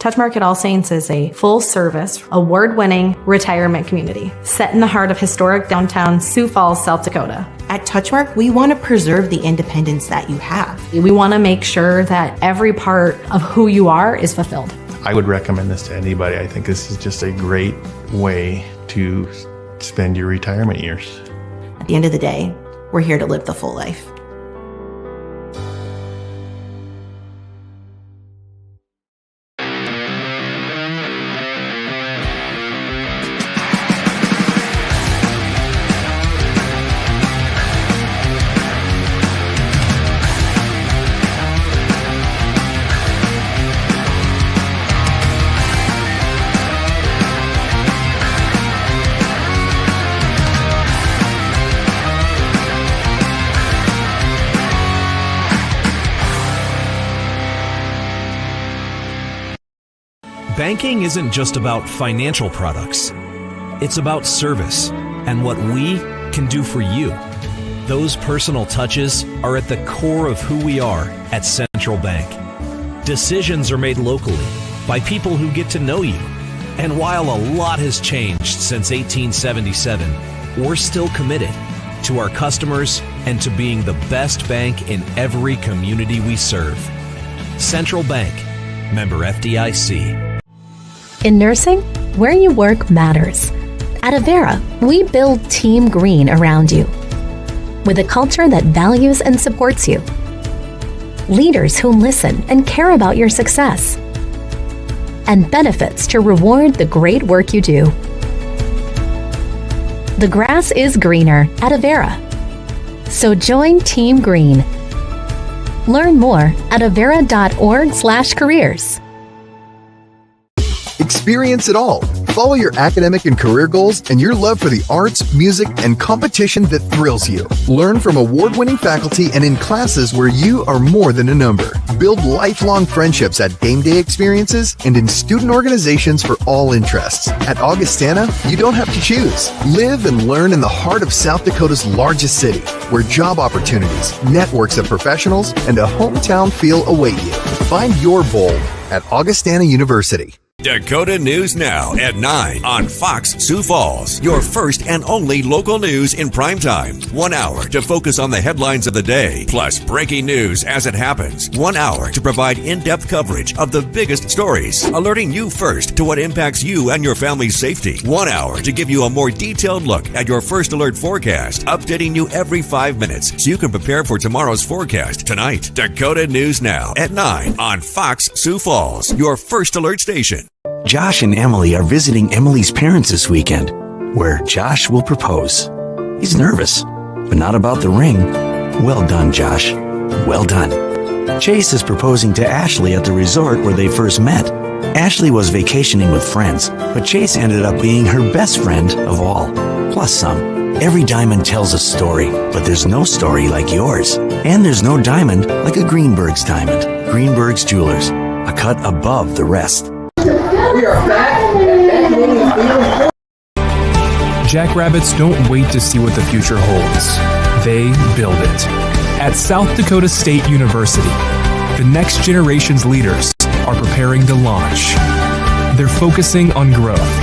Touchmark at All Saints is a full-service, award-winning retirement community set in the heart of historic downtown Sioux Falls, South Dakota. At Touchmark, we want to preserve the independence that you have. We want to make sure that every part of who you are is fulfilled. I would recommend this to anybody. I think this is just a great way to spend your retirement years. At the end of the day, we're here to live the full life. Banking isn't just about financial products. It's about service and what we can do for you. Those personal touches are at the core of who we are at Central Bank. Decisions are made locally by people who get to know you. And while a lot has changed since 1877, we're still committed to our customers and to being the best bank in every community we serve. Central Bank, member FDIC. In nursing, where you work matters. At Avera, we build Team Green around you, with a culture that values and supports you. Leaders who listen and care about your success. And benefits to reward the great work you do. The grass is greener at Avera. So join Team Green. Learn more at avera.org/careers. Experience it all. Follow your academic and career goals and your love for the arts, music, and competition that thrills you. Learn from award-winning faculty and in classes where you are more than a number. Build lifelong friendships at game day experiences and in student organizations for all interests. At Augustana, you don't have to choose. Live and learn in the heart of South Dakota's largest city, where job opportunities, networks of professionals, and a hometown feel await you. Find your bold at Augustana University. Dakota News Now at 9 on Fox Sioux Falls. Your first and only local news in primetime. 1 hour to focus on the headlines of the day, plus breaking news as it happens. 1 hour to provide in-depth coverage of the biggest stories, alerting you first to what impacts you and your family's safety. 1 hour to give you a more detailed look at your first alert forecast, updating you every 5 minutes so you can prepare for tomorrow's forecast tonight. Dakota News Now at 9 on Fox Sioux Falls, your first alert station. Josh and Emily are visiting Emily's parents this weekend, where Josh will propose. He's nervous, but not about the ring. Well done, Josh. Well done. Chase is proposing to Ashley at the resort where they first met. Ashley was vacationing with friends, but Chase ended up being her best friend of all, plus some. Every diamond tells a story, but there's no story like yours. And there's no diamond like a Greenberg's diamond. Greenberg's Jewelers, a cut above the rest. We are back. Jackrabbits don't wait to see what the future holds. They build it. At South Dakota State University, the next generation's leaders are preparing to launch. They're focusing on growth,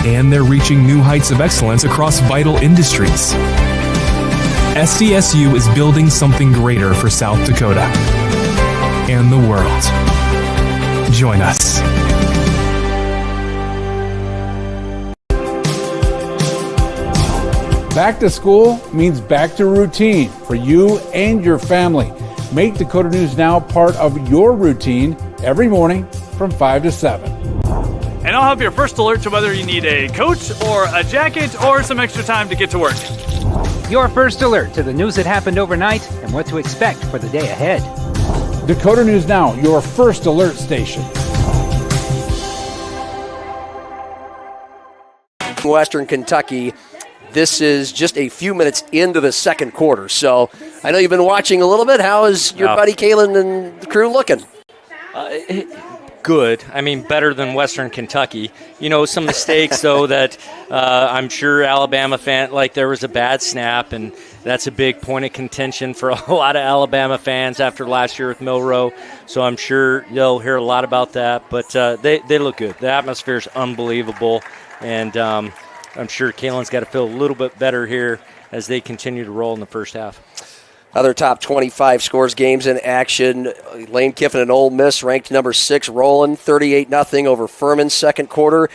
and they're reaching new heights of excellence across vital industries. SDSU is building something greater for South Dakota and the world. Join us. Back to school means back to routine for you and your family. Make Dakota News Now part of your routine every morning from 5 to 7. And I'll have your first alert to whether you need a coat or a jacket or some extra time to get to work. Your first alert to the news that happened overnight and what to expect for the day ahead. Dakota News Now, your first alert station. Western Kentucky. This is just a few minutes into the second quarter. So I know you've been watching a little bit. How is your buddy Kalen and the crew looking? good. I mean, better than Western Kentucky. Some mistakes, though, that I'm sure Alabama there was a bad snap, and that's a big point of contention for a lot of Alabama fans after last year with Milroe. So I'm sure you'll hear a lot about that. But they look good. The atmosphere is unbelievable, and I'm sure Kalen's got to feel a little bit better here as they continue to roll in the first half. Other top 25 scores games in action. Lane Kiffin and Ole Miss ranked number 6, rolling 38-0 over Furman second quarter.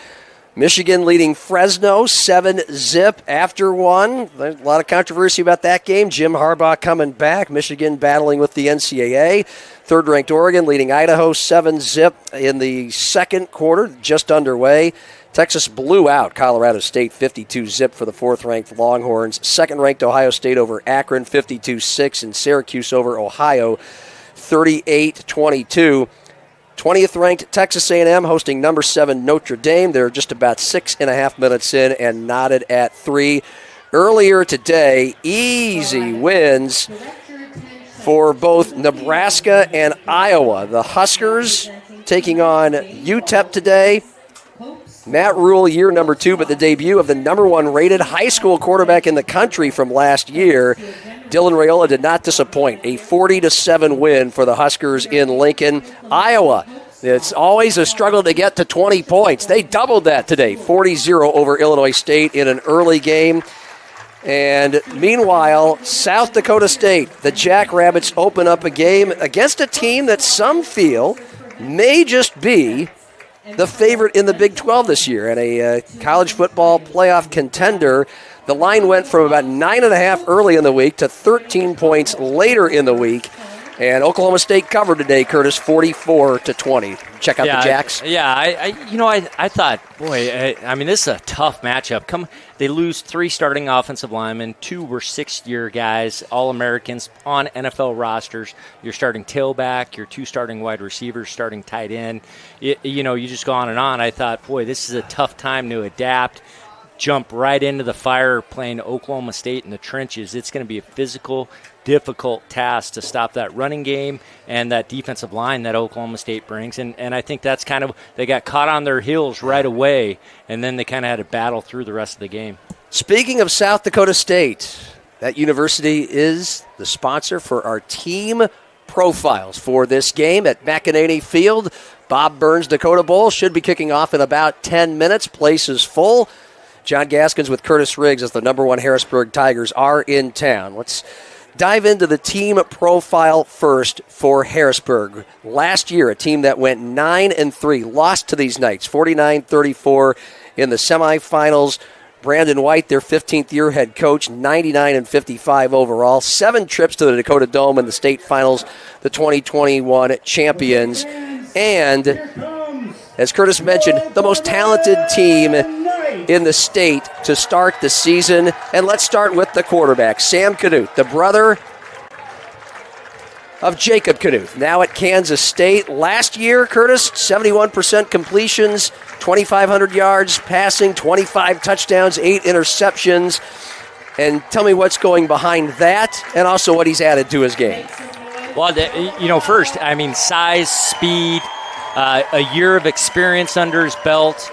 Michigan leading Fresno 7-0 after one. There's a lot of controversy about that game. Jim Harbaugh coming back. Michigan battling with the NCAA. Third-ranked Oregon leading Idaho 7-0 in the second quarter, just underway. Texas blew out Colorado State 52-0 for the fourth-ranked Longhorns. Second-ranked Ohio State over Akron 52-6, and Syracuse over Ohio 38-22. 20th-ranked Texas A&M hosting number 7 Notre Dame. They're just about 6.5 minutes in and knotted at 3. Earlier today, easy wins for both Nebraska and Iowa. The Huskers taking on UTEP today. Matt Rule, year number 2, but the debut of the number 1 rated high school quarterback in the country from last year. Dylan Raiola did not disappoint. A 40-7 win for the Huskers in Lincoln. Iowa, it's always a struggle to get to 20 points. They doubled that today, 40-0 over Illinois State in an early game. And meanwhile, South Dakota State, the Jackrabbits open up a game against a team that some feel may just be the favorite in the Big 12 this year and a college football playoff contender. The line went from about 9.5 early in the week to 13 points later in the week. And Oklahoma State covered today, Curtis, 44-20. Check out the Jacks. Yeah, I thought, boy, I mean, this is a tough matchup. They lose 3 starting offensive linemen. 2 were 6th-year guys, All-Americans on NFL rosters. You're starting tailback, your 2 starting wide receivers, starting tight end. You just go on and on. I thought, boy, this is a tough time to adapt. Jump right into the fire playing Oklahoma State in the trenches. It's going to be a physical, difficult task to stop that running game and that defensive line that Oklahoma State brings. And I think that's kind of, they got caught on their heels right away, and then they kind of had to battle through the rest of the game. Speaking of South Dakota State, that university is the sponsor for our team profiles for this game at McEnany Field. Bob Burns Dakota Bowl should be kicking off in about 10 minutes. Place is full. John Gaskins with Curtis Riggs as the number 1 Harrisburg Tigers are in town. Let's dive into the team profile first for Harrisburg. Last year, a team that went 9-3, lost to these Knights, 49-34 in the semifinals. Brandon White, their 15th-year head coach, 99-55 overall. 7 trips to the Dakota Dome in the state finals, the 2021 champions. And, as Curtis mentioned, the most talented team in the state to start the season. And let's start with the quarterback, Sam Knuth, the brother of Jacob Knuth, now at Kansas State. Last year, Curtis, 71% completions, 2,500 yards passing, 25 touchdowns, 8 interceptions. And tell me what's going behind that and also what he's added to his game. Well, first, I mean, size, speed, a year of experience under his belt.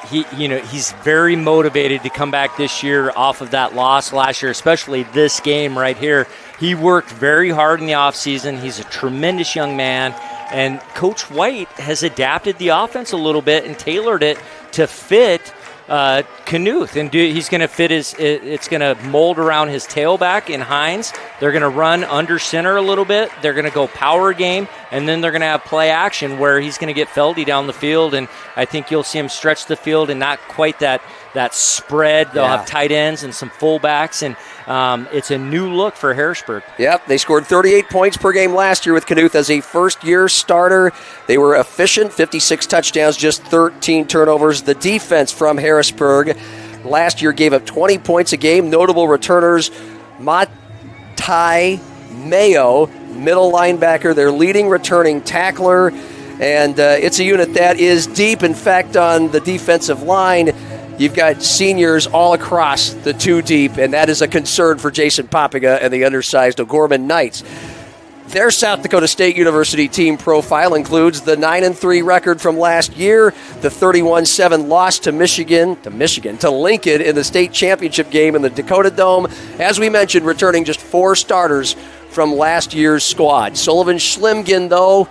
He's very motivated to come back this year off of that loss last year, especially this game right here. He worked very hard in the offseason. He's a tremendous young man, and Coach White has adapted the offense a little bit and tailored it to fit Knuth, and he's going to fit it's going to mold around his tailback in Hines. They're going to run under center a little bit. They're going to go power game, and then they're going to have play action where he's going to get Feldy down the field, and I think you'll see him stretch the field and not quite that spread. They'll have tight ends and some fullbacks, and it's a new look for Harrisburg. Yep, they scored 38 points per game last year with Knuth as a first-year starter. They were efficient, 56 touchdowns, just 13 turnovers. The defense from Harrisburg last year gave up 20 points a game. Notable returners, Matai Mayo, middle linebacker, their leading returning tackler. And it's a unit that is deep. In fact, on the defensive line, you've got seniors all across the 2 deep, and that is a concern for Jason Popiga and the undersized O'Gorman Knights. Their South Dakota State University team profile includes the 9-3 record from last year, the 31-7 loss to Lincoln in the state championship game in the Dakota Dome. As we mentioned, returning just 4 starters from last year's squad. Sullivan Schlimgen, though,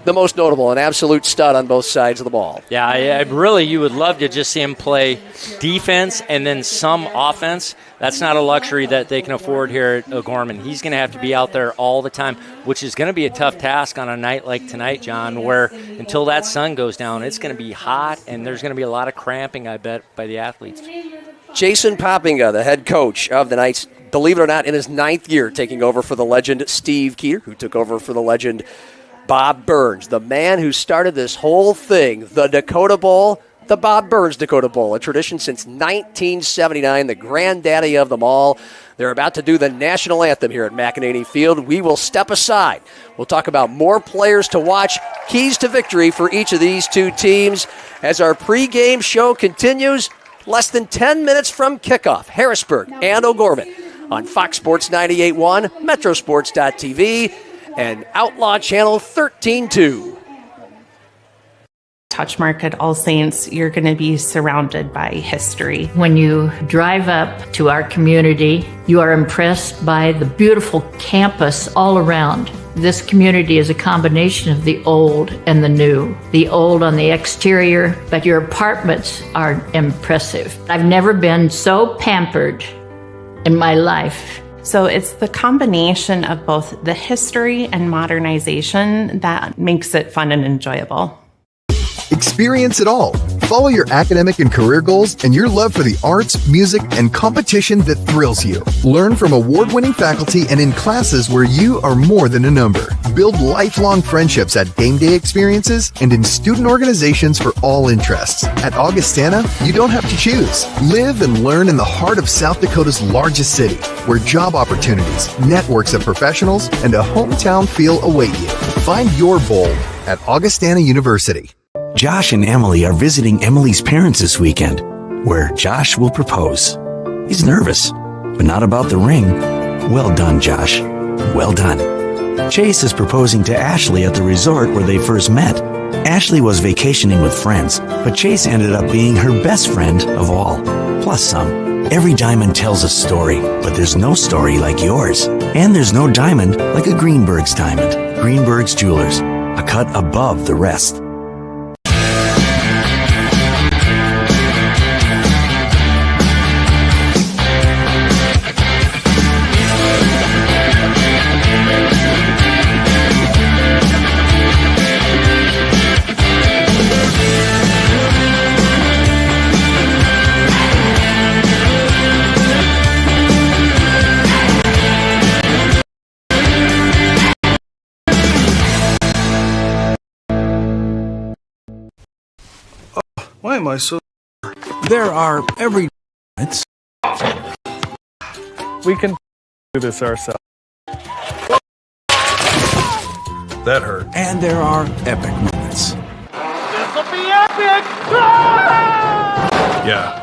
the most notable, an absolute stud on both sides of the ball. Yeah, you would love to just see him play defense and then some offense. That's not a luxury that they can afford here at O'Gorman. He's going to have to be out there all the time, which is going to be a tough task on a night like tonight, John, where until that sun goes down, it's going to be hot, and there's going to be a lot of cramping, I bet, by the athletes. Jason Poppinga, the head coach of the Knights, believe it or not, in his 9th year, taking over for the legend Steve Keeter, who took over for the legend Bob Burns, the man who started this whole thing, the Dakota Bowl, the Bob Burns Dakota Bowl, a tradition since 1979, the granddaddy of them all. They're about to do the national anthem here at McEnany Field. We will step aside. We'll talk about more players to watch, keys to victory for each of these two teams as our pregame show continues less than 10 minutes from kickoff. Harrisburg and O'Gorman on Fox Sports 98.1, Metrosports.tv, and Outlaw Channel 13.2. Touchmark at All Saints, you're going to be surrounded by history. When you drive up to our community, you are impressed by the beautiful campus all around. This community is a combination of the old and the new. The old on the exterior, but your apartments are impressive. I've never been so pampered in my life. So it's the combination of both the history and modernization that makes it fun and enjoyable. Experience it all. Follow your academic and career goals and your love for the arts, music, and competition that thrills you. Learn from award-winning faculty and in classes where you are more than a number. Build lifelong friendships at game day experiences and in student organizations for all interests. At Augustana, you don't have to choose. Live and learn in the heart of South Dakota's largest city, where job opportunities, networks of professionals, and a hometown feel await you. Find your bold at Augustana University. Josh and Emily are visiting Emily's parents this weekend, where Josh will propose. He's nervous, but not about the ring. Well done, Josh. Well done. Chase is proposing to Ashley at the resort where they first met. Ashley was vacationing with friends, but Chase ended up being her best friend of all, plus some. Every diamond tells a story, but there's no story like yours. And there's no diamond like a Greenberg's diamond. Greenberg's Jewelers, a cut above the rest. Why am I so... There are every... We can do this ourselves. That hurt. And there are epic moments. This'll be epic! Yeah.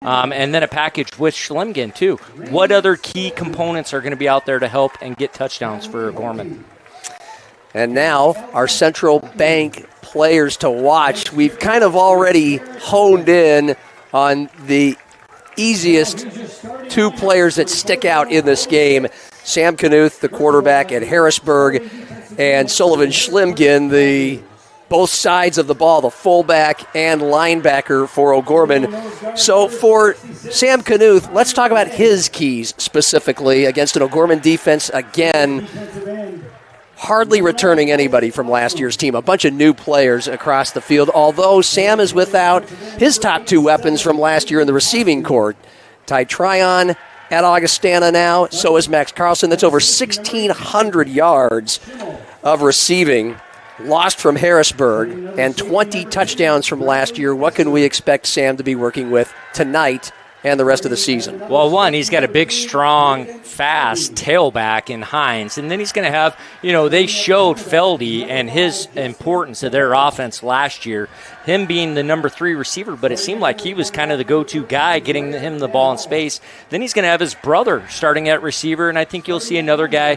And then a package with Schlimgen, too. What other key components are going to be out there to help and get touchdowns for Gorman? And now our Central Bank players to watch. We've kind of already honed in on the easiest two players that stick out in this game. Sam Knuth, the quarterback at Harrisburg, and Sullivan Schlimgen, the both sides of the ball, the fullback and linebacker for O'Gorman. So for Sam Knuth, let's talk about his keys specifically against an O'Gorman defense, again, hardly returning anybody from last year's team. A bunch of new players across the field, although Sam is without his top two weapons from last year in the receiving corps. Ty Tryon at Augustana now, so is Max Carlson. That's over 1,600 yards of receiving lost from Harrisburg and 20 touchdowns from last year. What can we expect Sam to be working with tonight and the rest of the season? Well, one, he's got a big, strong, fast tailback in Hines, and then he's going to have, they showed Feldy and his importance of their offense last year, him being the number 3 receiver, but it seemed like he was kind of the go-to guy getting him the ball in space. Then he's going to have his brother starting at receiver, and I think you'll see another guy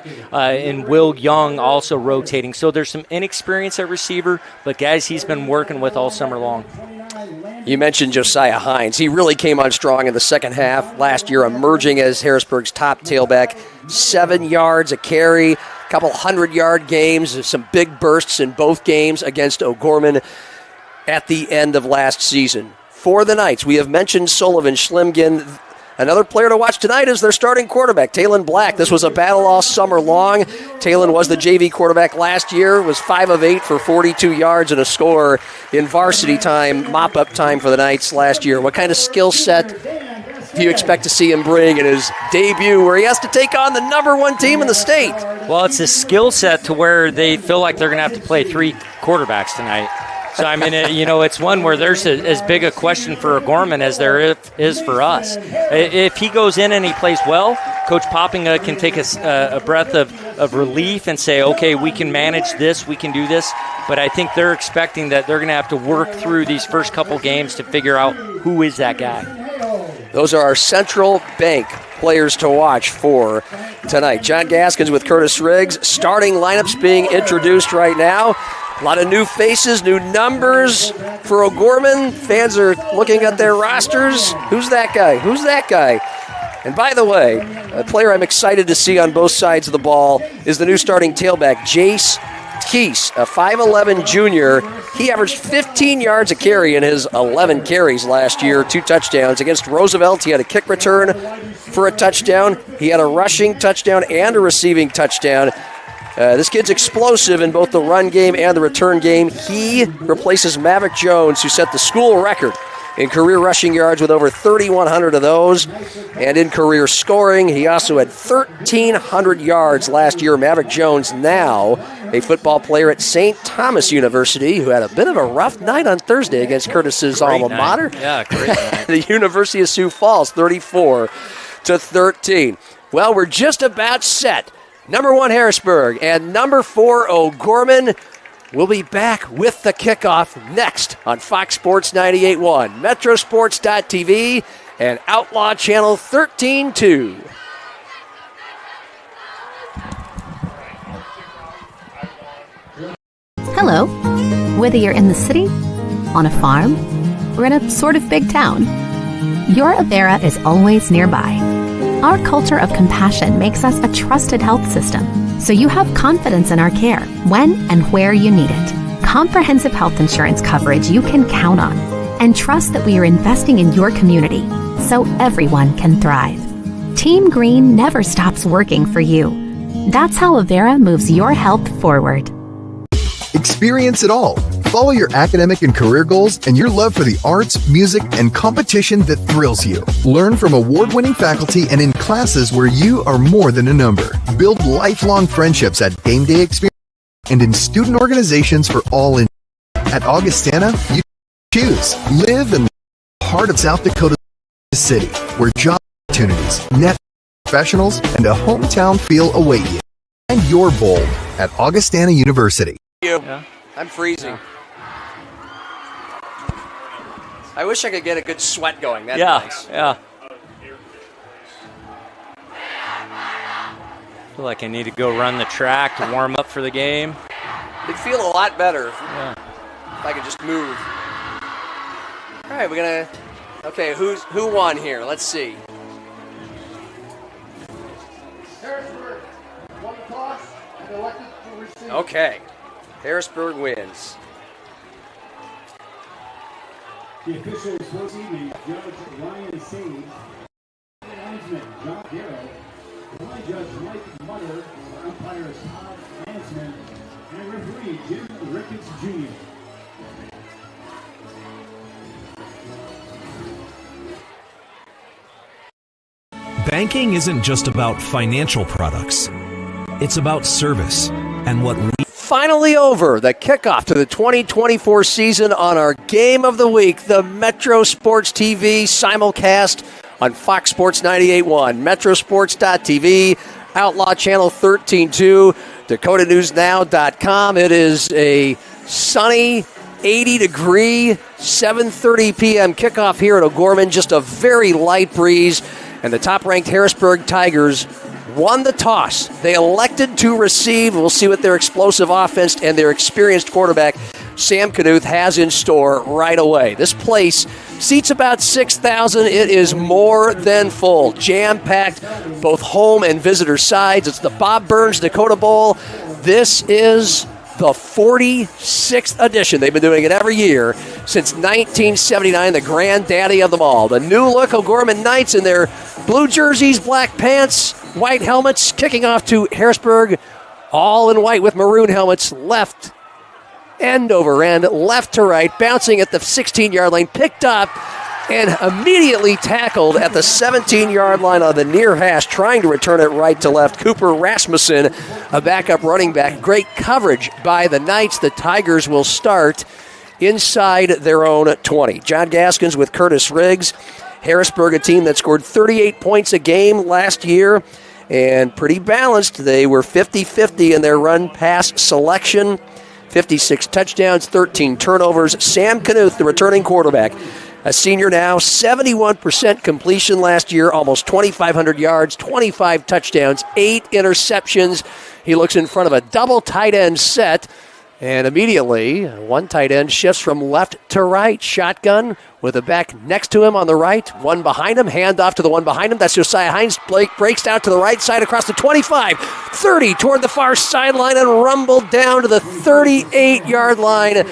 in Will Young also rotating. So there's some inexperience at receiver, but guys he's been working with all summer long. You mentioned Josiah Hines. He really came on strong in the second half last year, emerging as Harrisburg's top tailback. 7 yards a carry, couple 100-yard games, some big bursts in both games against O'Gorman at the end of last season. For the Knights, we have mentioned Sullivan Schlimgen. Another player to watch tonight is their starting quarterback, Talon Black. This was a battle all summer long. Talon was the JV quarterback last year, was 5 of 8 for 42 yards and a score in varsity time, mop-up time for the Knights last year. What kind of skill set do you expect to see him bring in his debut where he has to take on the number 1 team in the state? Well, it's a skill set to where they feel like they're going to have to play 3 quarterbacks tonight. So, I mean, it's one where there's as big a question for O'Gorman as there is for us. If he goes in and he plays well, Coach Poppinga can take a breath of relief and say, okay, we can manage this, we can do this. But I think they're expecting that they're going to have to work through these first couple games to figure out who is that guy. Those are our Central Bank players to watch for tonight. John Gaskins with Curtis Riggs. Starting lineups being introduced right now. A lot of new faces, new numbers for O'Gorman. Fans are looking at their rosters. Who's that guy? Who's that guy? And by the way, a player I'm excited to see on both sides of the ball is the new starting tailback, Jace Keese, a 5'11 junior. He averaged 15 yards a carry in his 11 carries last year, 2 touchdowns. Against Roosevelt, he had a kick return for a touchdown. He had a rushing touchdown and a receiving touchdown. This kid's explosive in both the run game and the return game. He replaces Maverick Jones, who set the school record in career rushing yards with over 3,100 of those. And in career scoring, he also had 1,300 yards last year. Maverick Jones, now a football player at St. Thomas University, who had a bit of a rough night on Thursday against Curtis's alma mater. Yeah, great night. The University of Sioux Falls, 34-13. Well, we're just about set. Number 1, Harrisburg, and number 4, O'Gorman. We'll be back with the kickoff next on Fox Sports 98.1, Metrosports.tv, and Outlaw Channel 13.2. Hello. Whether you're in the city, on a farm, or in a sort of big town, your Avera is always nearby. Our culture of compassion makes us a trusted health system, so you have confidence in our care when and where you need it. Comprehensive health insurance coverage you can count on, and trust that we are investing in your community so everyone can thrive. Team Green never stops working for you. That's how Avera moves your health forward. Experience it all. Follow your academic and career goals and your love for the arts, music, and competition that thrills you. Learn from award-winning faculty and in classes where you are more than a number. Build lifelong friendships at game day experience and in student organizations for all in. At Augustana, you choose. Live in the heart of South Dakota City, where job opportunities, net professionals, and a hometown feel await you. And you're bold at Augustana University. Yeah. I'm freezing. I wish I could get a good sweat going. That's nice. Yeah. I feel like I need to go run the track to warm up for the game. It'd feel a lot better if I could just move. All right, we're going to... Okay, who won here? Let's see. Harrisburg won the toss and elected to receive. Okay. Harrisburg wins. The officials for this evening, Judge Ryan Sage, linesman John Garrow, line judge Mike Mutter, umpires Todd Hansman, and referee Jim Ricketts Jr. Banking isn't just about financial products. It's about service and what we... Finally over, the kickoff to the 2024 season on our Game of the Week, the Metro Sports TV simulcast on Fox Sports 98.1, metrosports.tv, Outlaw Channel 13.2, DakotaNewsNow.com. It is a sunny 80-degree, 7:30 p.m. kickoff here at O'Gorman, just a very light breeze. And the top-ranked Harrisburg Tigers won the toss. They elected to receive. We'll see what their explosive offense and their experienced quarterback, Sam Knuth, has in store right away. This place seats about 6,000. It is more than full, jam-packed, both home and visitor sides. It's the Bob Burns Dakota Bowl. This is the 46th edition. They've been doing it every year since 1979, the granddaddy of them all. The new look O'Gorman Knights in their blue jerseys, black pants, white helmets, kicking off to Harrisburg, all in white with maroon helmets, left end over end, left to right, bouncing at the 16-yard line, picked up and immediately tackled at the 17-yard line on the near hash, trying to return it right to left. Cooper Rasmussen, a backup running back. Great coverage by the Knights. The Tigers will start inside their own 20. John Gaskins with Curtis Riggs. Harrisburg, a team that scored 38 points a game last year and pretty balanced. They were 50-50 in their run-pass selection. 56 touchdowns, 13 turnovers. Sam Knuth, the returning quarterback, a senior now, 71% completion last year, almost 2,500 yards, 25 touchdowns, 8 interceptions. He looks in front of a double tight end set, and immediately one tight end shifts from left to right. Shotgun with a back next to him on the right, one behind him, hand off to the one behind him. That's Josiah Hines. Blake breaks out to the right side across the 25, 30 toward the far sideline and rumbled down to the 38-yard line.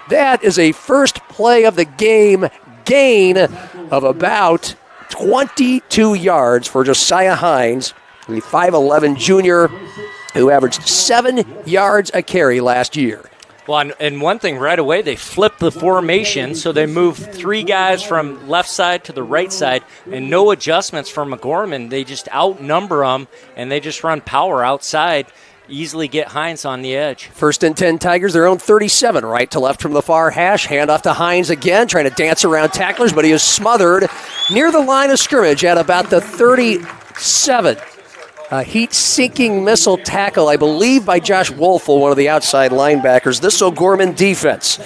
That is a first play of the game. Gain of about 22 yards for Josiah Hines, the 5'11 junior who averaged 7 yards a carry last year. Well, and one thing right away, they flipped the formation, so they moved 3 guys from left side to the right side, and no adjustments from O'Gorman. They just outnumber them, and they just run power outside. Easily get Hines on the edge. First and 10 Tigers, their own 37, right to left from the far hash. Hand off to Hines again, trying to dance around tacklers, but he is smothered near the line of scrimmage at about the 37. A heat-seeking missile tackle, I believe, by Josh Wolfel, one of the outside linebackers. This O'Gorman defense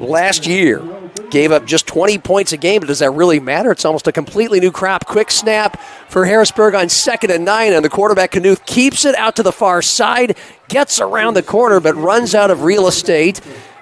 last year gave up just 20 points a game, but does that really matter? It's almost a completely new crop. Quick snap for Harrisburg on 2nd and 9, and the quarterback, Knuth, keeps it out to the far side, gets around the corner, but runs out of real estate,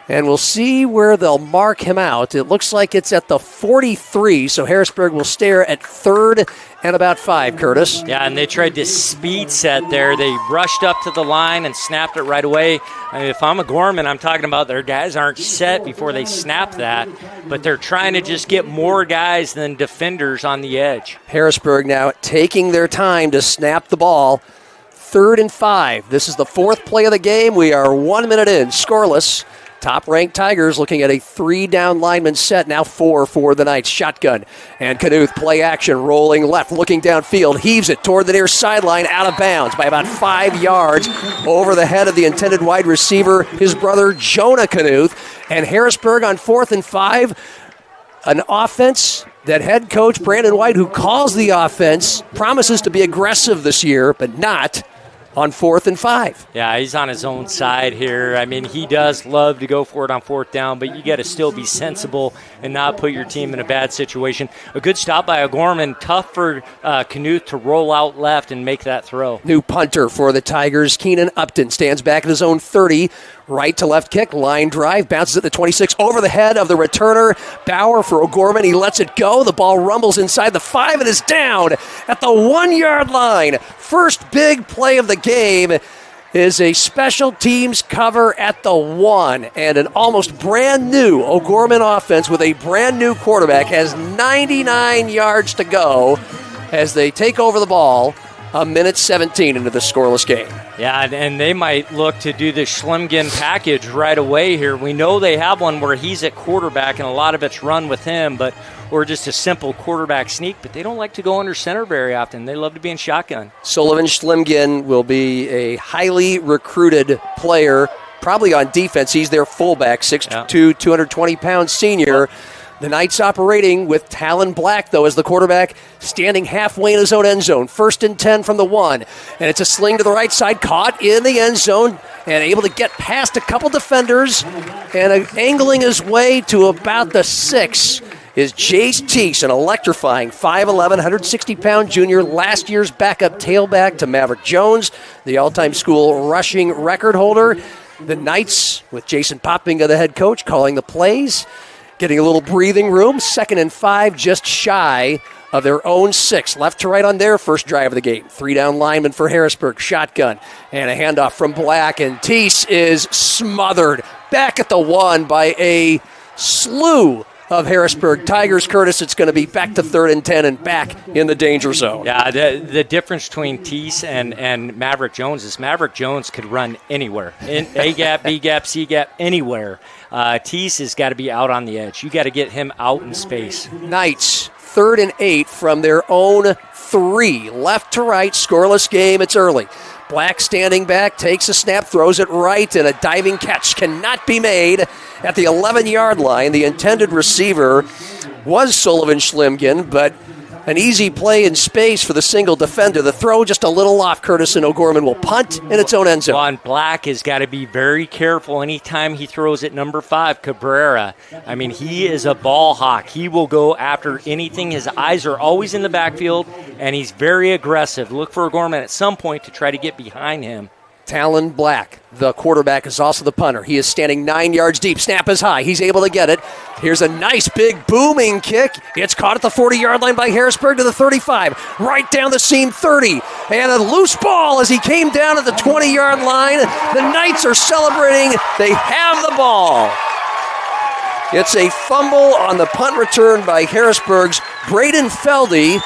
and we'll see where they'll mark him out. It looks like it's at the 43, so Harrisburg will stare at 3rd and about 5, Curtis. Yeah, and they tried this speed set there. They rushed up to the line and snapped it right away. I mean, if I'm O'Gorman, I'm talking about their guys aren't set before they snap that, but they're trying to just get more guys than defenders on the edge. Harrisburg now taking their time to snap the ball. 3rd and 5. This is the 4th play of the game. We are 1 minute in, scoreless. Top-ranked Tigers looking at a 3-down lineman set, now 4 for the Knights. Shotgun, and Knuth, play action, rolling left, looking downfield, heaves it toward the near sideline, out of bounds by about 5 yards over the head of the intended wide receiver, his brother Jonah Knuth. And Harrisburg on 4th and 5, an offense that head coach Brandon White, who calls the offense, promises to be aggressive this year, but not on 4th and 5. Yeah, he's on his own side here. I mean, he does love to go for it on 4th down, but you got to still be sensible and not put your team in a bad situation. A good stop by O'Gorman. Tough for Knuth to roll out left and make that throw. New punter for the Tigers. Keenan Upton stands back at his own 30. Right to left kick, line drive, bounces at the 26, over the head of the returner. Bauer for O'Gorman, he lets it go. The ball rumbles inside the 5 and is down at the 1-yard line. First big play of the game, is a special teams cover at the 1, and an almost brand new O'Gorman offense with a brand new quarterback has 99 yards to go as they take over the ball a minute 17 into the scoreless game. Yeah, and they might look to do the Schlemgen package right away here. We know they have one where he's at quarterback, and a lot of it's run with him, or just a simple quarterback sneak, but they don't like to go under center very often. They love to be in shotgun. Sullivan Schlemgen will be a highly recruited player, probably on defense. He's their fullback, 6'2", 220-pound senior. The Knights operating with Talon Black, though, as the quarterback, standing halfway in his own end zone. 1st and 10 from the 1. And it's a sling to the right side, caught in the end zone, and able to get past a couple defenders, and angling his way to about the 6 is Jace Teese, an electrifying 5'11", 160-pound junior, last year's backup tailback to Maverick Jones, the all-time school rushing record holder. The Knights, with Jason Poppinga, the head coach, calling the plays, getting a little breathing room. 2nd and 5, just shy of their own 6. Left to right on their first drive of the game. 3-down lineman for Harrisburg. Shotgun. And a handoff from Black. And Teese is smothered back at the 1 by a slew of Harrisburg Tigers. Curtis, it's going to be back to 3rd and 10 and back in the danger zone. Yeah, the difference between Teese and Maverick Jones is Maverick Jones could run anywhere. In A-gap, B-gap, C-gap, anywhere. Teese has got to be out on the edge. You got to get him out in space. Knights, 3rd and 8 from their own 3. Left to right, scoreless game. It's early. Black standing back, takes a snap, throws it right, and a diving catch cannot be made at the 11-yard line. The intended receiver was Sullivan Schlemgen, but an easy play in space for the single defender. The throw just a little off. Curtis, and O'Gorman will punt in its own end zone. Well, and Black has got to be very careful anytime he throws at number 5, Cabrera. I mean, he is a ball hawk. He will go after anything. His eyes are always in the backfield, and he's very aggressive. Look for O'Gorman at some point to try to get behind him. Talon Black, the quarterback, is also the punter. He is standing 9 yards deep. Snap is high. He's able to get it. Here's a nice big booming kick. It's caught at the 40-yard line by Harrisburg to the 35. Right down the seam, 30. And a loose ball as he came down at the 20-yard line. The Knights are celebrating. They have the ball. It's a fumble on the punt return by Harrisburg's Braden Feldy,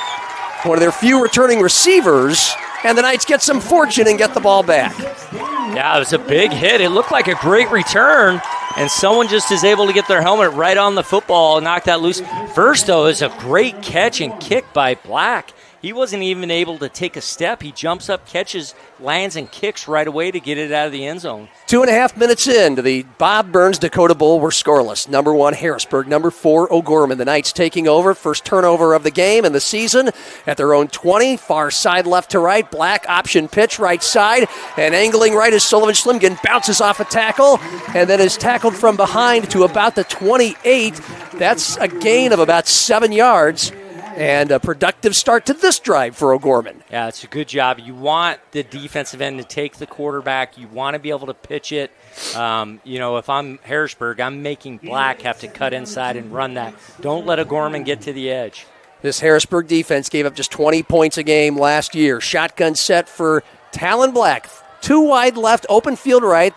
one of their few returning receivers. And the Knights get some fortune and get the ball back. Yeah, it was a big hit. It looked like a great return, and someone just is able to get their helmet right on the football and knock that loose. First, though, is a great catch and kick by Black. He wasn't even able to take a step. He jumps up, catches, lands, and kicks right away to get it out of the end zone. 2.5 minutes into the Bob Burns Dakota Bowl, we're scoreless. Number 1, Harrisburg. Number 4, O'Gorman. The Knights taking over. First turnover of the game and the season at their own 20. Far side left to right. Black option pitch right side. And angling right as Sullivan Schlemgen bounces off a tackle and then is tackled from behind to about the 28. That's a gain of about 7 yards. And a productive start to this drive for O'Gorman. Yeah, it's a good job. You want the defensive end to take the quarterback. You want to be able to pitch it. If I'm Harrisburg, I'm making Black have to cut inside and run that. Don't let O'Gorman get to the edge. This Harrisburg defense gave up just 20 points a game last year. Shotgun set for Talon Black. 2 wide left, open field right.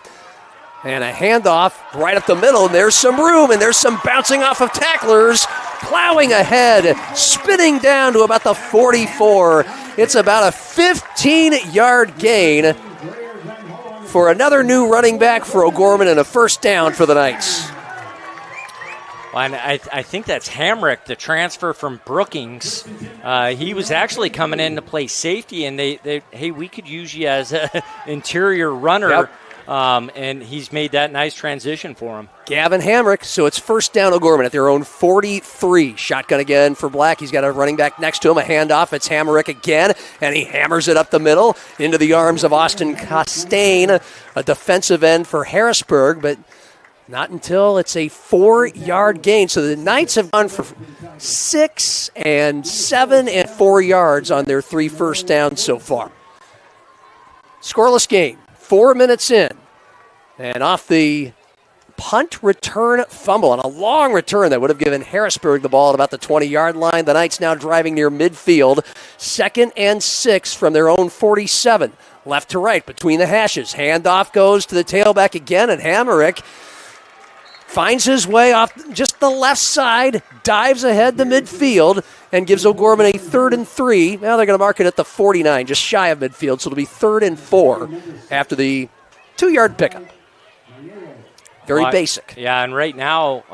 And a handoff right up the middle. And there's some room, and there's some bouncing off of tacklers. Plowing ahead, spinning down to about the 44. It's about a 15-yard gain for another new running back for O'Gorman and a first down for the Knights. Well, and I think that's Hamrick, the transfer from Brookings. He was actually coming in to play safety, and hey, we could use you as an interior runner. Yep. And he's made that nice transition for him. Gavin Hamrick, so it's first down O'Gorman at their own 43. Shotgun again for Black. He's got a running back next to him, a handoff. It's Hamrick again, and he hammers it up the middle into the arms of Austin Costain, a defensive end for Harrisburg, but not until it's a 4-yard gain. So the Knights have gone for 6 and 7 and 4 yards on their 3 first downs so far. Scoreless game. 4 minutes in, and off the punt return fumble on a long return that would have given Harrisburg the ball at about the 20-yard line. The Knights now driving near midfield. 2nd and 6 from their own 47. left to right between the hashes. Handoff goes to the tailback again, and Hammerich finds his way off just the left side, dives ahead to midfield, and gives O'Gorman a 3rd and 3. Now they're going to mark it at the 49, just shy of midfield, so it'll be 3rd and 4 after the 2-yard pickup. Very basic. Yeah, and right now,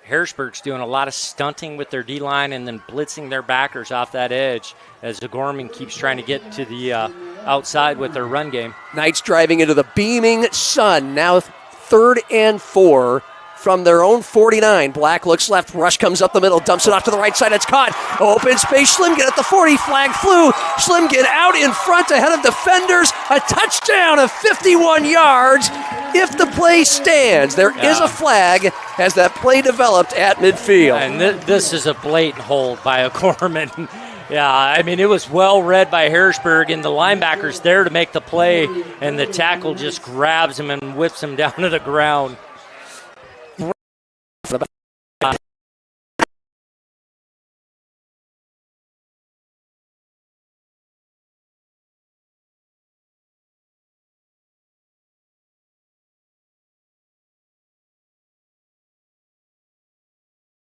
Harrisburg's doing a lot of stunting with their D-line and then blitzing their backers off that edge as O'Gorman keeps trying to get to the outside with their run game. Knights driving into the beaming sun. Now 3rd and 4 from their own 49. Black looks left. Rush comes up the middle. Dumps it off to the right side. It's caught. Open space. Schlimgen at the 40. Flag flew. Schlimgen out in front ahead of defenders. A touchdown of 51 yards if the play stands. There is a flag as that play developed at midfield. And this is a blatant hold by O'Gorman. Yeah, I mean, it was well read by Harrisburg, and the linebacker's there to make the play, and the tackle just grabs him and whips him down to the ground.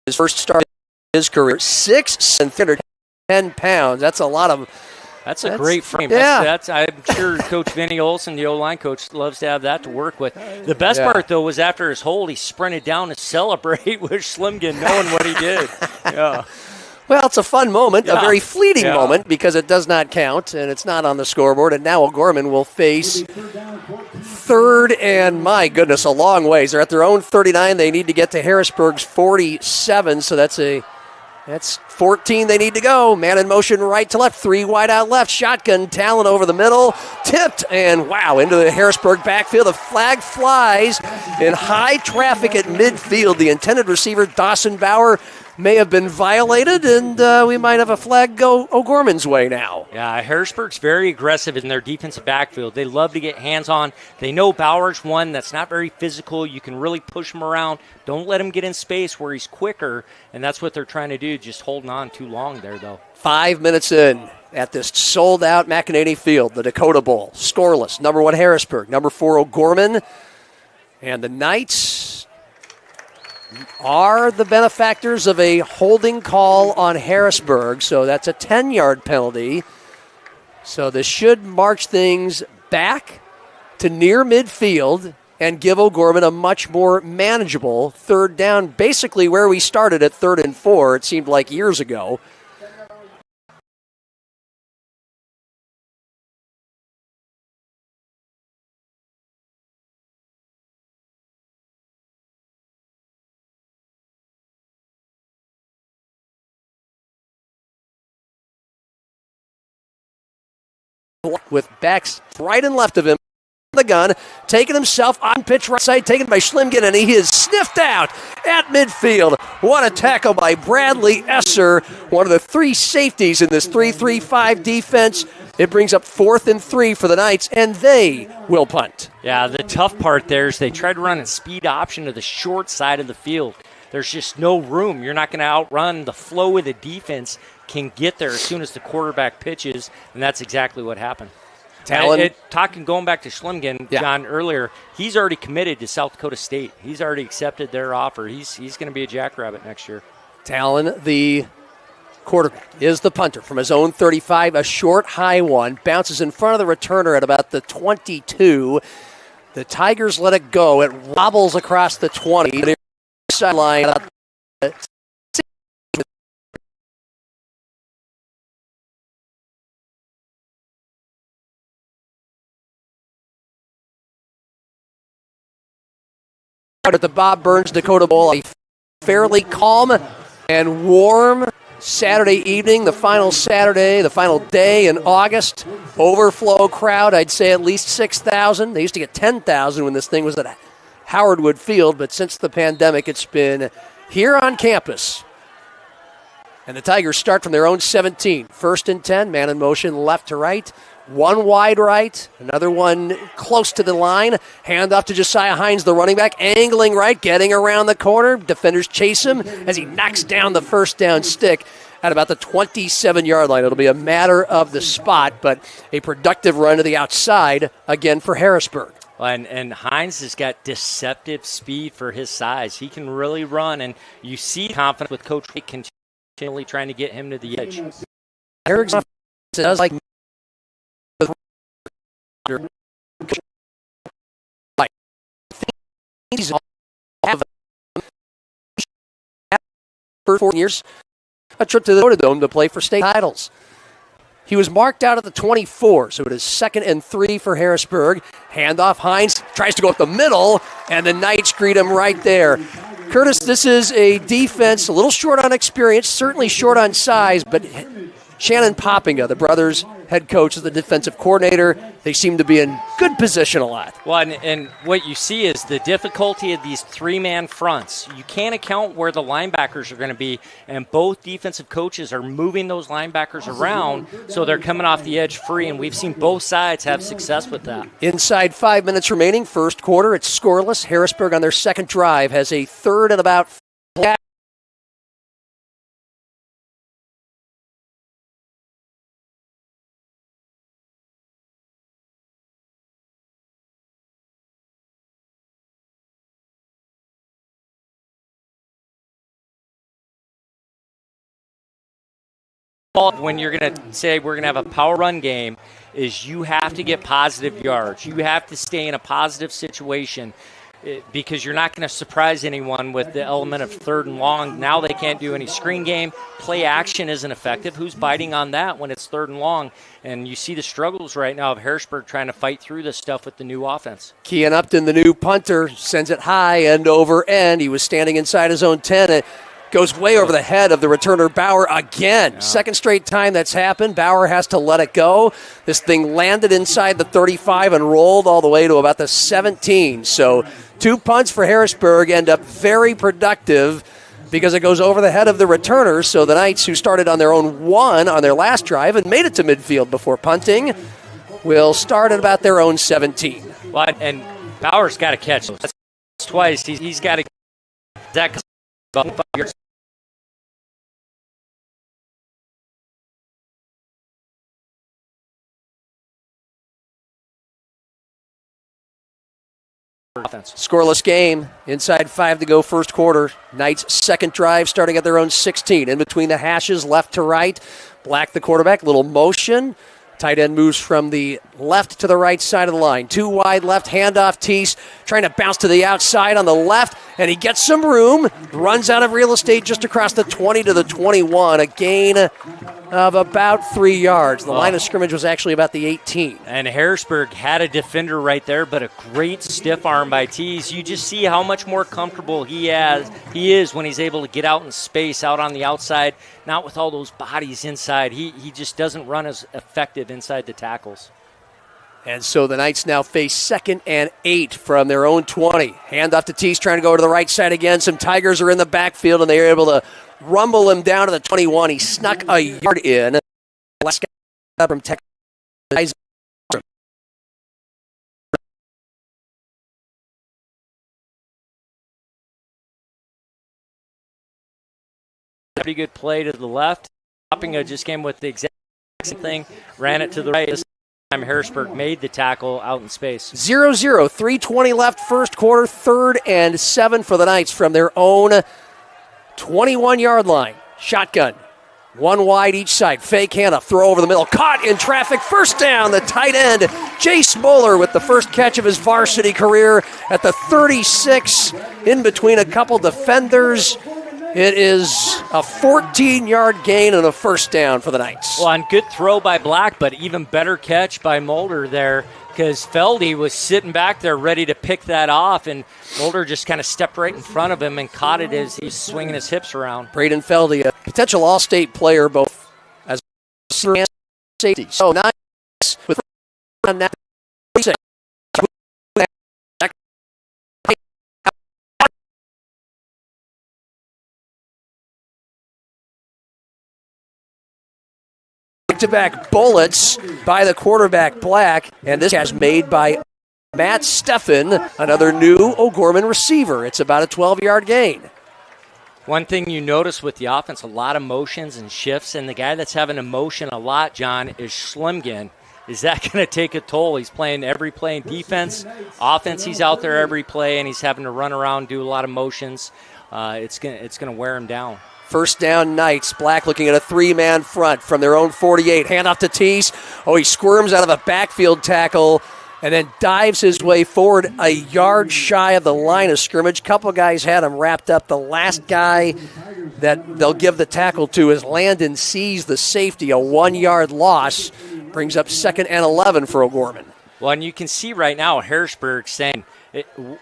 His first start in his career, 610 pounds. That's a lot of. That's a great frame. Yeah. I'm sure Coach Vinny Olson, the O-line coach, loves to have that to work with. The best part, though, was after his hold, he sprinted down to celebrate with Schlimgen, knowing what he did. Yeah. Well, it's a fun moment, a very fleeting moment, because it does not count, and it's not on the scoreboard. And now O'Gorman will face 3rd and, my goodness, a long ways. They're at their own 39. They need to get to Harrisburg's 47, so that's 14 they need to go. Man in motion right to left, 3 wide out left. Shotgun, Talon over the middle, tipped, and wow, into the Harrisburg backfield. A flag flies in high traffic at midfield. The intended receiver, Dawson Bauer, may have been violated, and we might have a flag go O'Gorman's way now. Yeah, Harrisburg's very aggressive in their defensive backfield. They love to get hands-on. They know Bauer's one that's not very physical. You can really push him around. Don't let him get in space where he's quicker, and that's what they're trying to do, just holding on too long there, though. 5 minutes in at this sold-out McEnany Field, the Dakota Bowl. Scoreless. Number 1, Harrisburg. Number 4, O'Gorman. And the Knights are the benefactors of a holding call on Harrisburg, so that's a 10-yard penalty. So this should march things back to near midfield and give O'Gorman a much more manageable 3rd down, basically where we started at 3rd and 4, it seemed like years ago. With backs right and left of him, the gun, taking himself on pitch right side, taken by Schlimgen, and he is sniffed out at midfield. What a tackle by Bradley Esser, one of the 3 safeties in this 3-3-5 defense. It brings up 4th and 3 for the Knights, and they will punt. Yeah, the tough part there is they tried to run a speed option to the short side of the field. There's just no room. You're not going to outrun the flow of the defense. Can get there as soon as the quarterback pitches, and that's exactly what happened. Going back to Schlimgen, John, earlier, he's already committed to South Dakota State. He's already accepted their offer. He's going to be a Jackrabbit next year. Talon, the quarterback, is the punter from his own 35, a short, high one, bounces in front of the returner at about the 22. The Tigers let it go. It wobbles across the 20. The sideline. At the Bob Burns Dakota Bowl, a fairly calm and warm Saturday evening, the final day in August. Overflow crowd, I'd say at least 6,000. They used to get 10,000 when this thing was at Howard Wood Field, but since the pandemic, it's been here on campus. And the Tigers start from their own 17. 1st and 10, man in motion left to right. 1 wide right, another one close to the line. Hand off to Josiah Hines, the running back, angling right, getting around the corner. Defenders chase him as he knocks down the 1st down stick at about the 27-yard line. It'll be a matter of the spot, but a productive run to the outside again for Harrisburg. And Hines has got deceptive speed for his size. He can really run, and you see confidence with Coach Wake continually trying to get him to the edge. Eric's does like he's for 4 years a trip to the Dakota Dome to play for state titles. He was marked out at the 24, so it is 2nd and 3 for Harrisburg. Handoff, Hines tries to go up the middle, and the Knights greet him right there. Curtis, this is a defense a little short on experience, certainly short on size, but Shannon Poppinga, the brothers' head coach, is the defensive coordinator. They seem to be in good position a lot. Well, and what you see is the difficulty of these three-man fronts. You can't account where the linebackers are going to be, and both defensive coaches are moving those linebackers around so they're coming off the edge free, and we've seen both sides have success with that. Inside 5 minutes remaining, first quarter, it's scoreless. Harrisburg on their second drive has a 3rd and about 4. When you're going to say we're going to have a power run game is you have to get positive yards. You have to stay in a positive situation because you're not going to surprise anyone with the element of 3rd and long. Now they can't do any screen game. Play action isn't effective. Who's biting on that when it's 3rd and long? And you see the struggles right now of Harrisburg trying to fight through this stuff with the new offense. Kean Upton, the new punter, sends it high end over end. He was standing inside his own 10. It goes way over the head of the returner Bauer again. Yeah. Second straight time that's happened. Bauer has to let it go. This thing landed inside the 35 and rolled all the way to about the 17. So 2 punts for Harrisburg end up very productive because it goes over the head of the returners. So the Knights, who started on their own 1 on their last drive and made it to midfield before punting, will start at about their own 17. Well, and Bauer's got to catch those. That's twice. He's got to that about 5 yards. Offense. Scoreless game. Inside 5 to go first quarter. Knights' second drive starting at their own 16. In between the hashes, left to right. Black, the quarterback, little motion. Tight end moves from the left to the right side of the line. 2 wide left, handoff, Teese trying to bounce to the outside on the left, and he gets some room. Runs out of real estate just across the 20 to the 21. A gain of about 3 yards. The line of scrimmage was actually about the 18. And Harrisburg had a defender right there, but a great stiff arm by Teese. You just see how much more comfortable he is when he's able to get out in space, out on the outside, not with all those bodies inside. He just doesn't run as effective inside the tackles. And so the Knights now face 2nd and 8 from their own 20. Handoff to Teese, trying to go to the right side again. Some Tigers are in the backfield, and they are able to rumble him down to the 21. He snuck a yard in. Last guy from Texas. Pretty good play to the left. Poppinga just came with the exact same thing, ran it to the right. This time Harrisburg made the tackle out in space. 0-0, 3:20 left first quarter, 3rd and 7 for the Knights from their own 21-yard line. Shotgun. 1 wide each side. Fake handoff. Throw over the middle. Caught in traffic. First down. The tight end, Jace Moeller, with the first catch of his varsity career at the 36, in between a couple defenders. It is a 14-yard gain and a first down for the Knights. Well, and good throw by Black, but even better catch by Mulder there, because Feldy was sitting back there ready to pick that off, and Mulder just kind of stepped right in front of him and caught it as he's swinging his hips around. Braden Feldy, a potential all-state player, both as a and safety. So Knights with back-to-back bullets by the quarterback Black, and this catch made by Matt Steffen, another new O'Gorman receiver. It's about a 12-yard gain. One thing you notice with the offense, a lot of motions and shifts, and the guy that's having a motion a lot, John, is Schlimgen. Is that going to take a toll? He's playing every play in defense. Offense, he's out there every play, and he's having to run around, do a lot of motions. It's gonna wear him down. First down, Knights. Black looking at a three-man front from their own 48. Handoff to Tease. Oh, he squirms out of a backfield tackle and then dives his way forward a yard shy of the line of scrimmage. Couple guys had him wrapped up. The last guy that they'll give the tackle to is Landon Sees, the safety. A 1-yard loss brings up 2nd and 11 for O'Gorman. Well, and you can see right now Harrisburg saying,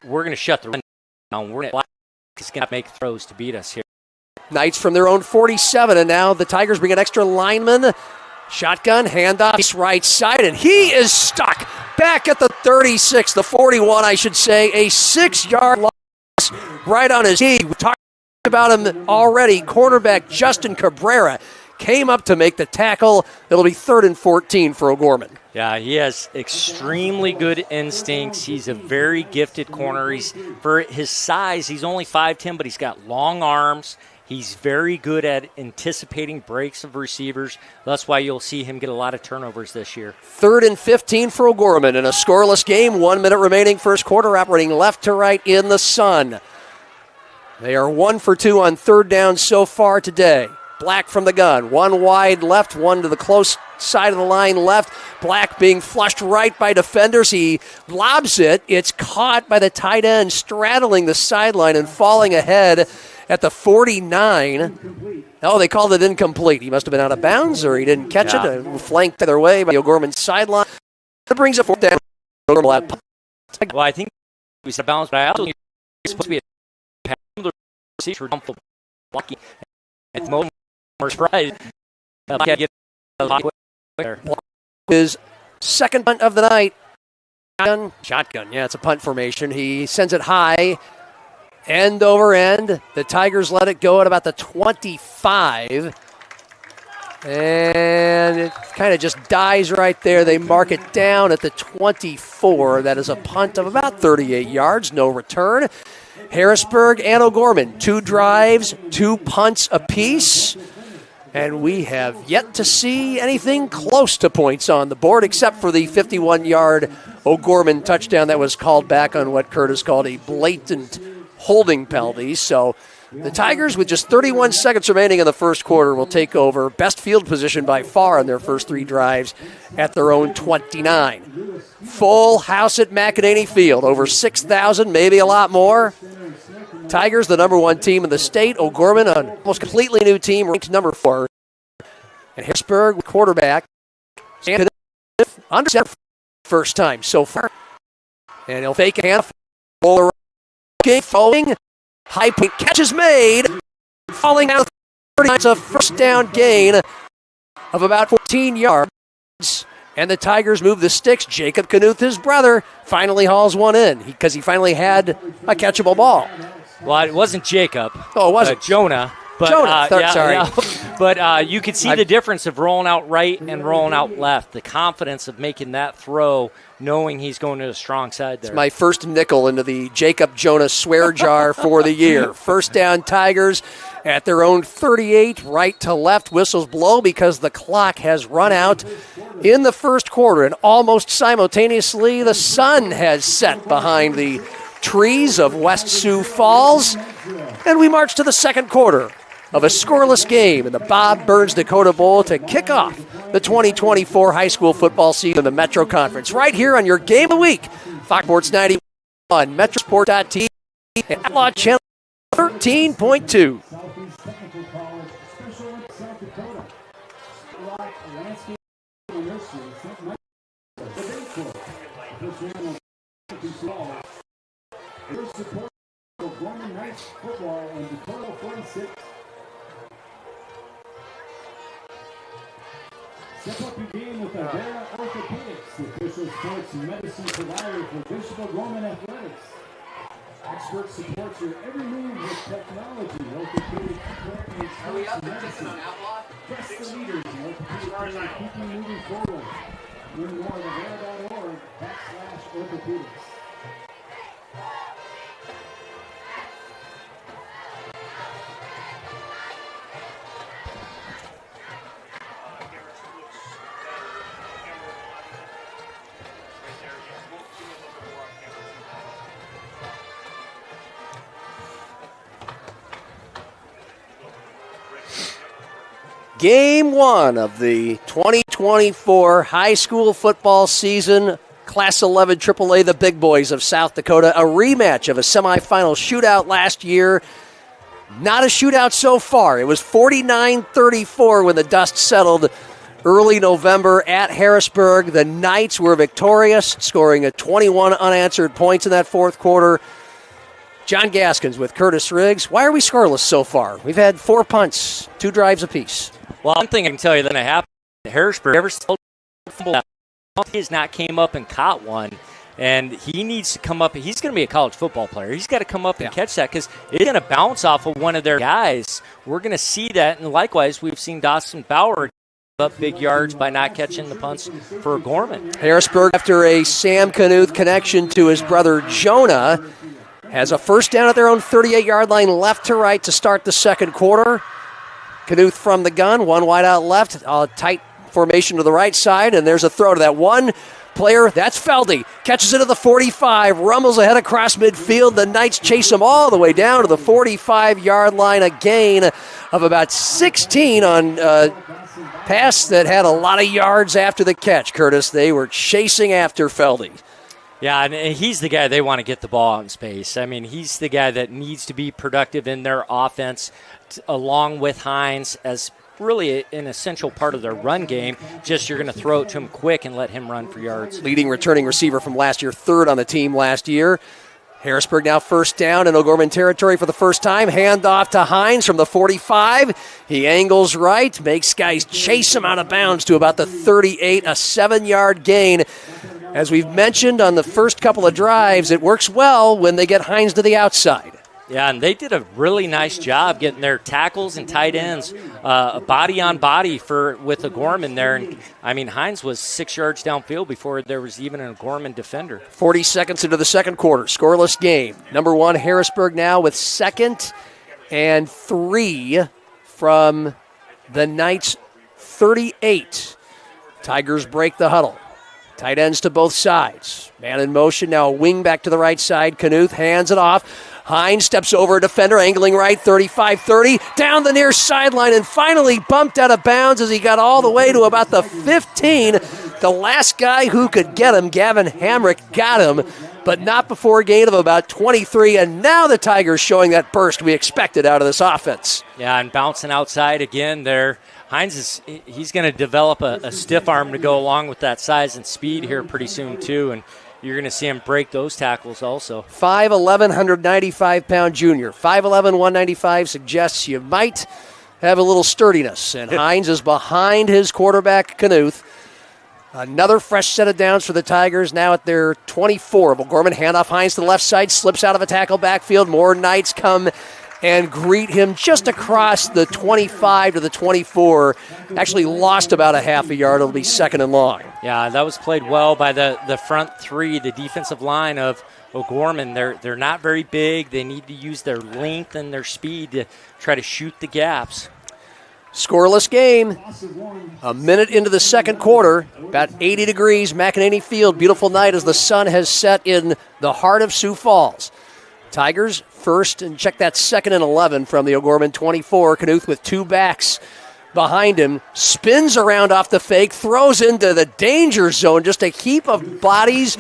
we're going to shut the run down. We're going to make throws to beat us here. Knights from their own 47, and now the Tigers bring an extra lineman. Shotgun, handoff, right side, and he is stuck back at the 36, the 41, I should say. A 6-yard loss right on his knee. We talked about him already. Cornerback Justin Cabrera came up to make the tackle. It'll be 3rd and 14 for O'Gorman. Yeah, he has extremely good instincts. He's a very gifted corner. For his size, he's only 5'10", but he's got long arms. He's very good at anticipating breaks of receivers. That's why you'll see him get a lot of turnovers this year. 3rd and 15 for O'Gorman in a scoreless game. 1 minute remaining first quarter, operating left to right in the sun. They are 1 for 2 on 3rd down so far today. Black from the gun. 1 wide left, 1 to the close side of the line left. Black being flushed right by defenders. He lobs it. It's caught by the tight end, straddling the sideline and falling ahead at the 49. Oh, they called it incomplete. He must have been out of bounds, or he didn't catch it. Flanked the other way by the O'Gorman sideline. That brings up 4th down. Well, I think we said bounds, but I also think it's supposed to be a receiver blocking. At the moment, we're surprised. His second punt of the night. Shotgun. Yeah, it's a punt formation. He sends it high. End over end. The Tigers let it go at about the 25. And it kind of just dies right there. They mark it down at the 24. That is a punt of about 38 yards. No return. Harrisburg and O'Gorman, 2 drives, 2 punts apiece. And we have yet to see anything close to points on the board, except for the 51-yard O'Gorman touchdown that was called back on what Curtis called a blatant holding penalty. So the Tigers, with just 31 seconds remaining in the first quarter, will take over. Best field position by far on their first 3 drives at their own 29. Full house at McEnany Field, over 6,000, maybe a lot more. Tigers, the number 1 team in the state. O'Gorman, an almost completely new team, ranked number 4. And Harrisburg, quarterback, under center first time so far. And he'll fake a hand. Falling. High point catch is made. Falling out 30. It's a first down gain of about 14 yards. And the Tigers move the sticks. Jacob Knuth, his brother, finally hauls one in because he finally had a catchable ball. Well, it wasn't Jacob. Oh, it wasn't. Jonah. But, sorry. Yeah. But you could see the difference of rolling out right and rolling out left. The confidence of making that throw, knowing he's going to a strong side there. It's my first nickel into the Jacob Jonah swear jar for the year. First down, Tigers at their own 38, right to left. Whistles blow because the clock has run out in the first quarter. And almost simultaneously, the sun has set behind the trees of West Sioux Falls. And we march to the second quarter of a scoreless game in the Bob Burns Dakota Bowl to kick off the 2024 high school football season in the Metro Conference. Right here on your Game of the Week, Fox Sports 91, Metrosport.tv, and Outlaw Channel 13.2. Football and Dakota 46. Step up your game with Avera Orthopedics, the official sports medicine provider for Bishop O'Gorman Athletics. Expert supports your every move with technology, orthopedic equipment, and medicine. Trust the leaders in orthopedic care, keep you moving forward. Learn more at avera.org/orthopedics. Game 1 of the 2024 high school football season. Class 11 AAA, the big boys of South Dakota. A rematch of a semifinal shootout last year. Not a shootout so far. It was 49-34 when the dust settled early November at Harrisburg. The Knights were victorious, scoring a 21 unanswered points in that fourth quarter. John Gaskins with Curtis Riggs. Why are we scoreless so far? We've had 4 punts, 2 drives apiece. Well, one thing I can tell you that happened at Harrisburg, ever since he has not came up and caught one. And he needs to come up. He's going to be a college football player. He's got to come up and catch that because it's going to bounce off of one of their guys. We're going to see that. And likewise, we've seen Dawson Bauer up big yards by not catching the punts for O'Gorman. Harrisburg, after a Sam Knuth connection to his brother Jonah, has a first down at their own 38-yard line, left to right to start the second quarter. Knuth from the gun, one wide out left, tight formation to the right side, and there's a throw to that one player. That's Feldy. Catches it at the 45, rumbles ahead across midfield. The Knights chase him all the way down to the 45-yard line, a gain of about 16 on pass that had a lot of yards after the catch, Curtis. They were chasing after Feldy. Yeah, and he's the guy they want to get the ball out in space. I mean, he's the guy that needs to be productive in their offense, along with Hines as really an essential part of their run game. Just you're going to throw it to him quick and let him run for yards. Leading returning receiver from last year, third on the team last year. Harrisburg now first down in O'Gorman territory for the first time. Hand off to Hines from the 45. He angles right, makes guys chase him out of bounds to about the 38, a 7-yard gain. As we've mentioned on the first couple of drives, it works well when they get Hines to the outside. Yeah, and they did a really nice job getting their tackles and tight ends body on body with O'Gorman there. And I mean, Hines was 6 yards downfield before there was even an O'Gorman defender. 40 seconds into the second quarter, scoreless game. Number 1, Harrisburg now with 2nd and 3 from the Knights' 38. Tigers break the huddle. Tight ends to both sides. Man in motion, now a wing back to the right side. Knuth hands it off. Hines steps over a defender, angling right, 35-30, down the near sideline, and finally bumped out of bounds as he got all the way to about the 15. The last guy who could get him, Gavin Hamrick, got him, but not before a gain of about 23, and now the Tigers showing that burst we expected out of this offense. Yeah, and bouncing outside again there. Hines he's going to develop a stiff arm to go along with that size and speed here pretty soon too, and you're going to see him break those tackles also. 5'11", 195-pound junior. 5'11", 195 suggests you might have a little sturdiness, and Hines is behind his quarterback, Knuth. Another fresh set of downs for the Tigers, now at their 24. O'Gorman handoff Hines to the left side, slips out of a tackle backfield. More Knights come and greet him just across the 25 to the 24. Actually lost about a half a yard. It'll be second and long. Yeah, that was played well by the front three, the defensive line of O'Gorman. They're not very big. They need to use their length and their speed to try to shoot the gaps. Scoreless game. A minute into the second quarter. About 80 degrees, McEnany Field. Beautiful night as the sun has set in the heart of Sioux Falls. Tigers first, and check that 2nd and 11 from the O'Gorman 24. Knuth with 2 backs behind him, spins around off the fake, throws into the danger zone, just a heap of bodies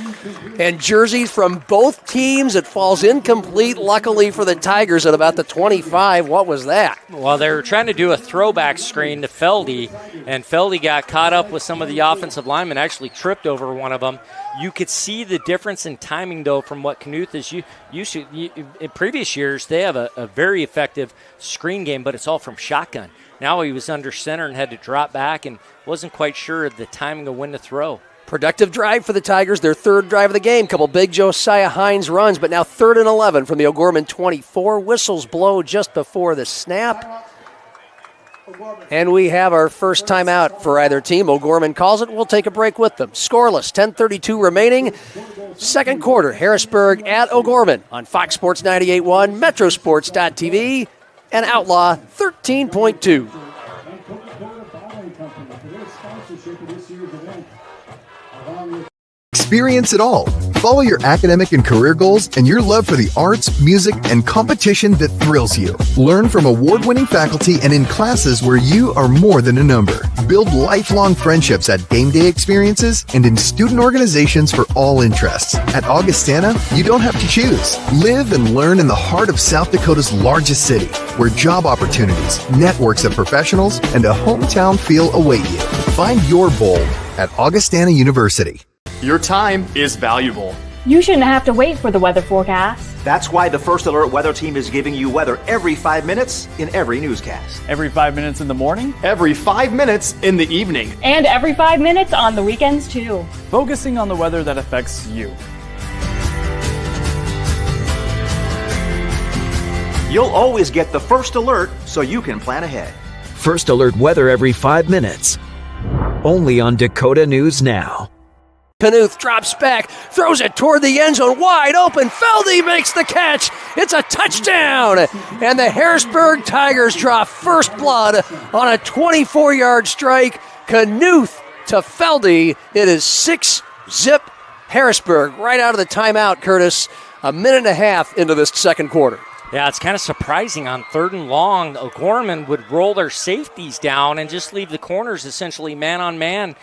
and jerseys from both teams. It falls incomplete, luckily for the Tigers, at about the 25. What was that? Well, they were trying to do a throwback screen to Feldy, and Feldy got caught up with some of the offensive linemen, actually tripped over one of them. You could see the difference in timing, though, from what Knuth is used to. In previous years, they have a very effective screen game, but it's all from shotgun. Now he was under center and had to drop back and wasn't quite sure of the timing of when to throw. Productive drive for the Tigers, their 3rd drive of the game. Couple big Josiah Hines runs, but now 3rd and 11 from the O'Gorman 24. Whistles blow just before the snap. And we have our first timeout for either team. O'Gorman calls it. We'll take a break with them. Scoreless, 10:32 remaining. Second quarter, Harrisburg at O'Gorman on Fox Sports 98.1, Metrosports.tv, and Outlaw 13.2. Experience it all. Follow your academic and career goals and your love for the arts, music, and competition that thrills you. Learn from award-winning faculty and in classes where you are more than a number. Build lifelong friendships at game day experiences and in student organizations for all interests. At Augustana, you don't have to choose. Live and learn in the heart of South Dakota's largest city, where job opportunities, networks of professionals, and a hometown feel await you. Find your bold at Augustana University. Your time is valuable. You shouldn't have to wait for the weather forecast. That's why the First Alert weather team is giving you weather every 5 minutes in every newscast. Every 5 minutes in the morning, every 5 minutes in the evening, and every 5 minutes on the weekends, too. Focusing on the weather that affects you. You'll always get the First Alert so you can plan ahead. First Alert weather every 5 minutes. Only on Dakota News Now. Knuth drops back, throws it toward the end zone, wide open. Feldy makes the catch. It's a touchdown. And the Harrisburg Tigers draw first blood on a 24-yard strike. Knuth to Feldy. It is 6-zip Harrisburg right out of the timeout, Curtis. A minute and a half into this second quarter. Yeah, it's kind of surprising. On 3rd and long, O'Gorman would roll their safeties down and just leave the corners essentially man-on-man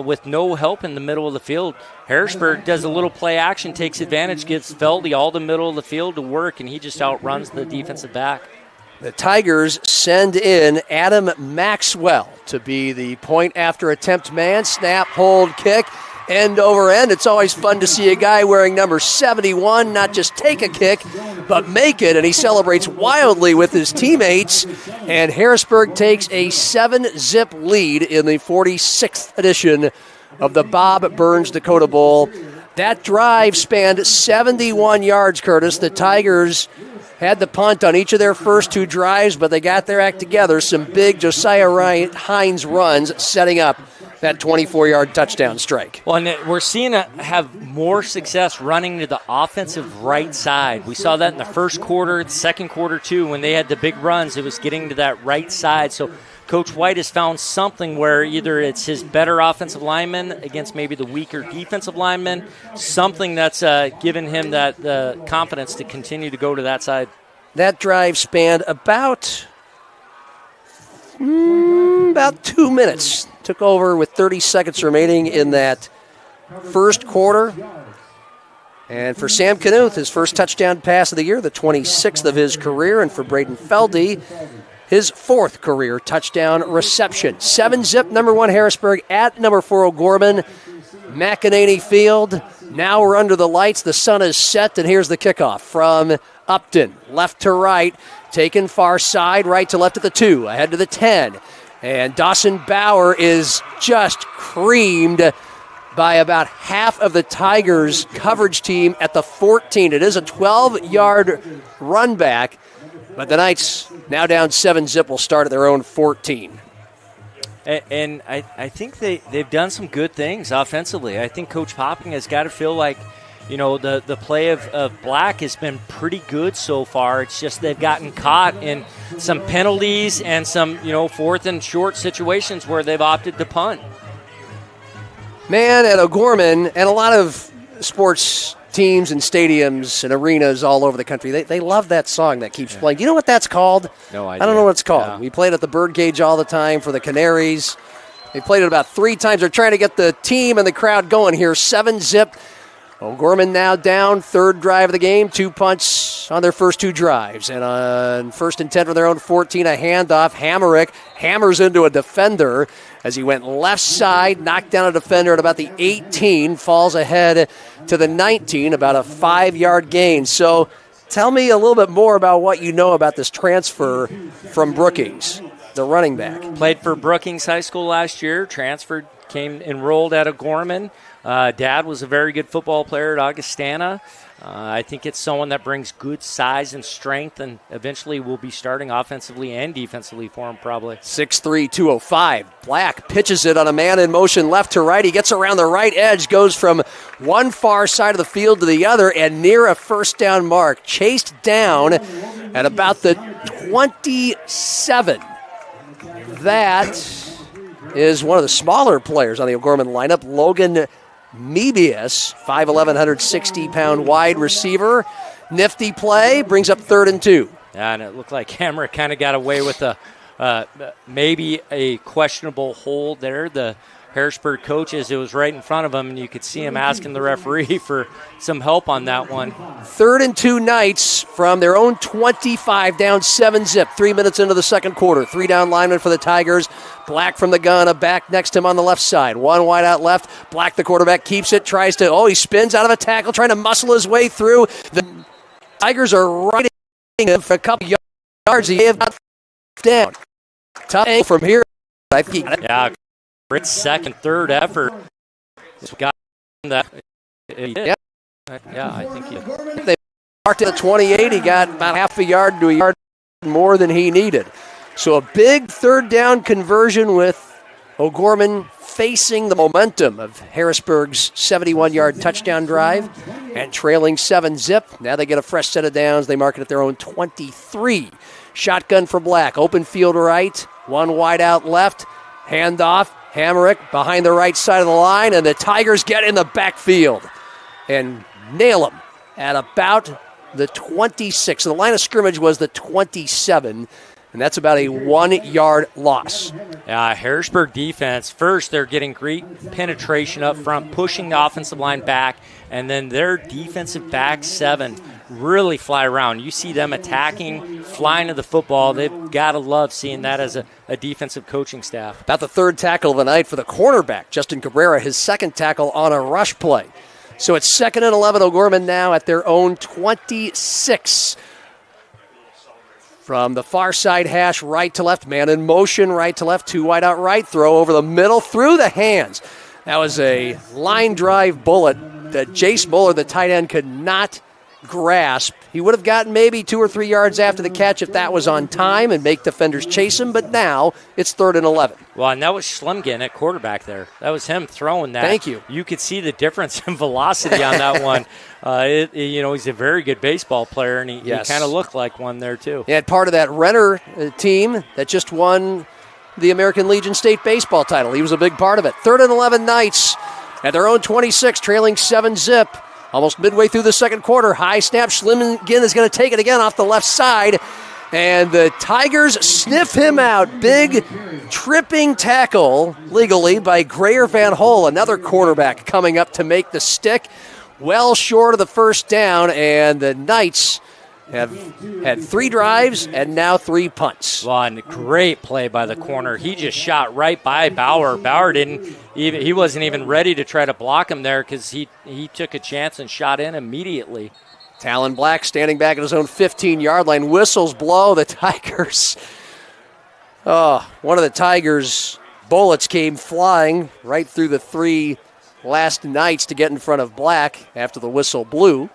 with no help in the middle of the field. Harrisburg does a little play action, takes advantage, gives Feldy all the middle of the field to work, and he just outruns the defensive back. The Tigers send in Adam Maxwell to be the point after attempt man. Snap, hold, kick. End over end. It's always fun to see a guy wearing number 71 not just take a kick, but make it, and he celebrates wildly with his teammates, and Harrisburg takes a 7-zip lead in the 46th edition of the Bob Burns Dakota Bowl. That drive spanned 71 yards, Curtis. The Tigers had the punt on each of their first 2 drives, but they got their act together. Some big Josiah Hines runs setting up that 24-yard touchdown strike. Well, and we're seeing it have more success running to the offensive right side. We saw that in the first quarter, the second quarter too, when they had the big runs. It was getting to that right side. So Coach White has found something where either it's his better offensive lineman against maybe the weaker defensive lineman, something that's given him that confidence to continue to go to that side. That drive spanned about 2 minutes. Took over with 30 seconds remaining in that first quarter. And for Sam Knuth, his first touchdown pass of the year, the 26th of his career. And for Braden Feldy, his 4th career touchdown reception. 7-zip, number 1 Harrisburg at number 4 O'Gorman. McEnany Field. Now we're under the lights. The sun is set, and here's the kickoff from Upton. Left to right, taken far side, right to left at the 2, ahead to the 10. And Dawson Bauer is just creamed by about half of the Tigers' coverage team at the 14. It is a 12-yard run back, but the Knights, now down 7-zip, will start at their own 14. And I think they've done some good things offensively. I think Coach Popping has got to feel like, you know, the play of Black has been pretty good so far. It's just they've gotten caught in some penalties and some, 4th and short situations where they've opted to punt. Man, at O'Gorman, and a lot of sports teams and stadiums and arenas all over the country, they love that song that keeps playing. Do you know what that's called? No idea. I don't know what it's called. Yeah. We played at the Birdcage all the time for the Canaries. They played it about 3 times. They're trying to get the team and the crowd going here. 7-zip. O'Gorman now down, 3rd drive of the game, 2 punts on their first 2 drives. And on 1st and 10 for their own 14, a handoff. Hammerich hammers into a defender as he went left side, knocked down a defender at about the 18, falls ahead to the 19, about a 5-yard gain. So tell me a little bit more about what you know about this transfer from Brookings, the running back. Played for Brookings High School last year, transferred, enrolled at O'Gorman. Dad was a very good football player at Augustana. I think it's someone that brings good size and strength, and eventually will be starting offensively and defensively for him probably. 6'3", 205. Black pitches it on a man in motion left to right. He gets around the right edge, goes from one far side of the field to the other, and near a first down mark. Chased down at about the 27. That is one of the smaller players on the O'Gorman lineup, Logan Mebius, 5'11", 160-pound wide receiver. Nifty play, brings up 3rd and 2. Yeah, and it looked like Hammer kind of got away with maybe a questionable hold there. The Harrisburg coaches, it was right in front of him, and you could see him asking the referee for some help on that one. 3rd and 2 Knights from their own 25, down 7-zip. 3 minutes into the second quarter. 3 down linemen for the Tigers. Black from the gun, a back next to him on the left side. 1 wide out left. Black, the quarterback, keeps it, tries to, he spins out of a tackle, trying to muscle his way through. The Tigers are riding him for a couple yards. He have not down. Tough from here. Yeah, great second, third effort. Got that. Yeah, I think they marked it at 28. He got about half a yard to a yard more than he needed. So a big 3rd down conversion with O'Gorman facing the momentum of Harrisburg's 71-yard touchdown drive and trailing 7-zip. Now they get a fresh set of downs. They mark it at their own 23. Shotgun for Black. Open field right. 1 wide out left. Handoff. Hamrick behind the right side of the line, and the Tigers get in the backfield and nail him at about the 26. So the line of scrimmage was the 27, and that's about a 1-yard loss. Harrisburg defense, first they're getting great penetration up front, pushing the offensive line back, and then their defensive back 7 really fly around. You see them attacking, flying to the football. They've got to love seeing that as a defensive coaching staff. About the 3rd tackle of the night for the cornerback, Justin Cabrera, his 2nd tackle on a rush play. So it's 2nd and 11, O'Gorman now at their own 26. From the far side hash, right to left, man in motion, right to left, 2 wide out right, throw over the middle, through the hands. That was a line drive bullet that Jace Muller, the tight end, could not grasp. He would have gotten maybe 2 or 3 yards after the catch if that was on time and make defenders chase him, but now it's 3rd and 11. Well, and that was Schlemgen at quarterback there. That was him throwing that. Thank you. You could see the difference in velocity on that one. He's a very good baseball player, and he kind of looked like one there too. Yeah, part of that Renner team that just won the American Legion State baseball title. He was a big part of it. 3rd and 11 Knights at their own 26, trailing 7-zip. Almost midway through the second quarter. High snap. Schlemgen is going to take it again off the left side. And the Tigers sniff him out. Big tripping tackle legally by Grayer Van Hol, another quarterback coming up to make the stick. Well short of the 1st down, and the Knights have had 3 drives and now 3 punts. Well, and great play by the corner. He just shot right by Bauer. Bauer he wasn't even ready to try to block him there because he took a chance and shot in immediately. Talon Black standing back at his own 15-yard line. Whistles blow. The Tigers. One of the Tigers' bullets came flying right through the 3 last Knights to get in front of Black after the whistle blew.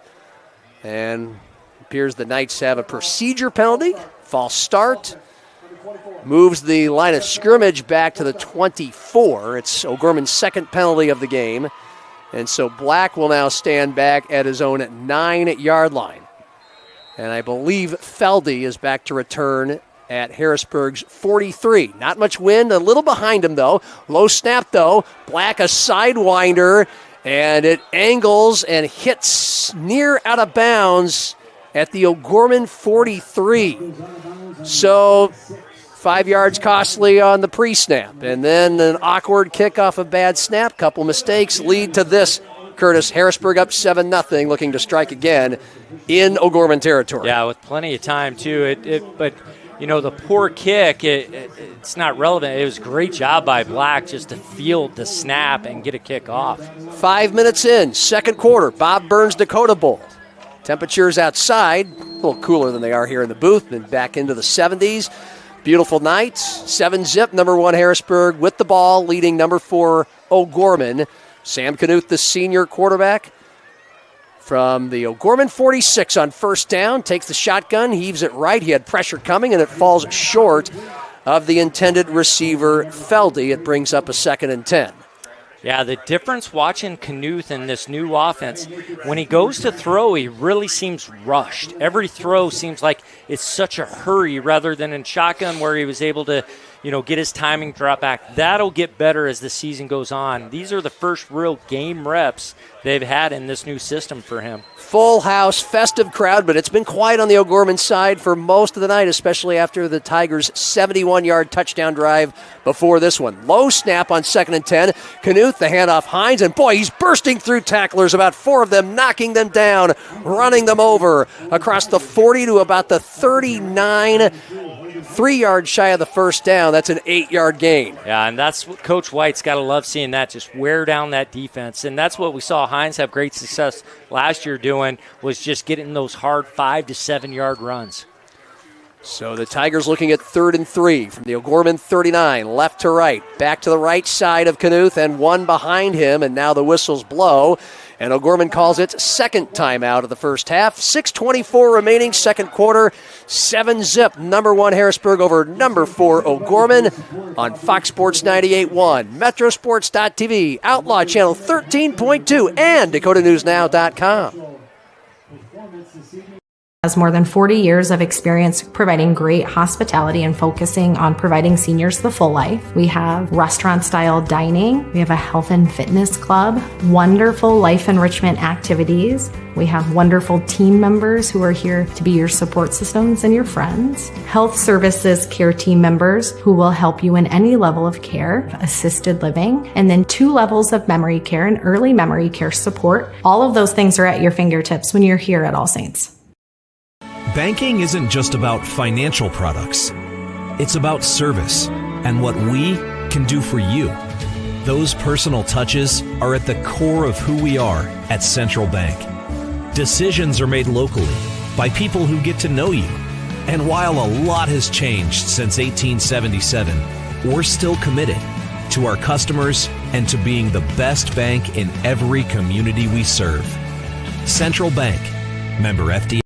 And appears the Knights have a procedure penalty. False start. Moves the line of scrimmage back to the 24. It's O'Gorman's 2nd penalty of the game. And so Black will now stand back at his own 9-yard line. And I believe Feldy is back to return at Harrisburg's 43. Not much wind, a little behind him though. Low snap though. Black a sidewinder, and it angles and hits near out of bounds at the O'Gorman 43. So 5 yards costly on the pre-snap. And then an awkward kick off a bad snap. Couple mistakes lead to this. Curtis, Harrisburg up 7-0, looking to strike again in O'Gorman territory. Yeah, with plenty of time too. But the poor kick, it's not relevant. It was a great job by Black just to field the snap and get a kick off. 5 minutes in, second quarter, Bob Burns Dakota Bowl. Temperatures outside, a little cooler than they are here in the booth, and back into the 70s. Beautiful night, 7-zip, number 1 Harrisburg with the ball, leading number 4 O'Gorman. Sam Knuth, the senior quarterback from the O'Gorman 46 on 1st down, takes the shotgun, heaves it right. He had pressure coming, and it falls short of the intended receiver, Feldy. It brings up a 2nd and 10. Yeah, the difference watching Knuth in this new offense, when he goes to throw, he really seems rushed. Every throw seems like it's such a hurry rather than in shotgun where he was able to, get his timing drop back. That'll get better as the season goes on. These are the first real game reps they've had in this new system for him. Full house, festive crowd, but it's been quiet on the O'Gorman side for most of the night, especially after the Tigers' 71-yard touchdown drive before this one. Low snap on 2nd and 10. Knuth, the handoff, Hines, and boy, he's bursting through tacklers, about 4 of them, knocking them down, running them over across the 40 to about the 39, 3 yards shy of the first down. That's an 8-yard gain. Yeah, and that's what Coach White's got to love seeing that, just wear down that defense. And that's what we saw Hines have great success last year doing, was just getting those hard 5 to 7 yard runs. So the Tigers looking at 3rd and 3 from the O'Gorman 39, left to right. Back to the right side of Knuth and one behind him, and now the whistles blow. And O'Gorman calls it second timeout of the first half. 6:24 remaining, second quarter. 7-zip, number 1 Harrisburg over number 4 O'Gorman on Fox Sports 98.1, Metrosports.tv, Outlaw Channel 13.2, and DakotaNewsNow.com. Has more than 40 years of experience providing great hospitality and focusing on providing seniors the full life. We have restaurant-style dining. We have a health and fitness club, wonderful life enrichment activities. We have wonderful team members who are here to be your support systems and your friends. Health services care team members who will help you in any level of care, assisted living, and then 2 levels of memory care and early memory care support. All of those things are at your fingertips when you're here at All Saints. Banking isn't just about financial products. It's about service and what we can do for you. Those personal touches are at the core of who we are at Central Bank. Decisions are made locally by people who get to know you. And while a lot has changed since 1877, we're still committed to our customers and to being the best bank in every community we serve. Central Bank, member FDIC.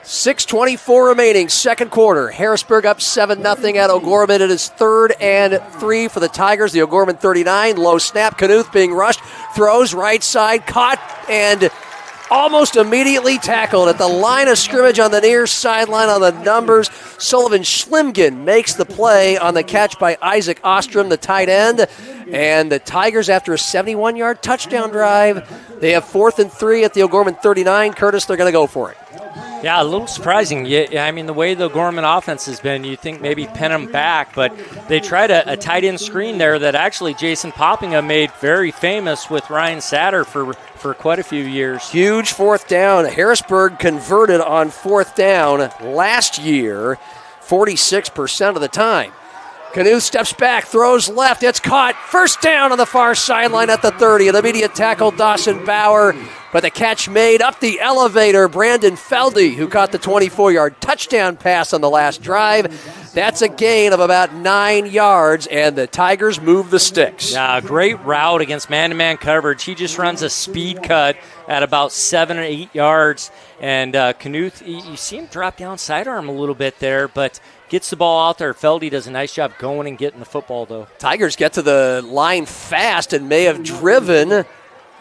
6:24 remaining, second quarter. Harrisburg up 7-0 at O'Gorman. It is 3rd and 3 for the Tigers. The O'Gorman 39, low snap. Knuth being rushed, throws right side, caught, and almost immediately tackled at the line of scrimmage on the near sideline on the numbers. Sullivan Schlimgen makes the play on the catch by Isaac Ostrom, the tight end. And the Tigers, after a 71-yard touchdown drive, they have 4th and 3 at the O'Gorman 39. Curtis, they're going to go for it. Yeah, a little surprising. Yeah, I mean, the way the O'Gorman offense has been, you think maybe pin them back, but they tried a tight end screen there that actually Jason Poppingham made very famous with Ryan Satter for quite a few years. Huge 4th down. Harrisburg converted on 4th down last year 46% of the time. Knuth steps back, throws left, it's caught. First down on the far sideline at the 30. An immediate tackle, Dawson Bauer, but the catch made up the elevator. Brandon Feldy, who caught the 24-yard touchdown pass on the last drive. That's a gain of about 9 yards, and the Tigers move the sticks. Yeah, great route against man-to-man coverage. He just runs a speed cut at about 7 or 8 yards, and Knuth, you see him drop down sidearm a little bit there, but gets the ball out there. Feldy does a nice job going and getting the football, though. Tigers get to the line fast and may have driven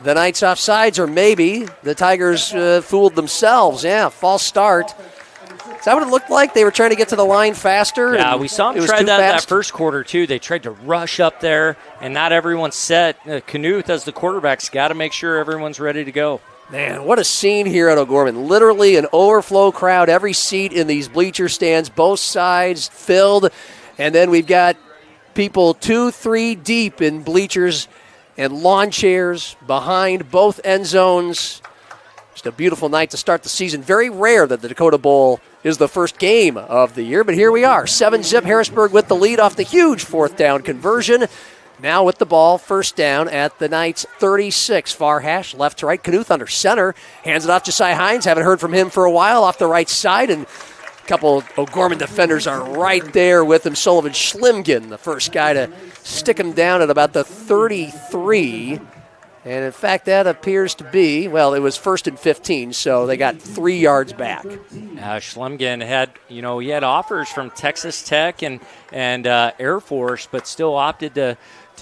the Knights off sides, or maybe the Tigers fooled themselves. Yeah, false start. Is that what it looked like? They were trying to get to the line faster? Yeah, we saw them try that first quarter, too. They tried to rush up there, and not everyone's set. Knuth, as the quarterback's got to make sure everyone's ready to go. Man, what a scene here at O'Gorman. Literally an overflow crowd. Every seat in these bleacher stands, both sides filled. And then we've got people 2-3 deep in bleachers and lawn chairs behind both end zones. Just a beautiful night to start the season. Very rare that the Dakota Bowl is the first game of the year, but here we are. 7-zip, Harrisburg with the lead off the huge 4th down conversion. Now with the ball, first down at the Knights' 36. Far hash, left to right. Knuth under center. Hands it off to Cy Hines. Haven't heard from him for a while off the right side. And a couple of O'Gorman defenders are right there with him. Sullivan Schlimgen, the first guy to stick him down at about the 33. And in fact, that appears to be, well, it was 1st and 15, so they got 3 yards back. Schlemgen had, he had offers from Texas Tech and Air Force, but still opted to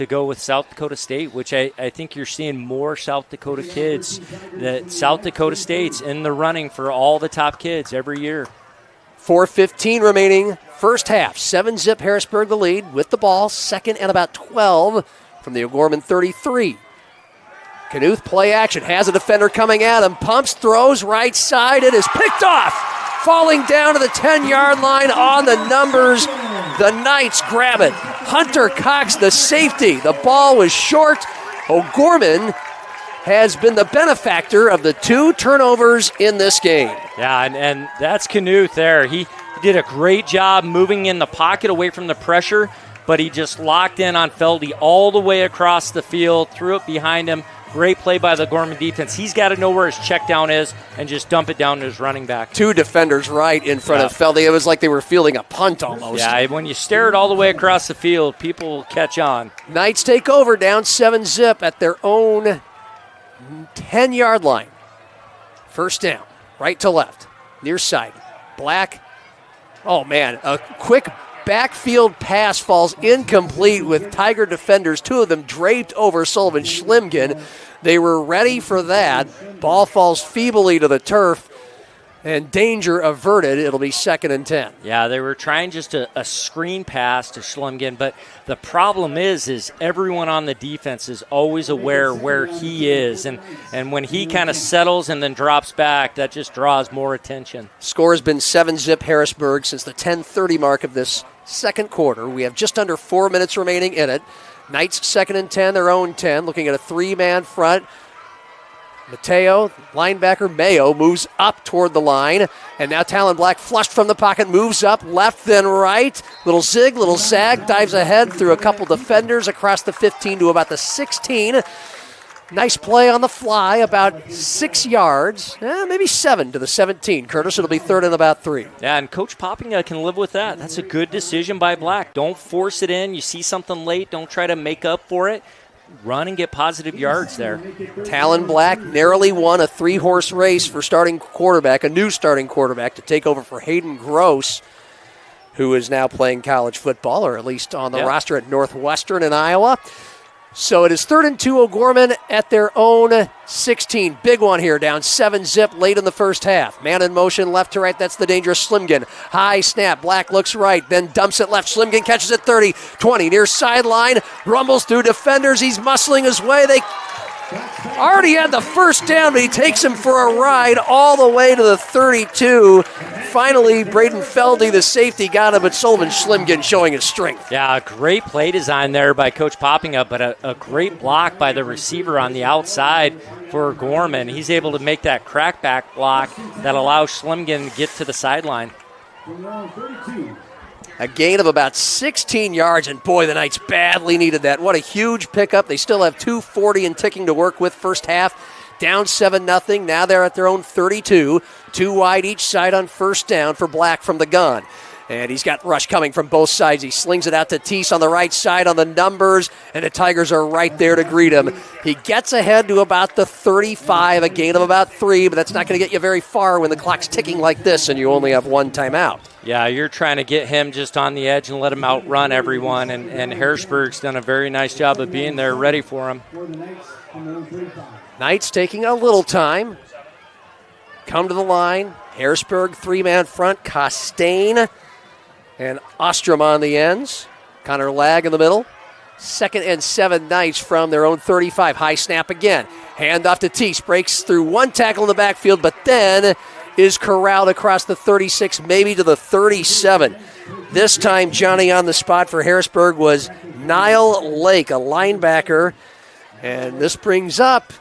go with South Dakota State, which I think you're seeing more South Dakota kids. That South Dakota State's in the running for all the top kids every year. 4:15 remaining, first half. 7-zip Harrisburg the lead with the ball. Second and about 12 from the O'Gorman 33. Knuth play action, has a defender coming at him, pumps, throws, right side, it is picked off. Falling down to the 10-yard line on the numbers. The Knights grab it. Hunter Cox, the safety. The ball was short. O'Gorman has been the benefactor of the 2 turnovers in this game. Yeah, and that's Knuth there. He did a great job moving in the pocket away from the pressure, but he just locked in on Feldy all the way across the field, threw it behind him. Great play by the Gorman defense. He's got to know where his check down is and just dump it down to his running back. 2 defenders right in front of Feldy. It was like they were fielding a punt almost. Yeah, when you stare it all the way across the field, people will catch on. Knights take over down 7-zip at their own 10-yard line. First down, right to left, near side. Black. Oh, man, a quick backfield pass falls incomplete with Tiger defenders, 2 of them draped over Sullivan Schlemgen. They were ready for that. Ball falls feebly to the turf, and danger averted. It'll be 2nd and 10. Yeah, they were trying just a screen pass to Schlemgen, but the problem is everyone on the defense is always aware where he is, and when he kind of settles and then drops back, that just draws more attention. Score has been 7-zip Harrisburg since the 10:30 mark of this second quarter. We have just under 4 minutes remaining in it. Knights 2nd and 10, their own 10, looking at a 3-man front. Mateo, linebacker Mayo, moves up toward the line. And now Talon Black flushed from the pocket, moves up, left, then right. Little zig, little zag, dives ahead through a couple defenders across the 15 to about the 16. Nice play on the fly, about 6 yards, maybe 7 to the 17. Curtis, it'll be 3rd and about 3. Yeah, and Coach Poppinga can live with that. That's a good decision by Black. Don't force it in. You see something late, don't try to make up for it. Run and get positive yards there. Talon Black narrowly won a 3-horse race for starting quarterback, a new starting quarterback to take over for Hayden Gross, who is now playing college football, or at least on the roster at Northwestern in Iowa. So it is 3rd and 2, O'Gorman at their own 16. Big one here, down 7-zip late in the first half. Man in motion, left to right, that's the dangerous Schlemgen. High snap, Black looks right, then dumps it left. Schlemgen catches it 30, 20, near sideline, rumbles through defenders. He's muscling his way. They already had the first down, but he takes him for a ride all the way to the 32. Finally, Braden Feldy, the safety, got him, but Sullivan Schlemgen showing his strength. Yeah, a great play design there by Coach Poppinga, but a great block by the receiver on the outside for Gorman. He's able to make that crackback block that allows Schlemgen to get to the sideline. A gain of about 16 yards, and boy, the Knights badly needed that. What a huge pickup. They still have 2:40 and ticking to work with first half. Down 7-0. Now they're at their own 32. 2 wide each side on first down for Black from the gun. And he's got rush coming from both sides. He slings it out to Teese on the right side on the numbers, and the Tigers are right there to greet him. He gets ahead to about the 35, a gain of about 3, but that's not going to get you very far when the clock's ticking like this and you only have 1 timeout. Yeah, you're trying to get him just on the edge and let him outrun everyone, and Harrisburg's done a very nice job of being there ready for him. Knights taking a little time. Come to the line. Harrisburg 3-man front. Costain and Ostrom on the ends. Connor Lag in the middle. 2nd and 7 Knights from their own 35. High snap again. Hand off to Teese. Breaks through 1 tackle in the backfield, but then is corralled across the 36, maybe to the 37. This time, Johnny on the spot for Harrisburg was Niall Lake, a linebacker. And this brings up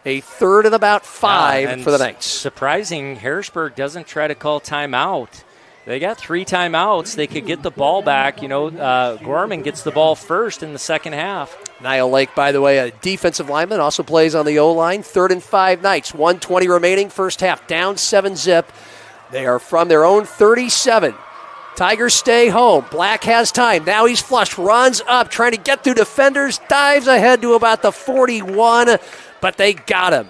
a 3rd and about 5 for the Knights. Surprising, Harrisburg doesn't try to call timeout. They got 3 timeouts. They could get the ball back. Gorman gets the ball first in the second half. Niall Lake, by the way, a defensive lineman, also plays on the O-line. 3rd and 5 Knights. 1:20 remaining, first half, down 7-zip. They are from their own 37. Tigers stay home. Black has time. Now he's flushed, runs up, trying to get through defenders, dives ahead to about the 41. but they got him.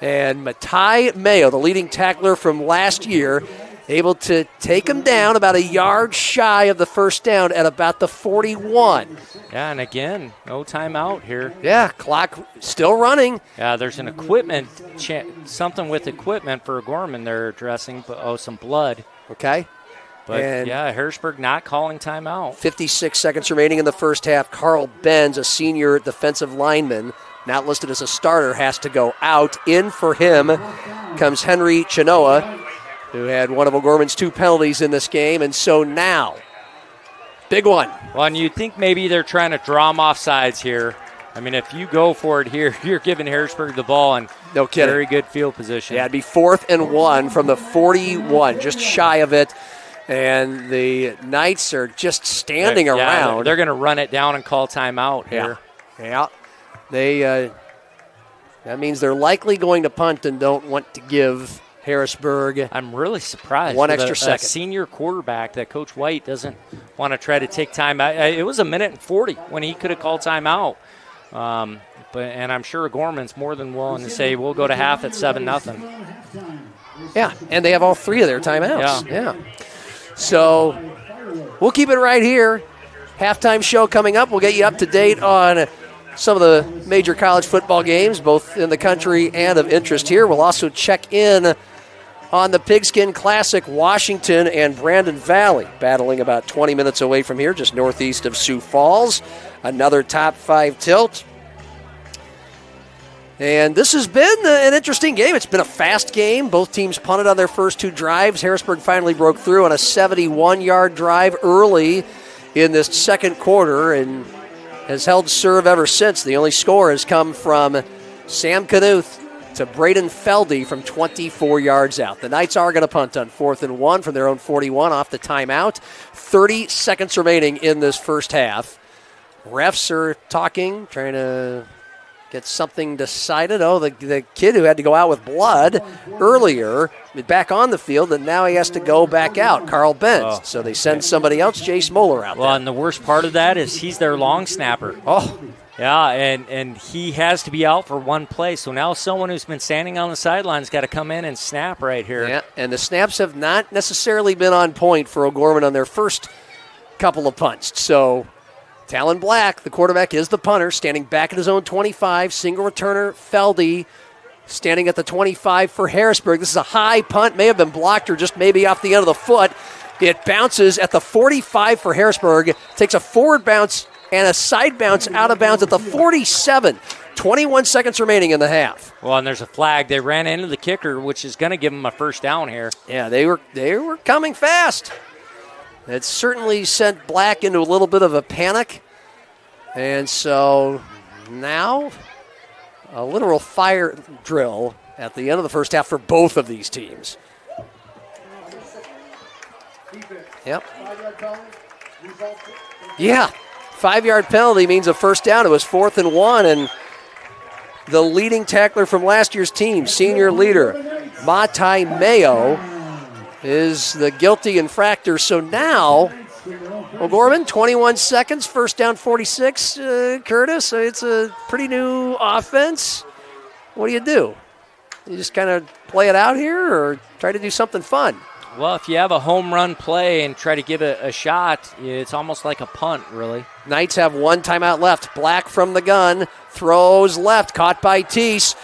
And Matai Mayo, the leading tackler from last year, able to take him down about a yard shy of the first down at about the 41. Yeah, and again, no timeout here. Yeah, clock still running. Yeah, there's an equipment, something with equipment for Gorman they're addressing, some blood. Okay. But, and Harrisburg not calling timeout. 56 seconds remaining in the first half. Carl Benz, a senior defensive lineman, not listed as a starter, has to go out. In for him comes Henry Chinoa, who had one of O'Gorman's 2 penalties in this game. And so now, big one. Well, and you'd think maybe they're trying to draw him off sides here. I mean, if you go for it here, you're giving Harrisburg the ball in no kidding. Very good field position. Yeah, it'd be 4th and 1 from the 41, just shy of it. And the Knights are just standing around. They're going to run it down and call timeout here. Yeah. That means they're likely going to punt and don't want to give Harrisburg. I'm really surprised. One extra second. A senior quarterback that Coach White doesn't want to try to take time out. It was 1:40 when he could have called timeout. And I'm sure Gorman's more than willing to say we'll go to half at 7-0. Yeah, and they have all 3 of their timeouts. Yeah. So we'll keep it right here. Halftime show coming up. We'll get you up to date on some of the major college football games, both in the country and of interest here. We'll also check in on the Pigskin Classic. Washington and Brandon Valley battling about 20 minutes away from here, just northeast of Sioux Falls. Another top 5 tilt. And this has been an interesting game. It's been a fast game. Both teams punted on their first 2 drives. Harrisburg finally broke through on a 71-yard drive early in this second quarter and has held serve ever since. The only score has come from Sam Knuth to Braden Feldy from 24 yards out. The Knights are going to punt on 4th and 1 from their own 41 off the timeout. 30 seconds remaining in this first half. Refs are talking, trying to get something decided. Oh, the kid who had to go out with blood earlier, back on the field, and now he has to go back out, Carl Benz. So they send somebody else, Jace Moeller, out there. Well, and the worst part of that is he's their long snapper. Oh. Yeah, and he has to be out for one play. So now someone who's been standing on the sidelines got to come in and snap right here. Yeah, and the snaps have not necessarily been on point for O'Gorman on their first couple of punts. So Talon Black, the quarterback, is the punter, standing back at his own 25. Single returner, Feldy, standing at the 25 for Harrisburg. This is a high punt, may have been blocked or just maybe off the end of the foot. It bounces at the 45 for Harrisburg, takes a forward bounce and a side bounce out of bounds at the 47. 21 seconds remaining in the half. Well, and there's a flag. They ran into the kicker, which is going to give them a first down here. Yeah, they were coming fast. It certainly sent Black into a little bit of a panic. And so now a literal fire drill at the end of the first half for both of these teams. Yep. Yeah, 5-yard penalty means a first down. It was 4th and 1, and the leading tackler from last year's team, senior leader Matai Mayo, is the guilty infractor. So now, O'Gorman, 21 seconds, first down 46. Curtis, it's a pretty new offense. What do? You just kind of play it out here or try to do something fun? Well, if you have a home run play and try to give it a shot, it's almost like a punt, really. Knights have 1 timeout left. Black from the gun, throws left, caught by Teese.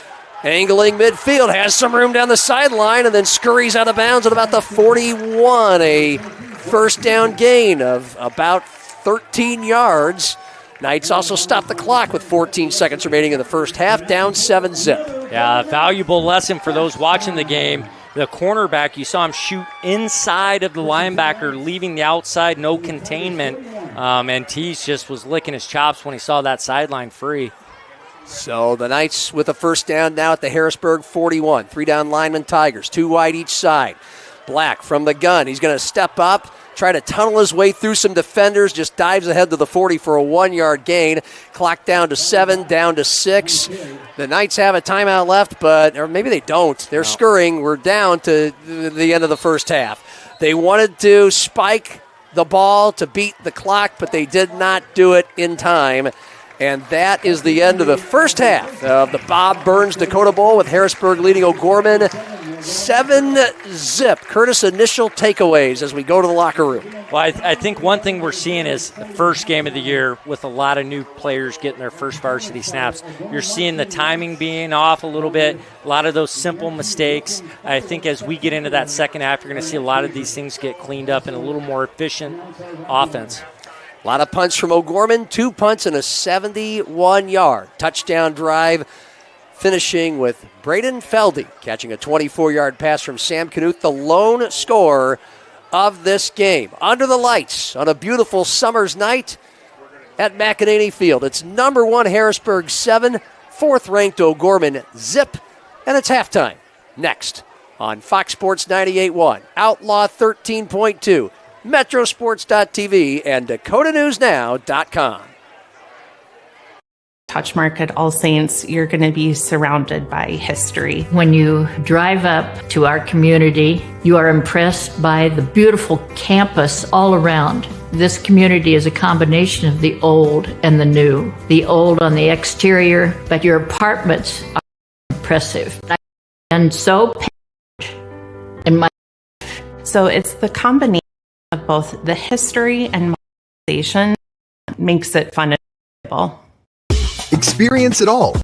Angling midfield, has some room down the sideline, and then scurries out of bounds at about the 41. A first down gain of about 13 yards. Knights also stop the clock with 14 seconds remaining in the first half, down 7-0. Yeah, a valuable lesson for those watching the game. The cornerback, you saw him shoot inside of the linebacker, leaving the outside, no containment. And Teese just was licking his chops when he saw that sideline free. So the Knights with a first down now at the Harrisburg 41. 3 down linemen Tigers, 2 wide each side. Black from the gun. He's going to step up, try to tunnel his way through some defenders, just dives ahead to the 40 for a 1-yard gain. Clock down to 7, down to 6. The Knights have a timeout left, or maybe they don't. They're scurrying. We're down to the end of the first half. They wanted to spike the ball to beat the clock, but they did not do it in time. And that is the end of the first half of the Bob Burns Dakota Bowl with Harrisburg leading O'Gorman 7-0. Curtis, initial takeaways as we go to the locker room. Well, I think one thing we're seeing is the first game of the year with a lot of new players getting their first varsity snaps. You're seeing the timing being off a little bit, a lot of those simple mistakes. I think as we get into that second half, you're going to see a lot of these things get cleaned up and a little more efficient offense. A lot of punts from O'Gorman, 2 punts and a 71-yard touchdown drive, finishing with Braden Feldy catching a 24-yard pass from Sam Knuth, the lone scorer of this game. Under the lights on a beautiful summer's night at McEnany Field. It's number 1 Harrisburg 7, 4th-ranked O'Gorman zip, and it's halftime. Next on Fox Sports 98.1, Outlaw 13.2, Metrosports.tv, and DakotaNewsNow.com. Touchmark at All Saints, you're going to be surrounded by history. When you drive up to our community, you are impressed by the beautiful campus all around. This community is a combination of the old and the new. The old on the exterior, but your apartments are impressive. And so, So it's the combination of both the history and modernization that makes it fun and enjoyable. Experience it all.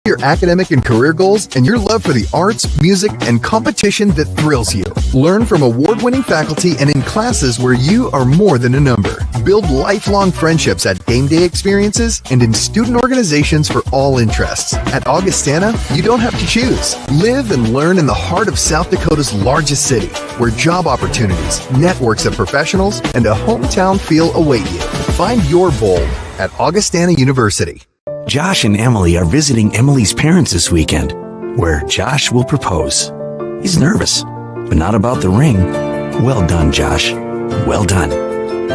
Your academic and career goals and your love for the arts, music, and competition that thrills you. Learn from award-winning faculty and in classes where you are more than a number. Build lifelong friendships at game day experiences and in student organizations for all interests. At Augustana, you don't have to choose. Live and learn in the heart of South Dakota's largest city, where job opportunities, networks of professionals, and a hometown feel await you. Find your bold at Augustana University. Josh and Emily are visiting Emily's parents this weekend, where Josh will propose. He's nervous, but not about the ring. Well done, Josh. Well done.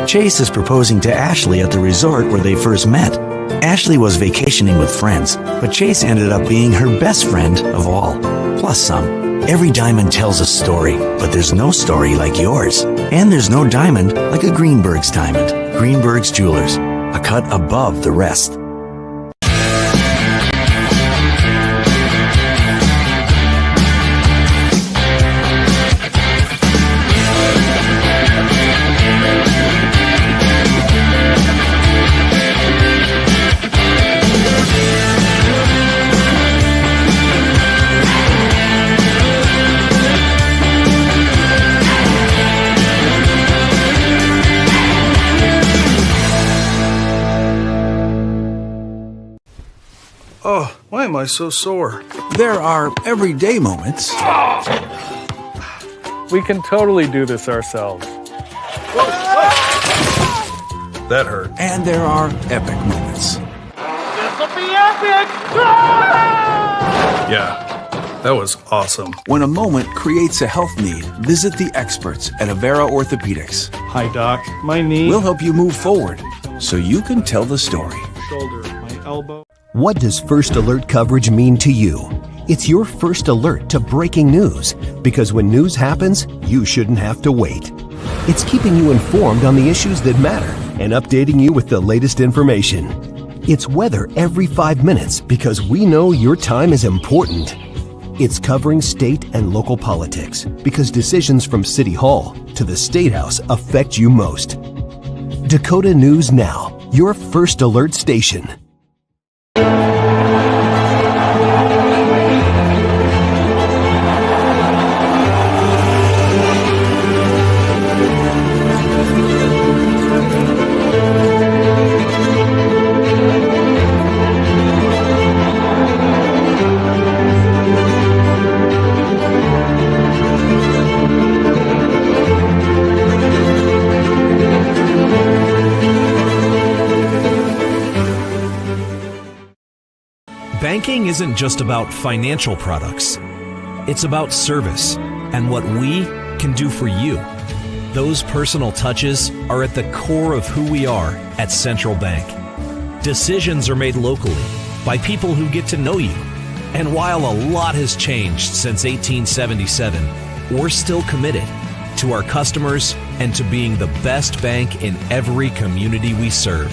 Chase is proposing to Ashley at the resort where they first met. Ashley was vacationing with friends, but Chase ended up being her best friend of all, plus some. Every diamond tells a story, but there's no story like yours. And there's no diamond like a Greenberg's diamond. Greenberg's Jewelers, a cut above the rest. Oh, why am I so sore? There are everyday moments. We can totally do this ourselves. That hurt. And there are epic moments. This'll be epic! Yeah, that was awesome. When a moment creates a health need, visit the experts at Avera Orthopedics. Hi, Doc. My knee. We'll help you move forward so you can tell the story. Shoulder, my elbow. What does First Alert coverage mean to you? It's your first alert to breaking news, because when news happens, you shouldn't have to wait. It's keeping you informed on the issues that matter and updating you with the latest information. It's weather every 5 minutes, because we know your time is important. It's covering state and local politics, because decisions from City Hall to the State House affect you most. Dakota News Now, your First Alert station. Banking isn't just about financial products. It's about service and what we can do for you. Those personal touches are at the core of who we are at Central Bank. Decisions are made locally by people who get to know you. And while a lot has changed since 1877, we're still committed to our customers and to being the best bank in every community we serve.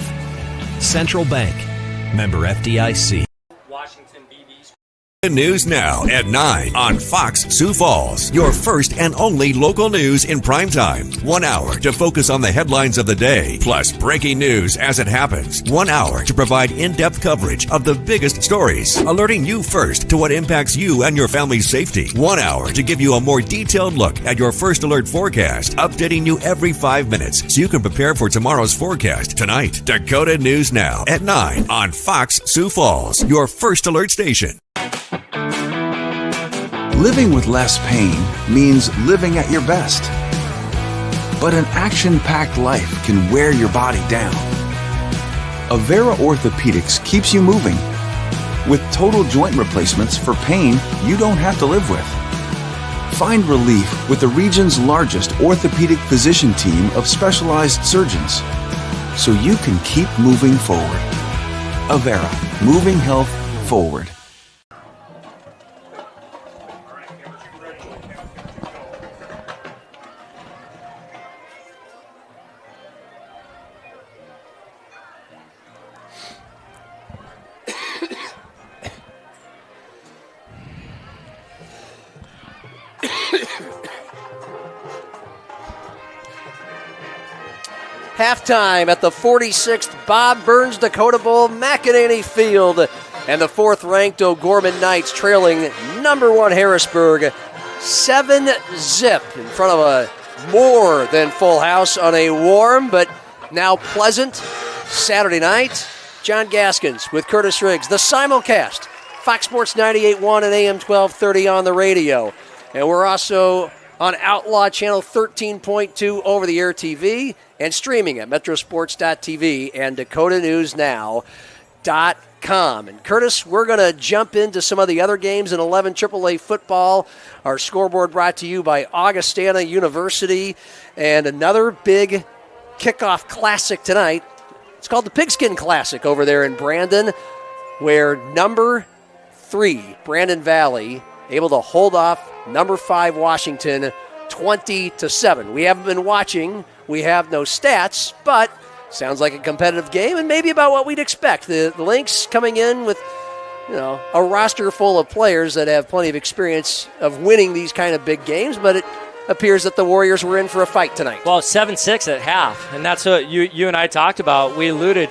Central Bank, Member FDIC. News now at 9 on Fox Sioux Falls. Your first and only local news in primetime. 1 hour to focus on the headlines of the day, plus breaking news as it happens. 1 hour to provide in-depth coverage of the biggest stories, alerting you first to what impacts you and your family's safety. 1 hour to give you a more detailed look at your first alert forecast, updating you every 5 minutes so you can prepare for tomorrow's forecast tonight. Dakota News Now at 9 on Fox Sioux Falls, your first alert station. Living with less pain means living at your best. But an action-packed life can wear your body down. Avera Orthopedics keeps you moving with total joint replacements for pain you don't have to live with. Find relief with the region's largest orthopedic physician team of specialized surgeons so you can keep moving forward. Avera, moving health forward. Halftime at the 46th Bob Burns Dakota Bowl, McEnany Field, and the fourth-ranked O'Gorman Knights trailing number 1 Harrisburg 7-0 in front of a more than full house on a warm but now pleasant Saturday night. John Gaskins with Curtis Riggs, the simulcast, Fox Sports 98.1 and AM 1230 on the radio. And we're also on Outlaw Channel 13.2 over-the-air TV and streaming at metrosports.tv and dakotanewsnow.com. And Curtis, we're going to jump into some of the other games in 11 AAA football. Our scoreboard brought to you by Augustana University, and another big kickoff classic tonight. It's called the Pigskin Classic over there in Brandon, where number 3, Brandon Valley, able to hold off number 5, Washington, 20-7. We haven't been watching. We have no stats, but sounds like a competitive game and maybe about what we'd expect. The Lynx coming in with, a roster full of players that have plenty of experience of winning these kind of big games, but it appears that the Warriors were in for a fight tonight. Well, 7-6 at half, and that's what you and I talked about. We alluded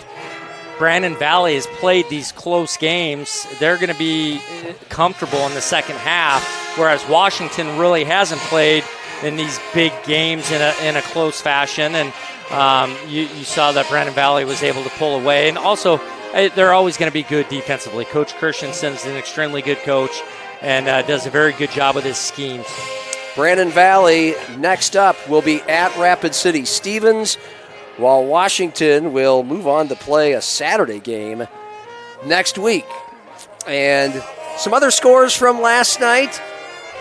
Brandon Valley has played these close games. They're going to be comfortable in the second half, whereas Washington really hasn't played in these big games in a close fashion. And you saw that Brandon Valley was able to pull away. And also, they're always going to be good defensively. Coach Christensen's an extremely good coach and does a very good job with his schemes. Brandon Valley next up will be at Rapid City Stevens, while Washington will move on to play a Saturday game next week. And some other scores from last night.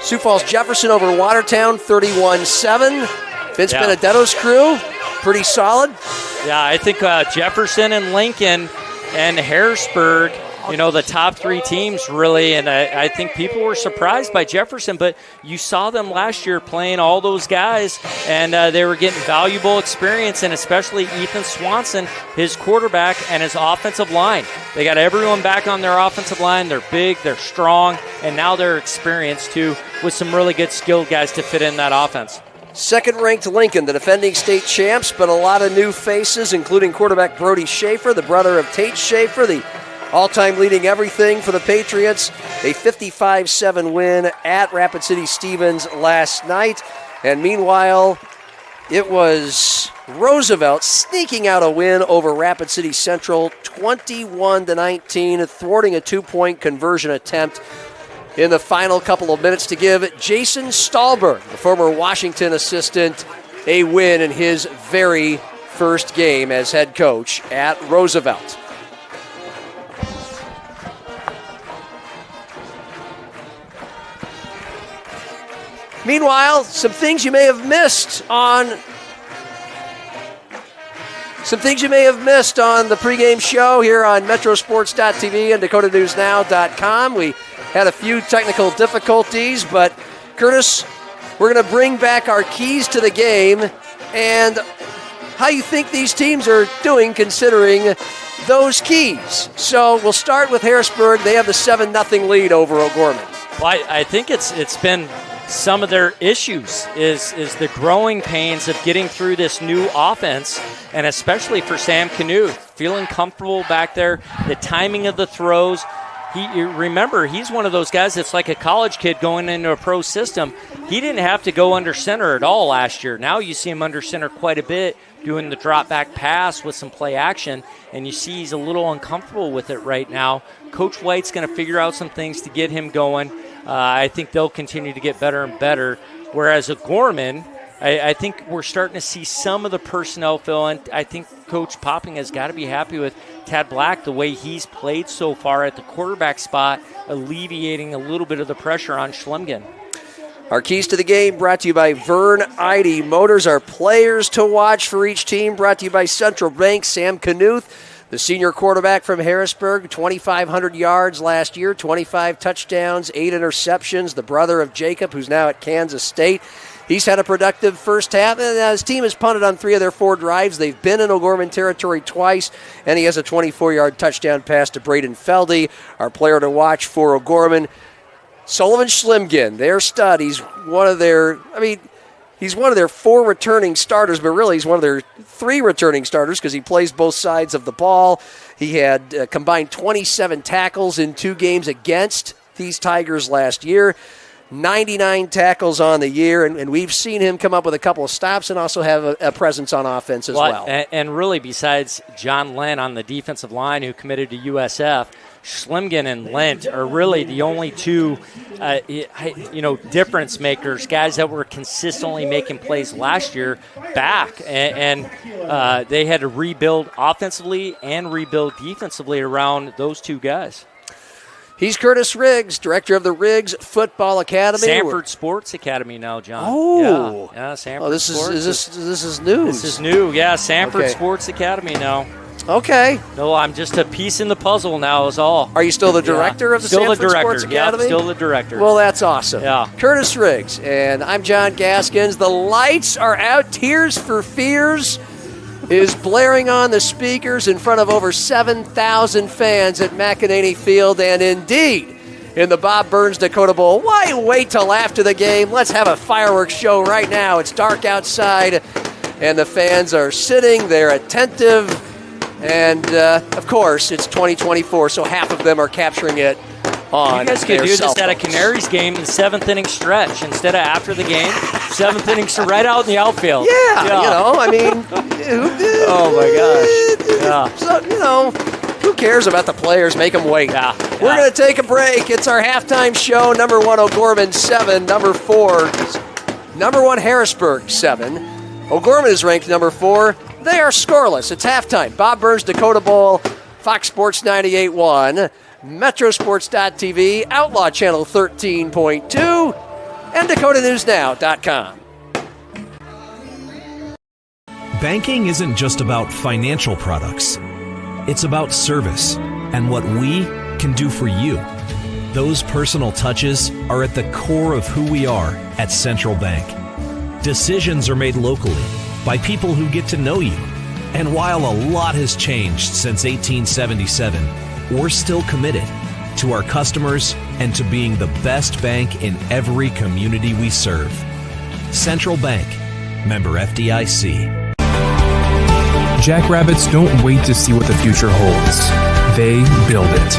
Sioux Falls Jefferson over Watertown, 31-7. Vince Benedetto's crew, pretty solid. Yeah, I think Jefferson and Lincoln and Harrisburg, the top 3 teams really, and I think people were surprised by Jefferson, but you saw them last year playing all those guys, and they were getting valuable experience, and especially Ethan Swanson, his quarterback, and his offensive line. They got everyone back on their offensive line. They're big, they're strong, and now they're experienced too, with some really good skilled guys to fit in that offense. Second-ranked Lincoln, the defending state champs, but a lot of new faces, including quarterback Brody Schaefer, the brother of Tate Schaefer, the all-time leading everything for the Patriots. A 55-7 win at Rapid City Stevens last night. And meanwhile, it was Roosevelt sneaking out a win over Rapid City Central, 21-19, thwarting a 2-point conversion attempt in the final couple of minutes to give Jason Stahlberg, the former Washington assistant, a win in his very first game as head coach at Roosevelt. Meanwhile, some things you may have missed on the pregame show here on metrosports.tv and dakotanewsnow.com. We had a few technical difficulties, but Curtis, we're going to bring back our keys to the game. And how you think these teams are doing considering those keys. So we'll start with Harrisburg. They have the 7-0 lead over O'Gorman. Well, I think it's been some of their issues is the growing pains of getting through this new offense, and especially for Sam Knuth, feeling comfortable back there, the timing of the throws. Remember, he's one of those guys that's like a college kid going into a pro system. He didn't have to go under center at all last year. Now you see him under center quite a bit, doing the drop back pass with some play action, and you see he's a little uncomfortable with it right now. Coach White's going to figure out some things to get him going. I think they'll continue to get better and better. Whereas O'Gorman, I think we're starting to see some of the personnel fill in. I think Coach Popping has got to be happy with Tad Black, the way he's played so far at the quarterback spot, alleviating a little bit of the pressure on Schlemgen. Our keys to the game brought to you by Vern Eide Motors. Our players to watch for each team brought to you by Central Bank. Sam Knuth, the senior quarterback from Harrisburg, 2,500 yards last year, 25 touchdowns, 8 interceptions. The brother of Jacob, who's now at Kansas State. He's had a productive first half, and his team has punted on 3 of their 4 drives. They've been in O'Gorman territory twice, and he has a 24-yard touchdown pass to Braden Feldy. Our player to watch for O'Gorman, Sullivan Schlemgen, their stud. He's one of their 4 returning starters, but really he's one of their 3 returning starters because he plays both sides of the ball. He had combined 27 tackles in 2 games against these Tigers last year. 99 tackles on the year, and we've seen him come up with a couple of stops and also have a presence on offense as well. And really, besides John Lent on the defensive line who committed to USF, Schlemgen and Lent are really the only 2 difference makers, guys that were consistently making plays last year back. And they had to rebuild offensively and rebuild defensively around those 2 guys. He's Curtis Riggs, director of the Riggs Football Academy. Sanford Sports Academy now, John. Oh. Yeah, Sanford this Sports. This is news. This is new, yeah, Sanford Sports Academy now. Okay. No, I'm just a piece in the puzzle now is all. Are you still the director of the Sanford Sports Academy? Still the director. Well, that's awesome. Yeah. Curtis Riggs, and I'm John Gaskins. The lights are out. Tears for Fears is blaring on the speakers in front of over 7,000 fans at McEnany Field, and indeed, in the Bob Burns Dakota Bowl. Why wait till after the game? Let's have a fireworks show right now. It's dark outside, and the fans are sitting. They're attentive, and of course, it's 2024, so half of them are capturing it on You guys could their do cell this at a phones. Canaries game in the 7th inning stretch instead of after the game. 7th inning, so right out in the outfield. Yeah. I mean, oh my gosh. Yeah. So, who cares about the players? Make them wait. Yeah. We're going to take a break. It's our halftime show. Number 1, O'Gorman 7. Number 1, Harrisburg 7. O'Gorman is ranked number 4. They are scoreless. It's halftime. Bob Burns Dakota Bowl, Fox Sports 98.1. Metrosports.tv, Outlaw Channel 13.2, and DakotaNewsNow.com. Banking isn't just about financial products. It's about service and what we can do for you. Those personal touches are at the core of who we are at Central Bank. Decisions are made locally by people who get to know you. And while a lot has changed since 1877, we're still committed to our customers and to being the best bank in every community we serve. Central Bank, member FDIC. Jackrabbits don't wait to see what the future holds. They build it.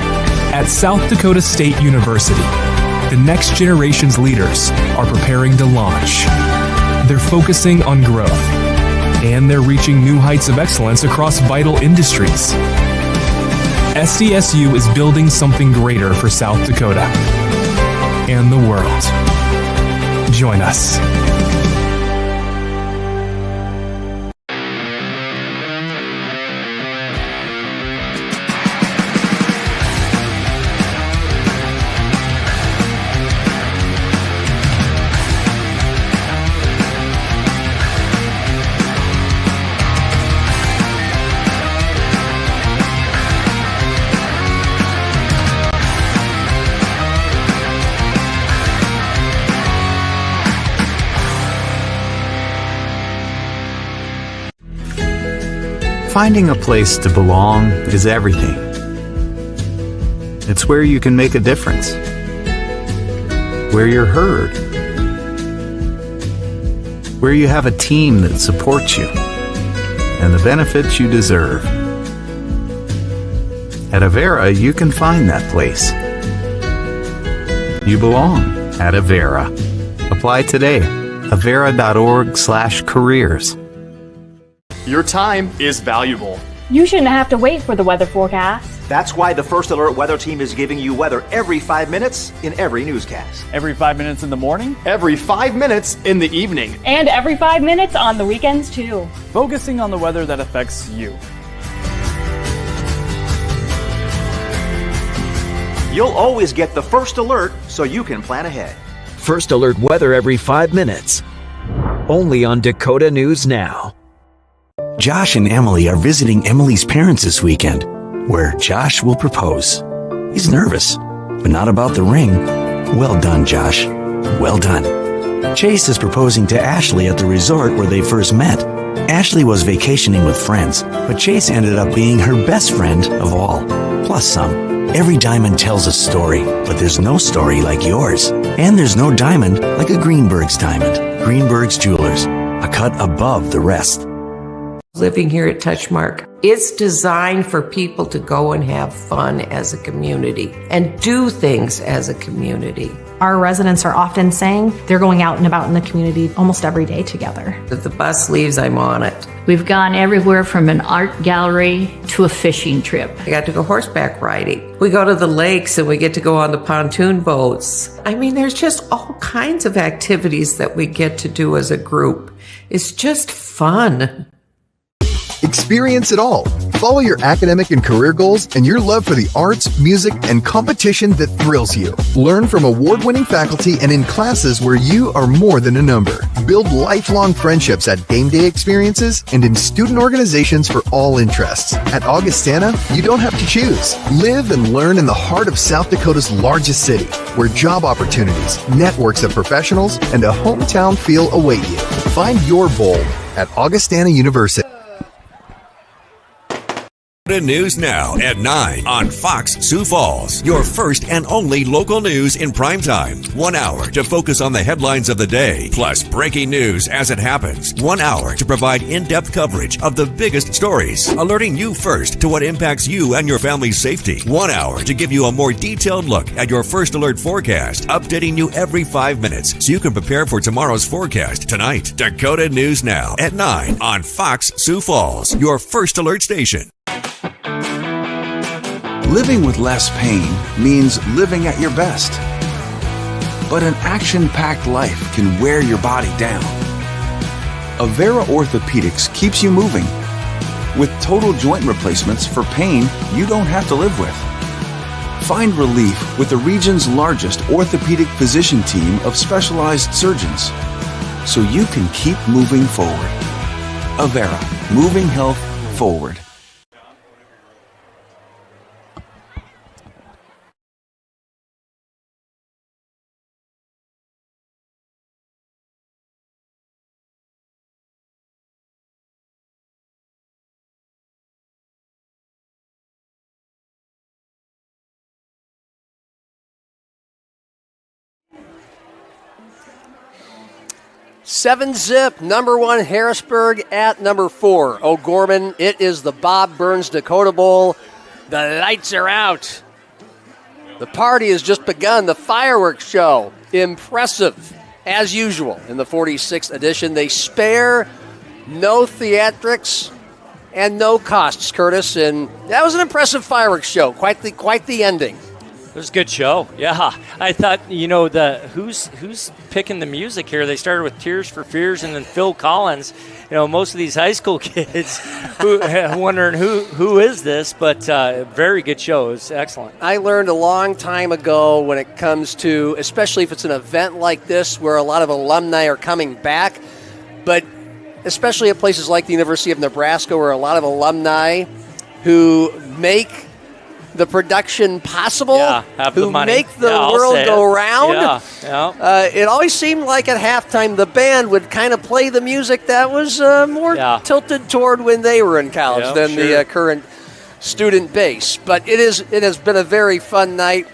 At South Dakota State University, the next generation's leaders are preparing to launch. They're focusing on growth, and they're reaching new heights of excellence across vital industries. SDSU is building something greater for South Dakota and the world. Join us. Finding a place to belong is everything. It's where you can make a difference, where you're heard, where you have a team that supports you and the benefits you deserve. At Avera, you can find that place. You belong at Avera. Apply today. Avera.org/careers. Your time is valuable. You shouldn't have to wait for the weather forecast. That's why the First Alert weather team is giving you weather every 5 minutes in every newscast. Every 5 minutes in the morning, every 5 minutes in the evening, And every 5 minutes on the weekends, too. focusing on the weather that affects you. You'll always get the First Alert so you can plan ahead. First Alert weather every 5 minutes. Only on Dakota News Now. Josh and Emily are visiting Emily's parents this weekend, where Josh will propose. He's nervous, but not about the ring. Well done, Josh. Well done. Chase is proposing to Ashley at the resort where they first met. Ashley was vacationing with friends, but Chase ended up being her best friend of all, plus some. Every diamond tells a story, but there's no story like yours. And there's no diamond like a Greenberg's diamond. Greenberg's Jewelers, a cut above the rest. Living here at Touchmark, it's designed for people to go and have fun as a community and do things as a community. Our residents are often saying they're going out and about in the community almost every day together. If the bus leaves, I'm on it. We've gone everywhere from an art gallery to a fishing trip. I got to go horseback riding. We go to the lakes and we get to go on the pontoon boats. I mean, there's just all kinds of activities that we get to do as a group. It's just fun. Experience it all. Follow your academic and career goals and your love for the arts, music, and competition that thrills you. Learn from award-winning faculty and in classes where you are more than a number. Build lifelong friendships at game day experiences and in student organizations for all interests. At Augustana, you don't have to choose. Live and learn in the heart of South Dakota's largest city, where job opportunities, networks of professionals, and a hometown feel await you. Find your bold at Augustana University. News Now at 9 on Fox Sioux Falls. Your first and only local news in prime time. 1 hour to focus on the headlines of the day, plus breaking news as it happens. 1 hour to provide in-depth coverage of the biggest stories, alerting you first to what impacts you and your family's safety. 1 hour to give you a more detailed look at your First Alert forecast, updating you every 5 minutes so you can prepare for tomorrow's forecast tonight. Dakota News Now at 9 on Fox Sioux Falls, your First Alert station. Living with less pain means living at your best. But an action-packed life can wear your body down. Avera Orthopedics keeps you moving with total joint replacements for pain you don't have to live with. Find relief with the region's largest orthopedic physician team of specialized surgeons so you can keep moving forward. Avera, moving health forward. Seven zip, number one Harrisburg at number 4 O'Gorman. It is the Bob Burns Dakota Bowl. The lights are out. The party has just begun. The fireworks show, impressive as usual in the 46th edition. They spare no theatrics and no costs, Curtis, and that was an impressive fireworks show. Quite the ending. It was a good show. Yeah, I thought, who's picking the music here? They started with Tears for Fears and then Phil Collins. Most of these high school kids wondering who is this, but very good show. It was excellent. I learned a long time ago when it comes to, especially if it's an event like this where a lot of alumni are coming back, but especially at places like the University of Nebraska where a lot of alumni who make the production possible, have who the money. make the world go round. It always seemed like at halftime the band would kind of play the music that was more tilted toward when they were in college than the current student base. But it has been a very fun night.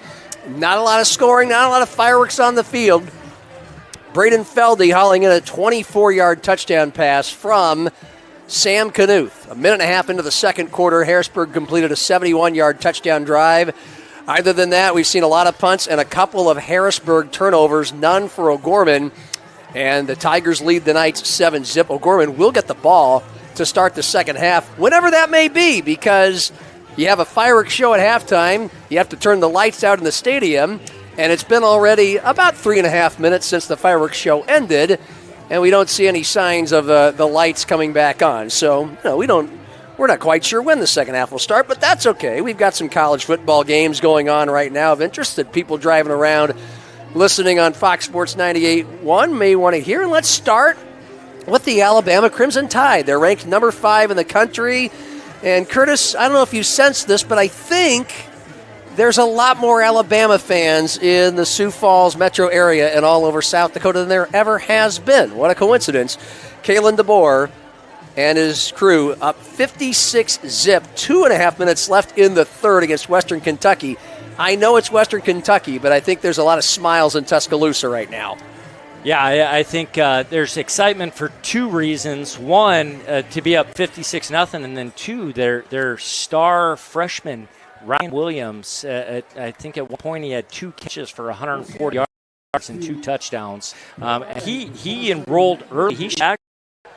Not a lot of scoring, not a lot of fireworks on the field. Braden Feldy hauling in a 24-yard touchdown pass from Sam Knuth. A minute and a half into the second quarter, Harrisburg completed a 71-yard touchdown drive. Other than that, we've seen a lot of punts and a couple of Harrisburg turnovers, none for O'Gorman. And the Tigers lead the Knights 7-0. O'Gorman will get the ball to start the second half, whenever that may be, because you have a fireworks show at halftime. You have to turn the lights out in the stadium, and it's been already about 3.5 minutes since the fireworks show ended, and we don't see any signs of the lights coming back on. So we're not quite sure when the second half will start, but that's okay. We've got some college football games going on right now of interest that people driving around listening on Fox Sports 98.1 may want to hear. And let's start with the Alabama Crimson Tide. They're ranked number 5 in the country. And Curtis, I don't know if you sensed this, but I think there's a lot more Alabama fans in the Sioux Falls metro area and all over South Dakota than there ever has been. What a coincidence. Kalen DeBoer and his crew up 56-0, 2.5 minutes left in the third against Western Kentucky. I know it's Western Kentucky, but I think there's a lot of smiles in Tuscaloosa right now. Yeah, I think there's excitement for two reasons. One, to be up 56-0, and then two, their star freshman, Ryan Williams, I think at one point he had 2 catches for 140 yards and 2 touchdowns. He enrolled early. He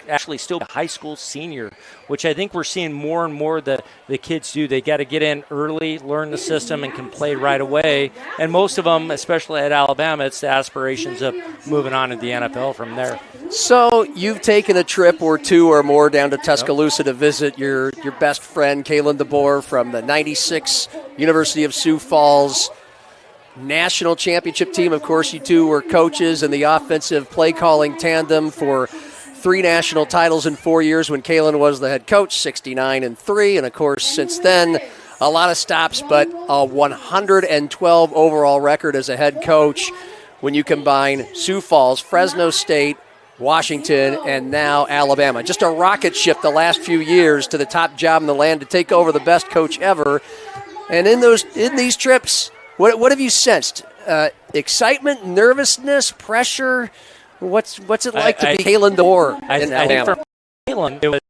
actually still a high school senior, which I think we're seeing more and more the kids do. They got to get in early, learn the system, and can play right away. And most of them, especially at Alabama, it's the aspirations of moving on to the NFL from there. So you've taken a trip or two or more down to Tuscaloosa to visit your best friend, Kalen DeBoer, from the 96 University of Sioux Falls national championship team. Of course, you two were coaches in the offensive play calling tandem for 3 national titles in 4 years when Kalen was the head coach, 69-3. And, of course, since then, a lot of stops, but a 112 overall record as a head coach when you combine Sioux Falls, Fresno State, Washington, and now Alabama. Just a rocket ship the last few years to the top job in the land to take over the best coach ever. And in these trips, what have you sensed? Excitement, nervousness, pressure? What's it like to be Kalen DeBoer in Alabama? I think for Kalen, it was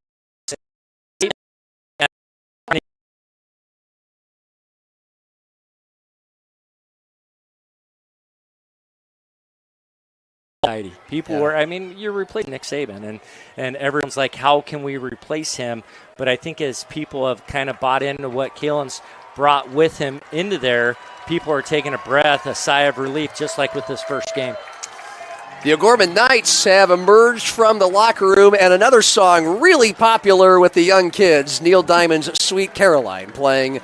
people were, you're replacing Nick Saban, and everyone's like, how can we replace him? But I think as people have kind of bought into what Kalen's brought with him into there, people are taking a breath, a sigh of relief, just like with this first game. The O'Gorman Knights have emerged from the locker room, and another song really popular with the young kids, Neil Diamond's Sweet Caroline, playing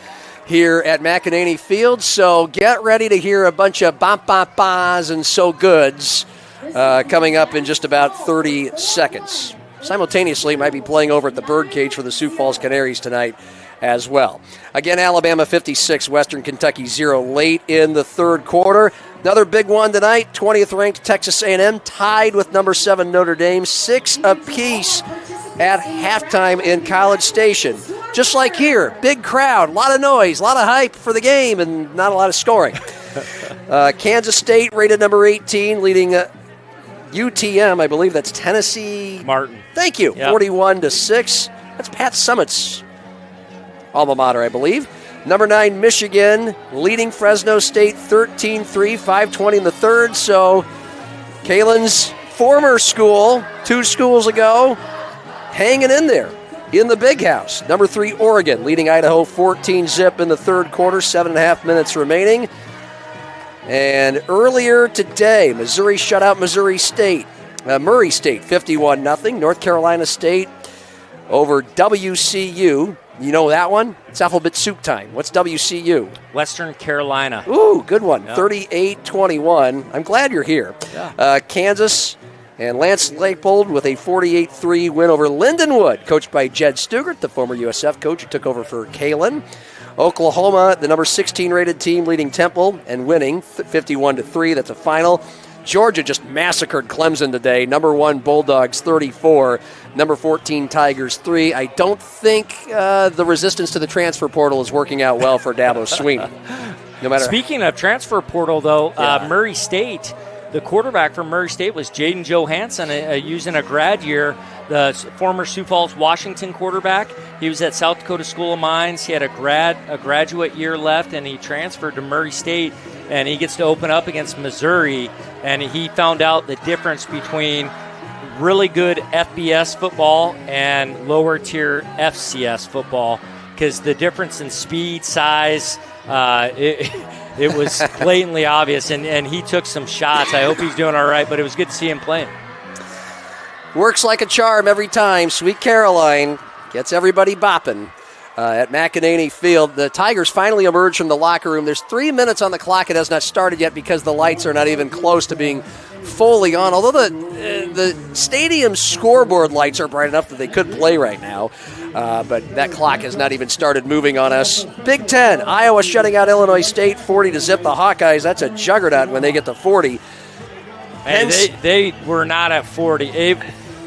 here at McEnany Field. So get ready to hear a bunch of bop-bop-bahs and so goods coming up in just about 30 seconds. Simultaneously, it might be playing over at the Birdcage for the Sioux Falls Canaries tonight as well. Again, Alabama 56, Western Kentucky 0 late in the third quarter. Another big one tonight, 20th-ranked Texas A&M tied with number 7 Notre Dame, 6 apiece at halftime in College Station. Just like here, big crowd, a lot of noise, a lot of hype for the game, and not a lot of scoring. Kansas State rated number 18, leading UTM, I believe that's Tennessee Martin. Thank you, 41-6. That's Pat Summitt's alma mater, I believe. Number 9, Michigan, leading Fresno State 13-3, 5:20 in the third. So Kalen's former school, 2 schools ago, hanging in there in the big house. Number 3, Oregon, leading Idaho 14-0 in the third quarter, 7.5 minutes remaining. And earlier today, Missouri shut out Murray State, 51-0. North Carolina State over WCU. You know that one? It's alphabet soup time. What's WCU? Western Carolina. Ooh, good one. 38-21. I'm glad you're here. Yeah. Kansas And Lance Leipold with a 48-3 win over Lindenwood, coached by Jed Stugart, the former USF coach who took over for Kalen. Oklahoma, the number 16 rated team, leading Temple and winning 51-3. That's a final. Georgia just massacred Clemson today. Number 1 Bulldogs 34, number 14 Tigers 3. I don't think the resistance to the transfer portal is working out well for Dabo Sweeney. No matter. Speaking of transfer portal, though, Murray State, the quarterback from Murray State was Jaden Johansson, using a grad year. The former Sioux Falls, Washington quarterback. He was at South Dakota School of Mines. He had a graduate year left, and he transferred to Murray State, and he gets to open up against Missouri. And he found out the difference between really good FBS football and lower tier FCS football, because the difference in speed, size, it was blatantly obvious, and he took some shots. I hope he's doing all right, but it was good to see him playing. Works like a charm every time. Sweet Caroline gets everybody bopping at McEnany Field. The Tigers finally emerge from the locker room. There's 3 minutes on the clock. It has not started yet because the lights are not even close to being fully on, although the stadium scoreboard lights are bright enough that they could play right now. But that clock has not even started moving on us. Big Ten, Iowa shutting out Illinois State 40-0. The Hawkeyes, that's a juggernaut when they get to 40. Hey, they were not at 40.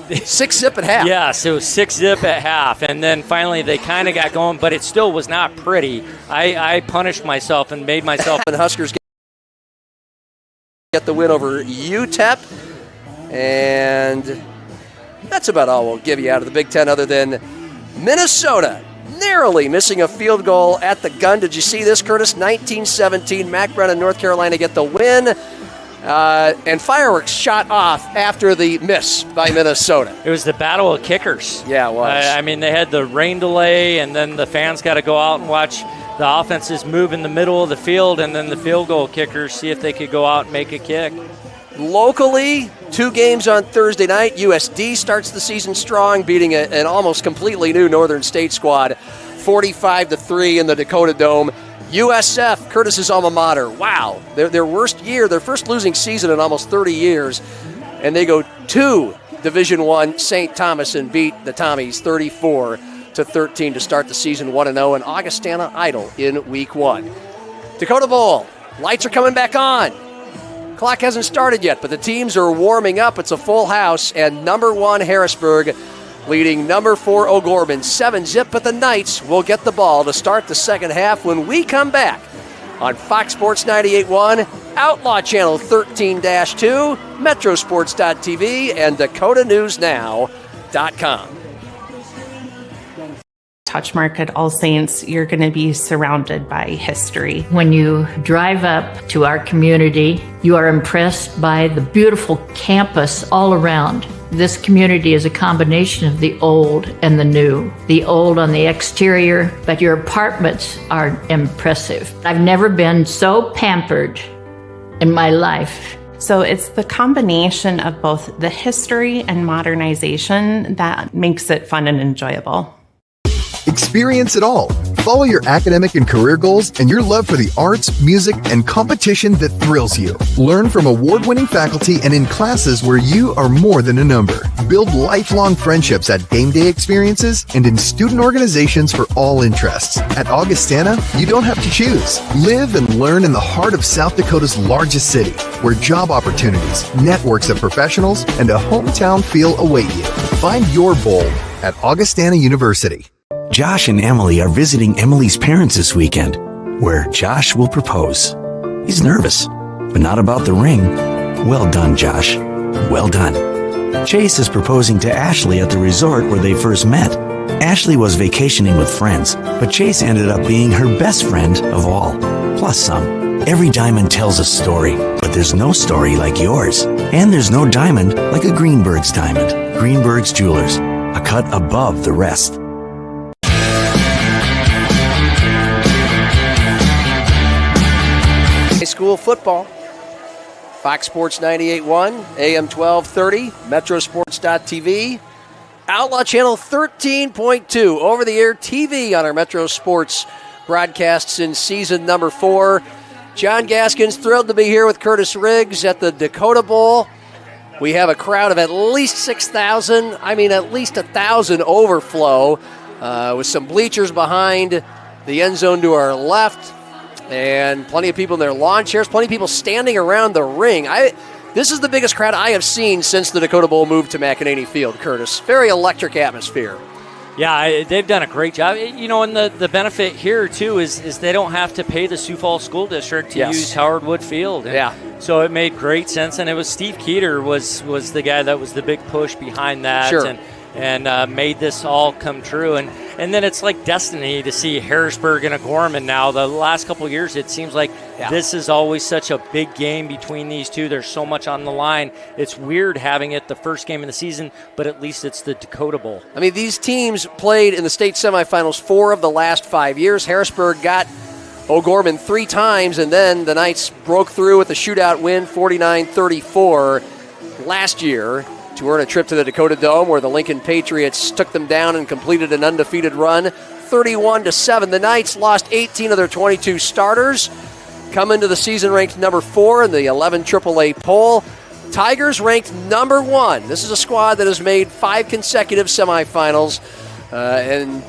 6-0 at half. Yes, it was 6-0 at half, and then finally they kind of got going, but it still was not pretty. I punished myself and made myself. And Huskers get the win over UTEP, and that's about all we'll give you out of the Big Ten, other than Minnesota narrowly missing a field goal at the gun. Did you see this, Curtis? 19-17, Mack Brown and North Carolina get the win. And fireworks shot off after the miss by Minnesota. It was the battle of kickers. Yeah, it was. I mean, they had the rain delay, and then the fans got to go out and watch the offenses move in the middle of the field, and then the field goal kickers see if they could go out and make a kick. Locally, 2 games on Thursday night. USD starts the season strong, beating an almost completely new Northern State squad, 45-3 in the Dakota Dome. USF, Curtis's alma mater, wow, their worst year, their first losing season in almost 30 years, and they go to Division I St. Thomas and beat the Tommies 34-13 to start the season 1-0, and Augustana idle in Week 1. Dakota Bowl, lights are coming back on. Clock hasn't started yet, but the teams are warming up. It's a full house, and number 1 Harrisburg leading number 4 O'Gorman 7-0, but the Knights will get the ball to start the second half when we come back on Fox Sports 98.1, Outlaw Channel 13-2, Metrosports.tv, and DakotaNewsNow.com. Touchmark at All Saints, you're going to be surrounded by history. When you drive up to our community, you are impressed by the beautiful campus all around. This community is a combination of the old and the new. The old on the exterior, but your apartments are impressive. I've never been so pampered in my life. So it's the combination of both the history and modernization that makes it fun and enjoyable. Experience it all. Follow your academic and career goals and your love for the arts, music, and competition that thrills you. Learn from award-winning faculty and in classes where you are more than a number. Build lifelong friendships at game day experiences and in student organizations for all interests. At Augustana, you don't have to choose. Live and learn in the heart of South Dakota's largest city, where job opportunities, networks of professionals, and a hometown feel await you. Find your bold at Augustana University. Josh and Emily are visiting Emily's parents this weekend, where Josh will propose. He's nervous, but not about the ring. Well done, Josh. Well done. Chase is proposing to Ashley at the resort where they first met. Ashley was vacationing with friends, but Chase ended up being her best friend of all, plus some. Every diamond tells a story, but there's no story like yours. And there's no diamond like a Greenberg's diamond. Greenberg's Jewelers, a cut above the rest. High school football. Fox Sports 98.1, AM 1230, Metrosports.tv, Outlaw Channel 13.2, over-the-air TV on our Metro Sports broadcasts in season number 4. John Gaskins thrilled to be here with Curtis Riggs at the Dakota Bowl. We have a crowd of at least 6,000. I mean, at least 1,000 overflow with some bleachers behind the end zone to our left and plenty of people in their lawn chairs, plenty of people standing around the ring. This is the biggest crowd I have seen since the Dakota Bowl moved to McEnany Field, Curtis. Very electric atmosphere. Yeah, they've done a great job. You know, and the benefit here, too, is they don't have to pay the Sioux Falls School District to use Howard Wood Field. And so it made great sense, and it was Steve Keeter was the guy that was the big push behind that. Sure. And made this all come true. And then it's like destiny to see Harrisburg and O'Gorman now. The last couple of years, it seems like this is always such a big game between these two. There's so much on the line. It's weird having it the first game of the season, but at least it's the Dakota Bowl. I mean, these teams played in the state semifinals 4 of the last 5 years. Harrisburg got O'Gorman 3 times, and then the Knights broke through with a shootout win, 49-34 last year, to earn a trip to the Dakota Dome, where the Lincoln Patriots took them down and completed an undefeated run, 31-7. The Knights lost 18 of their 22 starters, come into the season ranked number 4 in the 11 AAA poll. Tigers ranked number 1. This is a squad that has made 5 consecutive semifinals, and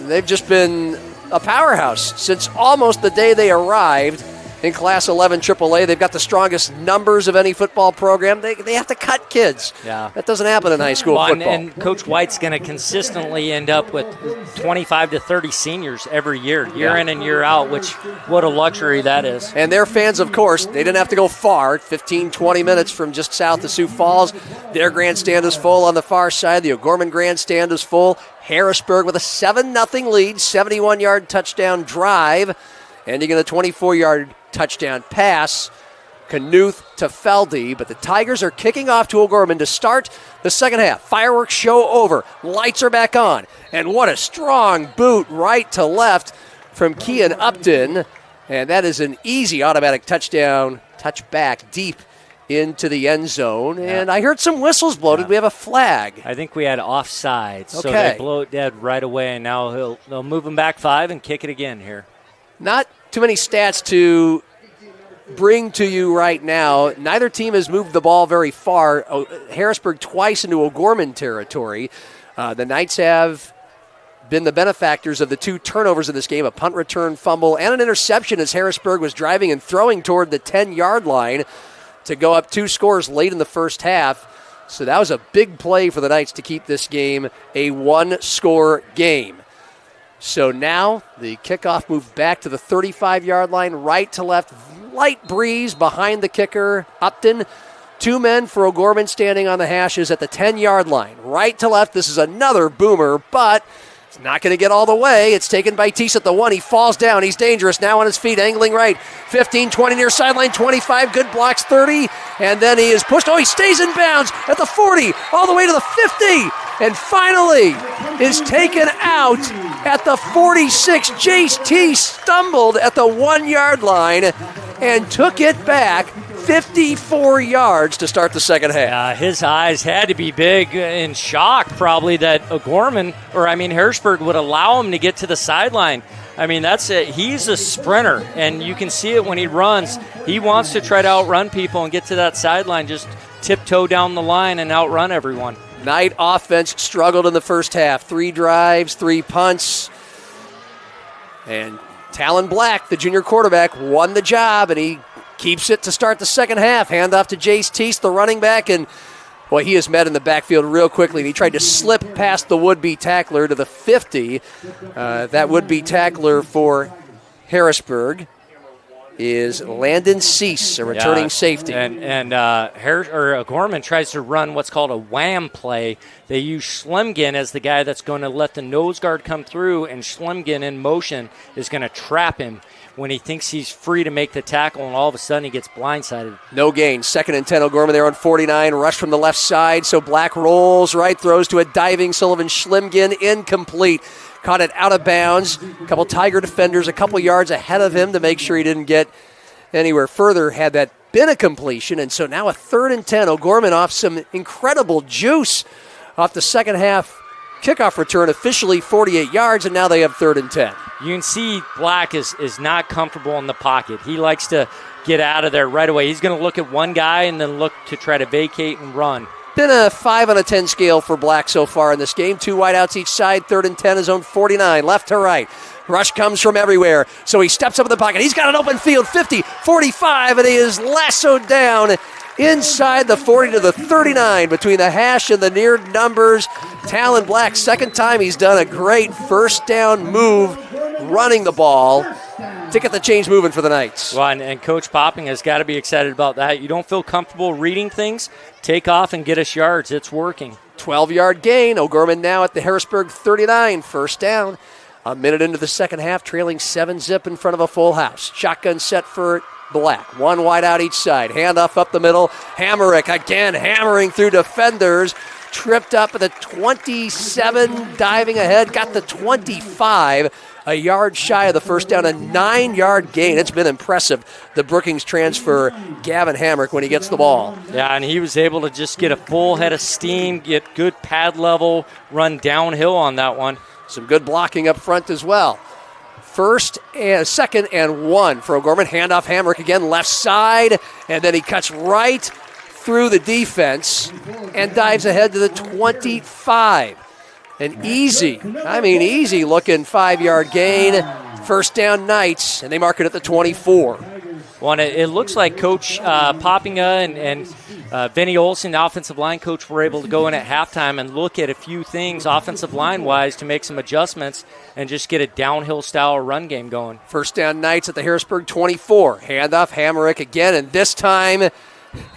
they've just been a powerhouse since almost the day they arrived in Class 11 AAA. They've got the strongest numbers of any football program. They have to cut kids. Yeah. That doesn't happen in high school football. And Coach White's going to consistently end up with 25 to 30 seniors every year in and year out, which what a luxury that is. And their fans, of course, they didn't have to go far, 15, 20 minutes from just south of Sioux Falls. Their grandstand is full on the far side. The O'Gorman grandstand is full. Harrisburg with a 7-0 lead, 71-yard touchdown drive, ending in a 24-yard touchdown pass, Knuth to Feldy. But the Tigers are kicking off to O'Gorman to start the second half. Fireworks show over. Lights are back on. And what a strong boot right to left from Kean Upton. And that is an easy automatic touchdown, touchback deep into the end zone. And I heard some whistles blow. Did we have a flag? I think we had offsides. So Okay. they blow it dead right away, and now they'll move him back 5 and kick it again here. Not too many stats to bring to you right now. Neither team has moved the ball very far. Harrisburg twice into O'Gorman territory. The Knights have been the benefactors of the 2 turnovers in this game, a punt return fumble and an interception as Harrisburg was driving and throwing toward the 10-yard line to go up 2 scores late in the first half. So that was a big play for the Knights to keep this game a 1-score game. So now the kickoff moved back to the 35-yard line, right to left, light breeze behind the kicker, Upton. 2 men for O'Gorman standing on the hashes at the 10-yard line. Right to left, this is another boomer, but it's not going to get all the way. It's taken by Teese at the 1. He falls down. He's dangerous. Now on his feet, angling right. 15, 20 near sideline, 25. Good blocks, 30. And then he is pushed. Oh, he stays in bounds at the 40, all the way to the 50. And finally is taken out at the 46. Jace Teese stumbled at the 1-yard line and took it back 54 yards to start the second half. His eyes had to be big in shock, probably, that Harrisburg would allow him to get to the sideline. I mean, that's it. He's a sprinter, and you can see it when he runs. He wants to try to outrun people and get to that sideline, just tiptoe down the line and outrun everyone. Knight offense struggled in the first half. 3 drives, 3 punts. And Talon Black, the junior quarterback, won the job, and he keeps it to start the second half. Hand off to Jace Teese, the running back, and boy, he is met in the backfield real quickly. And he tried to slip past the would-be tackler to the 50. That would-be tackler for Harrisburg is Landon Cease, a returning safety. And O'Gorman tries to run what's called a wham play. They use Schlemgen as the guy that's going to let the nose guard come through, and Schlemgen in motion is going to trap him when he thinks he's free to make the tackle, and all of a sudden he gets blindsided. No gain. 2nd and 10. O'Gorman there on 49. Rush from the left side. So Black rolls right, throws to a diving Sullivan Schlemgen. Incomplete. Caught it out of bounds. A couple Tiger defenders a couple yards ahead of him to make sure he didn't get anywhere further. Had that been a completion. And so now a 3rd and 10. O'Gorman off some incredible juice off the second half kickoff return, officially 48 yards, and now they have 3rd and 10. You can see Black is not comfortable in the pocket. He likes to get out of there right away. He's going to look at one guy and then look to try to vacate and run. Been a 5 on a 10 scale for Black so far in this game. 2 wideouts each side, 3rd and 10, his own 49, left to right. Rush comes from everywhere, so he steps up in the pocket. He's got an open field, 50, 45, and he is lassoed down inside the 40 to the 39 between the hash and the near numbers. Talon Black, second time he's done a great first down move running the ball to get the change moving for the Knights. Well, and Coach Popping has got to be excited about that. You don't feel comfortable reading things, take off and get us yards. It's working. 12-yard gain. O'Gorman now at the Harrisburg 39, first down. A minute into the second half, trailing 7-zip in front of a full house. Shotgun set for Black. One wide out each side. Handoff up the middle. Hamerick again hammering through defenders. Tripped up at the 27, diving ahead. Got the 25. A yard shy of the first down. A 9-yard gain. It's been impressive. The Brookings transfer, Gavin Hamerick, when he gets the ball. Yeah, and he was able to just get a full head of steam, get good pad level, run downhill on that one. Some good blocking up front as well. Second and 1 for O'Gorman. Handoff Hamrick again, left side, and then he cuts right through the defense and dives ahead to the 25. An easy looking 5-yard gain. First down Knights, and they mark it at the 24. Well, it looks like Coach Poppinga and Vinny Olsen, the offensive line coach, were able to go in at halftime and look at a few things offensive line-wise to make some adjustments and just get a downhill-style run game going. First down Knights at the Harrisburg 24. Handoff, Hamerick again, and this time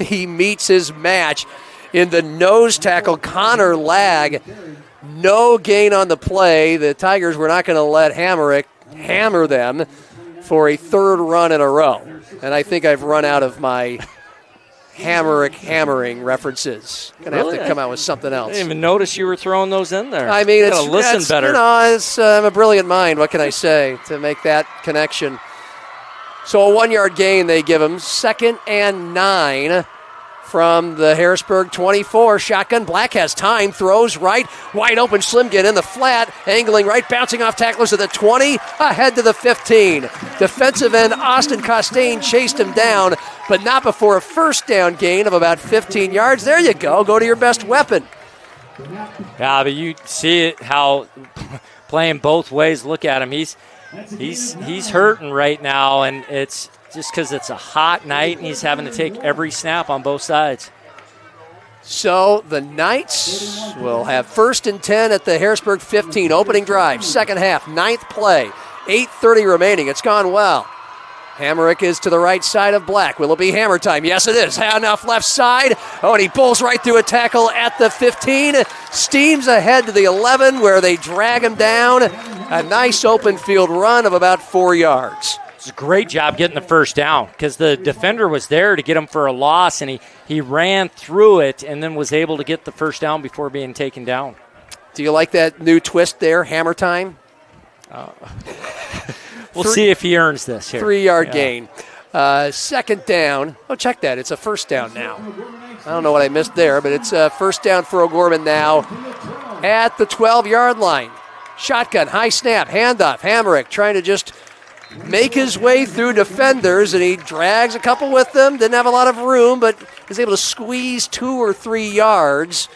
he meets his match in the nose tackle, Connor Lag. No gain on the play. The Tigers were not going to let Hamerick hammer them for a 3rd run in a row. And I think I've run out of my Hamerick hammering references. Going to have to come out with something else. I didn't even notice you were throwing those in there. I mean, listen better. I'm a brilliant mind. What can I say to make that connection? So a 1-yard gain they give him. 2nd and 9 from the Harrisburg 24. Shotgun. Black has time. Throws right. Wide open. Slimgin in the flat. Angling right. Bouncing off tacklers at the 20. Ahead to the 15. Defensive end Austin Costain chased him down, but not before a first down gain of about 15 yards. There you go. Go to your best weapon. Yeah, but you see it how playing both ways. Look at him. He's hurting right now, and it's just because it's a hot night and he's having to take every snap on both sides. So the Knights will have 1st and 10 at the Harrisburg 15. Opening drive, second half, 9th play. 8:30 remaining. It's gone well. Hamerick is to the right side of Black. Will it be hammer time? Yes, it is. Handoff left side. Oh, and he pulls right through a tackle at the 15. Steams ahead to the 11 where they drag him down. A nice open field run of about 4 yards. It's a great job getting the first down because the defender was there to get him for a loss, and he ran through it and then was able to get the first down before being taken down. Do you like that new twist there, hammer time? We'll see if he earns this here. 3-yard gain. Second down. Oh, check that. It's a first down now. I don't know what I missed there, but it's a first down for O'Gorman now at the 12-yard line. Shotgun, high snap, handoff. Hamerick trying to just make his way through defenders, and he drags a couple with them. Didn't have a lot of room, but is able to squeeze 2 or 3 yards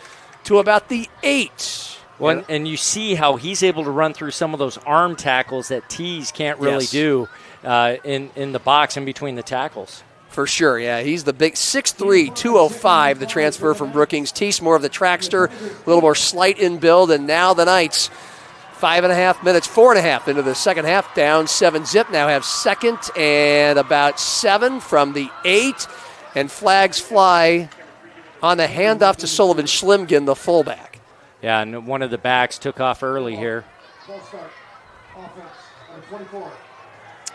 to about the 8. Well, and you see how he's able to run through some of those arm tackles that Tees can't really do in the box in between the tackles. For sure, yeah. He's the big 6'3", 205, the transfer from Brookings. Tees more of the trackster, a little more slight in build, and now the Knights 5.5 minutes, 4.5 into the second half, down 7-zip. Now have 2nd and about 7 from the 8, and flags fly on the handoff to Sullivan Schlimgen, the fullback. Yeah, and one of the backs took off early here.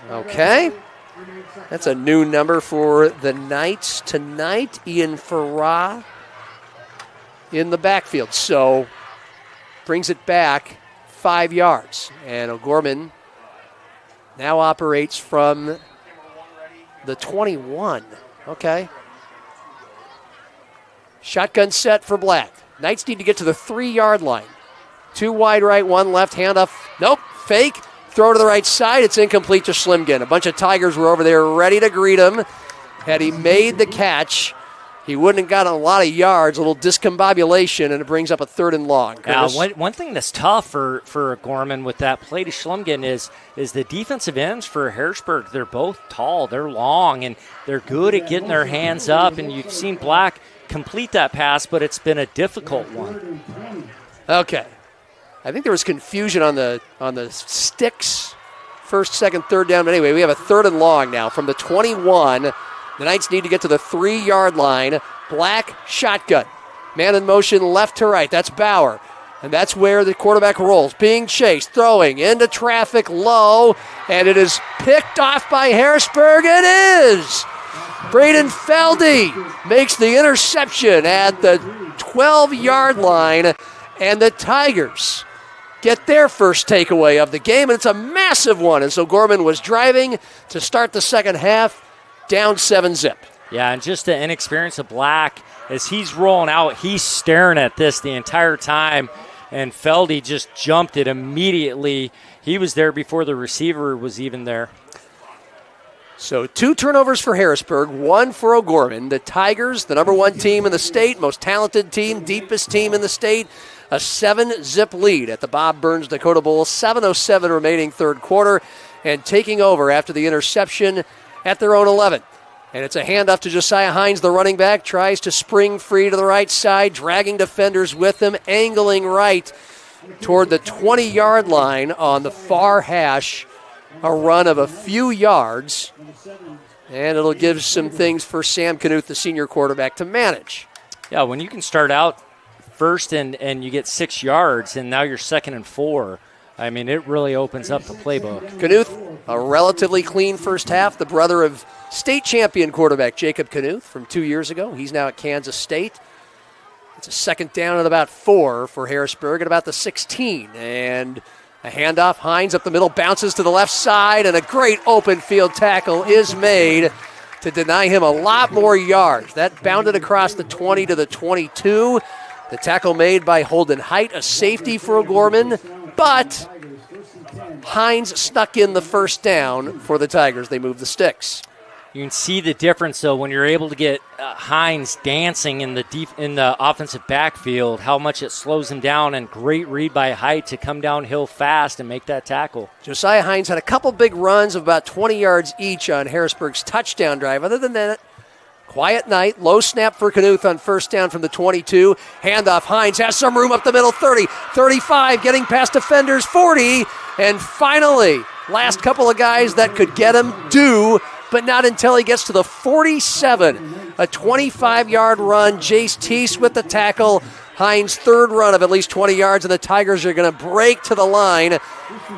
Okay. That's a new number for the Knights tonight. Ian Farah in the backfield. So brings it back 5 yards. And O'Gorman now operates from the 21. Okay. Shotgun set for Black. Knights need to get to the 3-yard line. 2 wide right, 1 left, handoff. Nope, fake. Throw to the right side. It's incomplete to Schlimgen. A bunch of Tigers were over there ready to greet him. Had he made the catch, he wouldn't have gotten a lot of yards, a little discombobulation, and it brings up a 3rd and long. One thing that's tough for Gorman with that play to Schlimgen is the defensive ends for Harrisburg. They're both tall, they're long, and they're good at getting their hands up, and you've seen Black complete that pass, but it's been a difficult one. Okay. I think there was confusion on the sticks, 1st, 2nd, 3rd down. But anyway, we have a 3rd and long now from the 21. The Knights need to get to the 3-yard line. Black shotgun. Man in motion left to right. That's Bauer. And that's where the quarterback rolls. Being chased, throwing into traffic low. And it is picked off by Harrisburg. It is! Braden Feldy makes the interception at the 12-yard line. And the Tigers get their first takeaway of the game, and it's a massive one. And so Gorman was driving to start the second half, down 7-0. Yeah, and just the inexperience of Black, as he's rolling out, he's staring at this the entire time, and Feldy just jumped it immediately. He was there before the receiver was even there. So 2 turnovers for Harrisburg, 1 for O'Gorman. The Tigers, the number 1 team in the state, most talented team, deepest team in the state, a 7-zip lead at the Bob Burns Dakota Bowl, 7:07 remaining 3rd quarter, and taking over after the interception at their own 11. And it's a handoff to Josiah Hines, the running back, tries to spring free to the right side, dragging defenders with him, angling right toward the 20-yard line on the far hash, a run of a few yards, and it'll give some things for Sam Knuth, the senior quarterback, to manage. Yeah, when you can start out first and you get 6 yards, and now you're 2nd and 4. I mean, it really opens up the playbook. Knuth, a relatively clean first half, the brother of state champion quarterback Jacob Knuth from 2 years ago. He's now at Kansas State. It's a 2nd down at about 4 for Harrisburg at about the 16. And a handoff, Hines up the middle, bounces to the left side, and a great open field tackle is made to deny him a lot more yards. That bounded across the 20 to the 22. The tackle made by Holden Height, a safety for O'Gorman, but Hines snuck in the 1st down for the Tigers. They move the sticks. You can see the difference, though, when you're able to get Hines dancing in the offensive backfield, how much it slows him down, and great read by Height to come downhill fast and make that tackle. Josiah Hines had a couple big runs of about 20 yards each on Harrisburg's touchdown drive. Other than that, quiet night, low snap for Knuth on 1st down from the 22. Handoff, Hines has some room up the middle, 30, 35, getting past defenders, 40, and finally, last couple of guys that could get him do, but not until he gets to the 47. A 25-yard run, Jace Teese with the tackle. Hines' 3rd run of at least 20 yards, and the Tigers are going to break to the line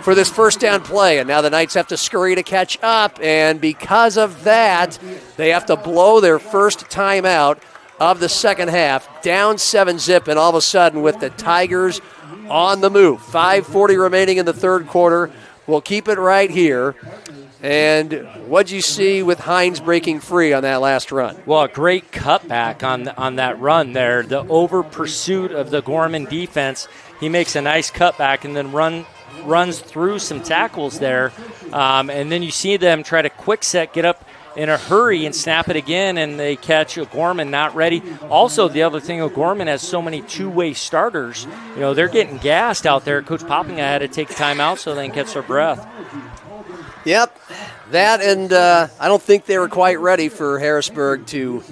for this 1st down play. And now the Knights have to scurry to catch up, and because of that, they have to blow their first timeout of the second half, down 7-zip, and all of a sudden with the Tigers on the move. 5:40 remaining in the 3rd quarter. We'll keep it right here. And what'd you see with Hines breaking free on that last run? Well, a great cutback on that run there. The over pursuit of the Gorman defense. He makes a nice cutback and then runs through some tackles there. And then you see them try to quick set, get up in a hurry and snap it again, and they catch O'Gorman not ready. Also, the other thing, O'Gorman has so many two-way starters. You know, they're getting gassed out there. Coach Poppinga had to take a timeout so they can catch their breath. Yep, that, and I don't think they were quite ready for Harrisburg to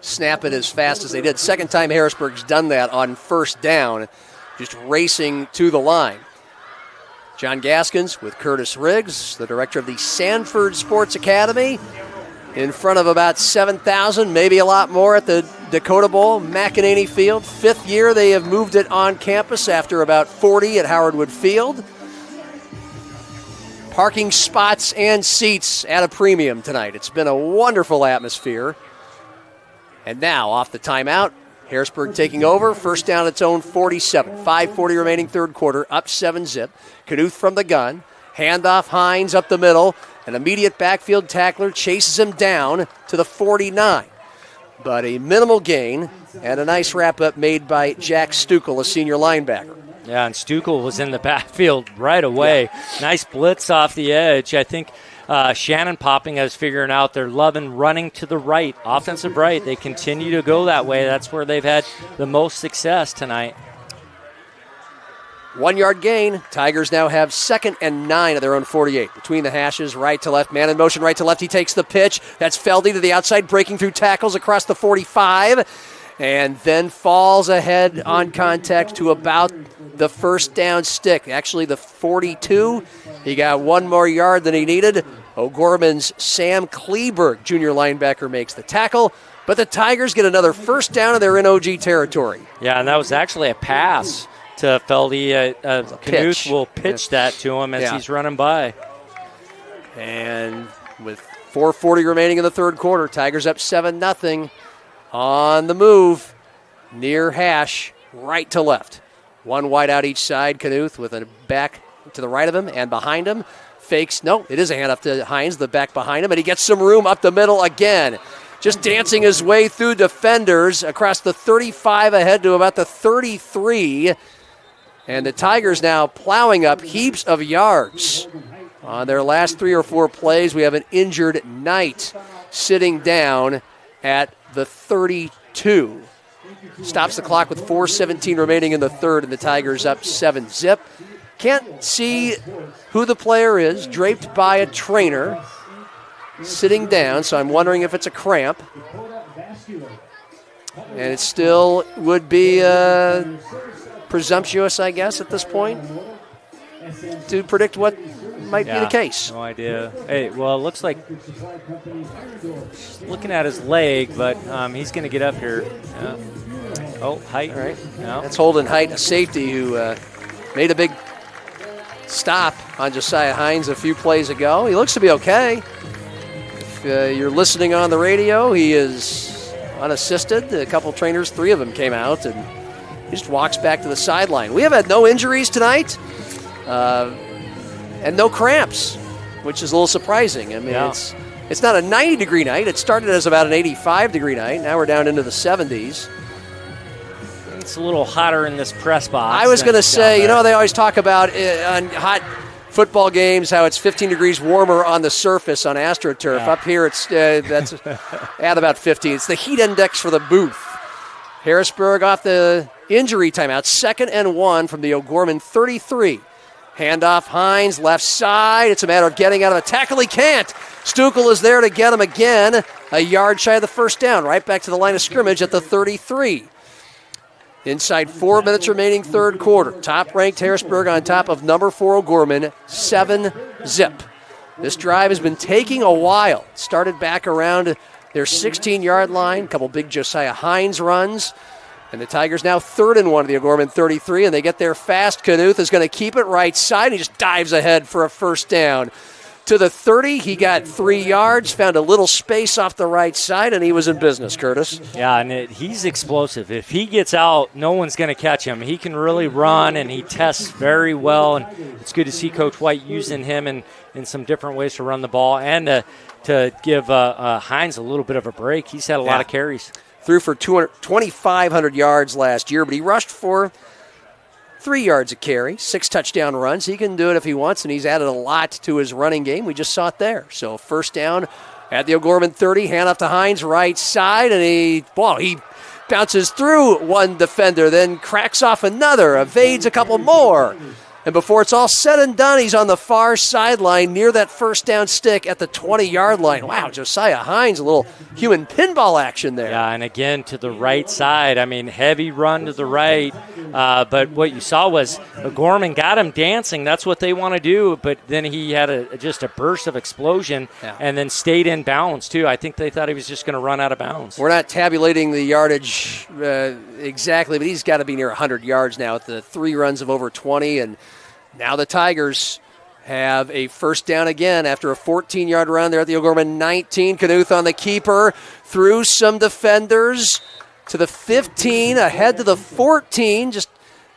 snap it as fast as they did. 2nd time Harrisburg's done that on 1st down, just racing to the line. John Gaskins with Curtis Riggs, the director of the Sanford Sports Academy, in front of about 7,000, maybe a lot more at the Dakota Bowl, McEnany Field. 5th year they have moved it on campus after about 40 at Howard Wood Field. Parking spots and seats at a premium tonight. It's been a wonderful atmosphere. And now, off the timeout, Harrisburg taking over. 1st down its own 47. 5:40 remaining 3rd quarter, up 7-zip. Knuth from the gun. Handoff, Hines up the middle. An immediate backfield tackler chases him down to the 49. But a minimal gain and a nice wrap-up made by Jack Stukel, a senior linebacker. Yeah, and Stuckel was in the backfield right away. Yeah. Nice blitz off the edge. I think Shannon Popping is figuring out they're loving running to the right, offensive right. They continue to go that way. That's where they've had the most success tonight. 1 yard gain. Tigers now have 2nd and 9 at their own 48. Between the hashes, right to left, man in motion, right to left. He takes the pitch. That's Feldy to the outside, breaking through tackles across the 45, and then falls ahead on contact to about the first down stick. Actually, the 42. He got 1 more yard than he needed. O'Gorman's Sam Kleberg, junior linebacker, makes the tackle. But the Tigers get another first down, and they're in OG territory. Yeah, and that was actually a pass to Feldy. Knuth will pitch that to him as he's running by. And with 4:40 remaining in the third quarter, Tigers up 7-0 on the move. Near hash, right to left. One wide out each side. Knuth with a back to the right of him and behind him. Fakes. No, it is a handoff to Hines, the back behind him, and he gets some room up the middle again. Just dancing his way through defenders across the 35 ahead to about the 33. And the Tigers now plowing up heaps of yards. On their last 3 or 4 plays, we have an injured Knight sitting down at the 32. Stops the clock with 4:17 remaining in the third, and the Tigers up 7-0. Can't see who the player is, draped by a trainer, sitting down, so I'm wondering if it's a cramp. And it still would be presumptuous, I guess, at this point, to predict what might be the case. No idea. Hey, well, it looks like looking at his leg, but he's going to get up here. Yeah. Oh, Height. All right. No. That's Holden Height, a safety who made a big stop on Josiah Hines a few plays ago. He looks to be okay. If you're listening on the radio, he is unassisted. A couple trainers, 3 of them came out, and he just walks back to the sideline. We have had no injuries tonight and no cramps, which is a little surprising. I mean, it's not a 90-degree night. It started as about an 85-degree night. Now we're down into the 70s. It's a little hotter in this press box. I was going to say, you know, they always talk about on hot football games how it's 15 degrees warmer on the surface on AstroTurf. Yeah. Up here, it's that's at about 15. It's the heat index for the booth. Harrisburg off the injury timeout. 2nd and 1 from the O'Gorman 33. Handoff Hines, left side. It's a matter of getting out of a tackle. He can't. Stuckel is there to get him again. A yard shy of the first down. Right back to the line of scrimmage at the 33. Inside 4 minutes remaining third quarter. Top-ranked Harrisburg on top of number 4 O'Gorman, 7-0. This drive has been taking a while. Started back around their 16-yard line. A couple big Josiah Hines runs. And the Tigers now 3rd and 1 of the O'Gorman 33, and they get there fast. Knuth is going to keep it right side. He just dives ahead for a first down. To the 30, he got 3 yards, found a little space off the right side, and he was in business, Curtis. Yeah, and he's explosive. If he gets out, no one's going to catch him. He can really run, and he tests very well, and it's good to see Coach White using him in some different ways to run the ball and to give Hines a little bit of a break. He's had a lot of carries. Threw for 2,500 yards last year, but he rushed for 3 yards a carry, 6 touchdown runs. He can do it if he wants, and he's added a lot to his running game. We just saw it there. So first down at the O'Gorman 30, handoff to Hines, right side, and he bounces through one defender, then cracks off another, evades a couple more. And before it's all said and done, he's on the far sideline near that first down stick at the 20-yard line. Wow, Josiah Hines, a little human pinball action there. Yeah, and again to the right side. I mean, heavy run to the right. But what you saw was O'Gorman got him dancing. That's what they want to do. But then he had just a burst of explosion and then stayed in bounds, too. I think they thought he was just going to run out of bounds. We're not tabulating the yardage exactly, but he's got to be near 100 yards now with the 3 runs of over 20. And now the Tigers have a first down again after a 14-yard run. They're at the O'Gorman 19. Knuth on the keeper, through some defenders to the 15, ahead to the 14. Just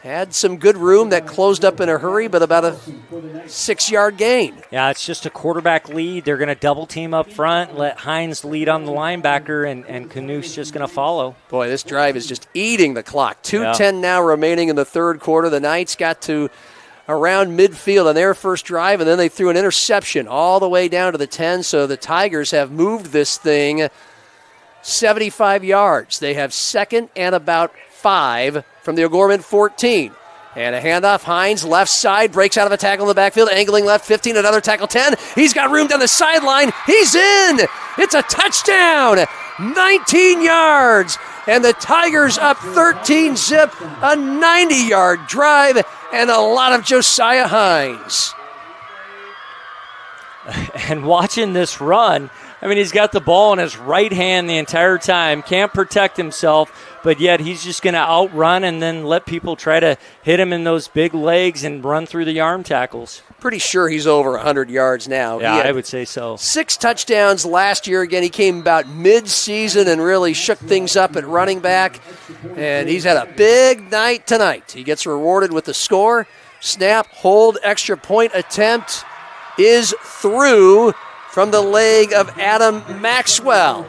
had some good room that closed up in a hurry, but about a 6-yard gain. Yeah, it's just a quarterback lead. They're going to double team up front, let Hines lead on the linebacker, and Knuth's just going to follow. Boy, this drive is just eating the clock. 2:10 now remaining in the third quarter. The Knights got to around midfield on their first drive, and then they threw an interception all the way down to the 10, so the Tigers have moved this thing 75 yards. They have second and about 5 from the O'Gorman 14. And a handoff, Hines, left side, breaks out of a tackle in the backfield, angling left, 15, another tackle, 10. He's got room down the sideline. He's in! It's a touchdown! 19 yards! And the Tigers up 13-zip, a 90-yard drive, and a lot of Josiah Hines. And watching this run, I mean, he's got the ball in his right hand the entire time, can't protect himself, but yet he's just going to outrun and then let people try to hit him in those big legs and run through the arm tackles. Pretty sure he's over 100 yards now. Yeah, I would say so. 6 touchdowns last year. Again, he came about mid-season and really shook things up at running back, and he's had a big night tonight. He gets rewarded with the score. Snap, hold, extra point attempt is through from the leg of Adam Maxwell.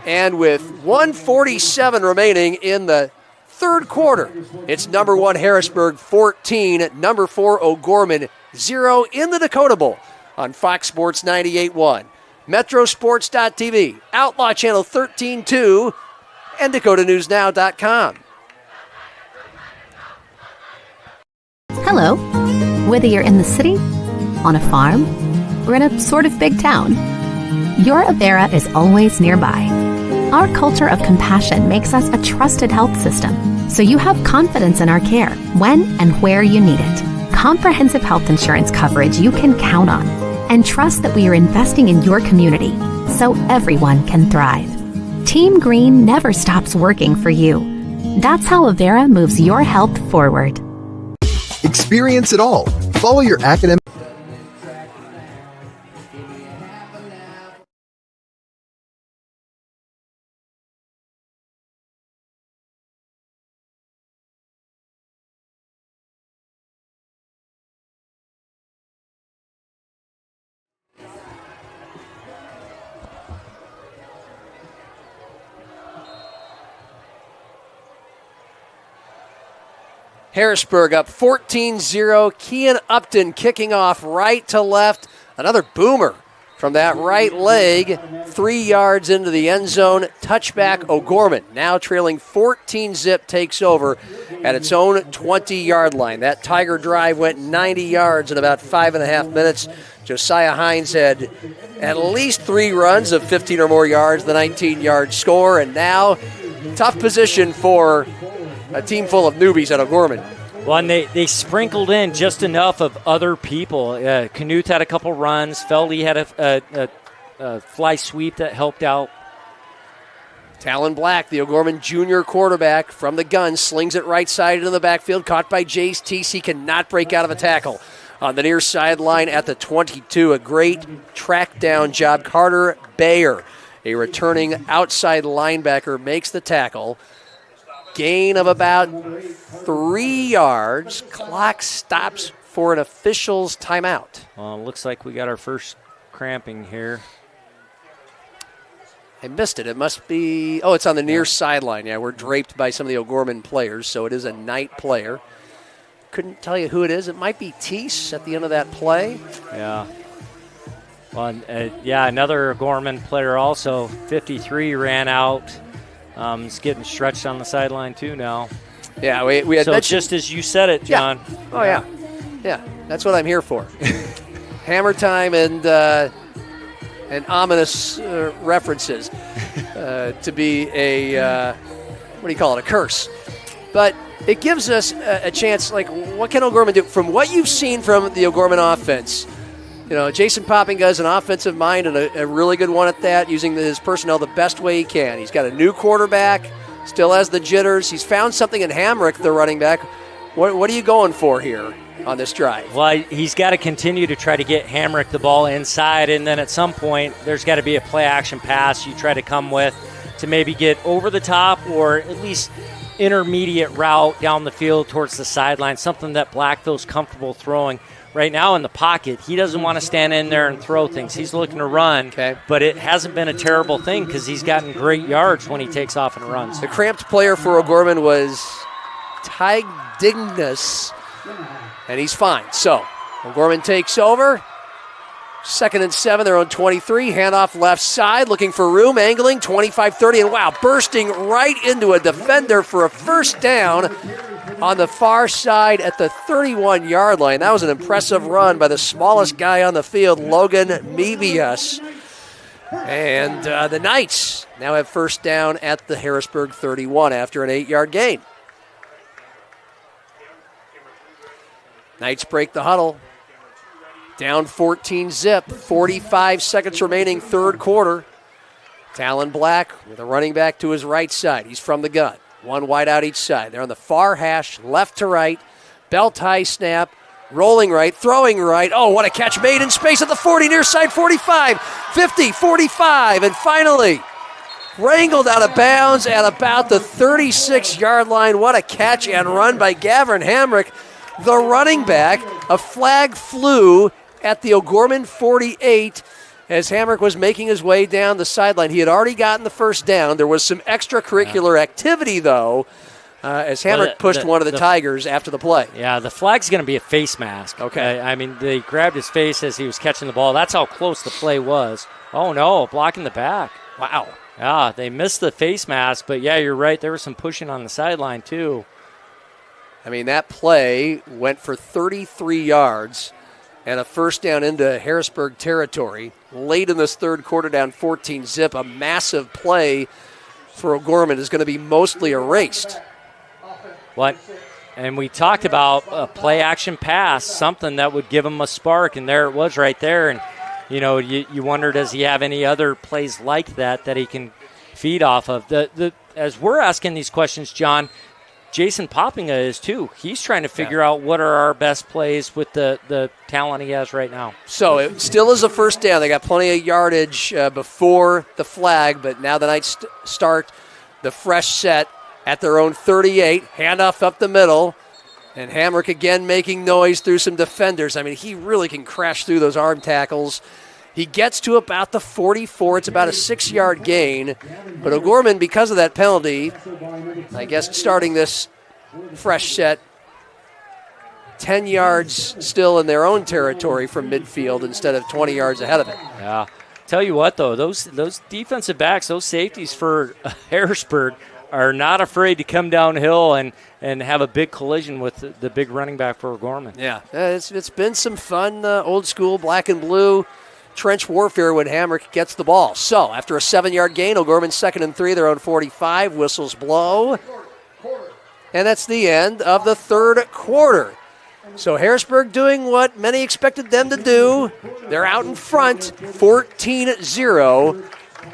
And with 1:47 remaining in the third quarter, it's number 1 Harrisburg 14, number 4 O'Gorman 0 in the Dakota Bowl on Fox Sports 98.1, Metrosports.tv, Outlaw Channel 13.2, and DakotaNewsNow.com. Hello. Whether you're in the city, on a farm, or in a sort of big town, your Avera is always nearby. Our culture of compassion makes us a trusted health system, so you have confidence in our care when and where you need it. Comprehensive health insurance coverage you can count on, and trust that we are investing in your community so everyone can thrive. Team Green never stops working for you. That's how Avera moves your health forward. Experience it all. Follow your academic. Harrisburg up 14-0. Kean Upton kicking off right to left. Another boomer from that right leg. 3 yards into the end zone. Touchback O'Gorman. Now trailing 14-zip takes over at its own 20-yard line. That Tiger drive went 90 yards in about 5.5 minutes. Josiah Hines had at least 3 runs of 15 or more yards, the 19-yard score. And now tough position for a team full of newbies at O'Gorman. Well, and they sprinkled in just enough of other people. Knuth had a couple runs. Feldy had a fly sweep that helped out. Talon Black, the O'Gorman junior quarterback from the gun, slings it right side into the backfield. Caught by Jace Teese. He cannot break out of a tackle. On the near sideline at the 22, a great track down job. Carter Bayer, a returning outside linebacker, makes the tackle. Gain of about 3 yards. Clock stops for an official's timeout. Well, looks like we got our first cramping here. I missed it. It must be, it's on the near sideline. Yeah, we're draped by some of the O'Gorman players, so it is a Knight player. Couldn't tell you who it is. It might be Teese at the end of that play. Yeah. Well, another O'Gorman player also. 53 ran out. It's getting stretched on the sideline too now. Yeah, we had so just as you said it, John. Yeah. Yeah, that's what I'm here for. Hammer time and ominous references to be a a curse. But it gives us a chance. Like, what can O'Gorman do from what you've seen from the O'Gorman offense? You know, Jason Poppinga is an offensive mind and a really good one at that, using his personnel the best way he can. He's got a new quarterback, still has the jitters. He's found something in Hamrick, the running back. What are you going for here on this drive? Well, he's got to continue to try to get Hamrick the ball inside, and then at some point there's got to be a play-action pass you try to come with to maybe get over the top or at least intermediate route down the field towards the sideline, something that Black feels comfortable throwing. Right now in the pocket, he doesn't want to stand in there and throw things. He's looking to run, but it hasn't been a terrible thing because he's gotten great yards when he takes off and runs. The cramped player for O'Gorman was Ty Dignus, and he's fine. So O'Gorman takes over. 2nd and 7, they're on 23. Handoff left side, looking for room, angling, 25-30, and wow, bursting right into a defender for a first down on the far side at the 31-yard line. That was an impressive run by the smallest guy on the field, Logan Mebius. And the Knights now have first down at the Harrisburg 31 after an 8-yard gain. Knights break the huddle. Down 14-zip, 45 seconds remaining, third quarter. Talon Black with a running back to his right side. He's from the gun. One wide out each side. They're on the far hash, left to right. Belt high snap, rolling right, throwing right. Oh, what a catch made in space at the 40, near side 45, 50, 45, and finally wrangled out of bounds at about the 36-yard line. What a catch and run by Gavin Hamrick, the running back. A flag flew at the O'Gorman 48 as Hamrick was making his way down the sideline. He had already gotten the first down. There was some extracurricular activity, though, as Hamrick pushed one of the Tigers after the play. Yeah, the flag's going to be a face mask. Okay. I mean, they grabbed his face as he was catching the ball. That's how close the play was. Oh, no, blocking the back. Wow. Yeah, they missed the face mask, but, yeah, you're right. There was some pushing on the sideline, too. I mean, that play went for 33 yards and a first down into Harrisburg territory. Late in this third quarter, down 14-zip, a massive play for O'Gorman is going to be mostly erased. What? And we talked about a play-action pass, something that would give him a spark, and there it was right there. And, you know, you wonder, does he have any other plays like that he can feed off of? As we're asking these questions, John, Jason Poppinga is too. He's trying to figure out what are our best plays with the talent he has right now. So it still is a first down. They got plenty of yardage before the flag, but now the Knights start the fresh set at their own 38. Handoff up the middle, and Hamrick again making noise through some defenders. I mean, he really can crash through those arm tackles. He gets to about the 44. It's about a 6-yard gain. But O'Gorman, because of that penalty, I guess starting this fresh set, 10 yards still in their own territory from midfield instead of 20 yards ahead of it. Yeah. Tell you what, though, those defensive backs, those safeties for Harrisburg are not afraid to come downhill and have a big collision with the big running back for O'Gorman. Yeah, it's been some fun old school black and blue trench warfare when Hamrick gets the ball. So after a 7-yard gain, O'Gorman 2nd and 3, their own 45, whistles blow. And that's the end of the third quarter. So Harrisburg doing what many expected them to do. They're out in front, 14-0,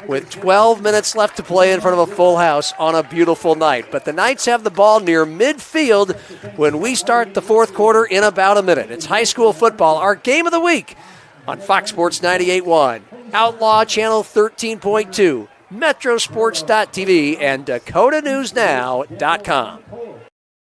with 12 minutes left to play in front of a full house on a beautiful night. But the Knights have the ball near midfield when we start the fourth quarter in about a minute. It's high school football, our game of the week on Fox Sports 98.1, Outlaw Channel 13.2, Metrosports.tv, and DakotaNewsNow.com.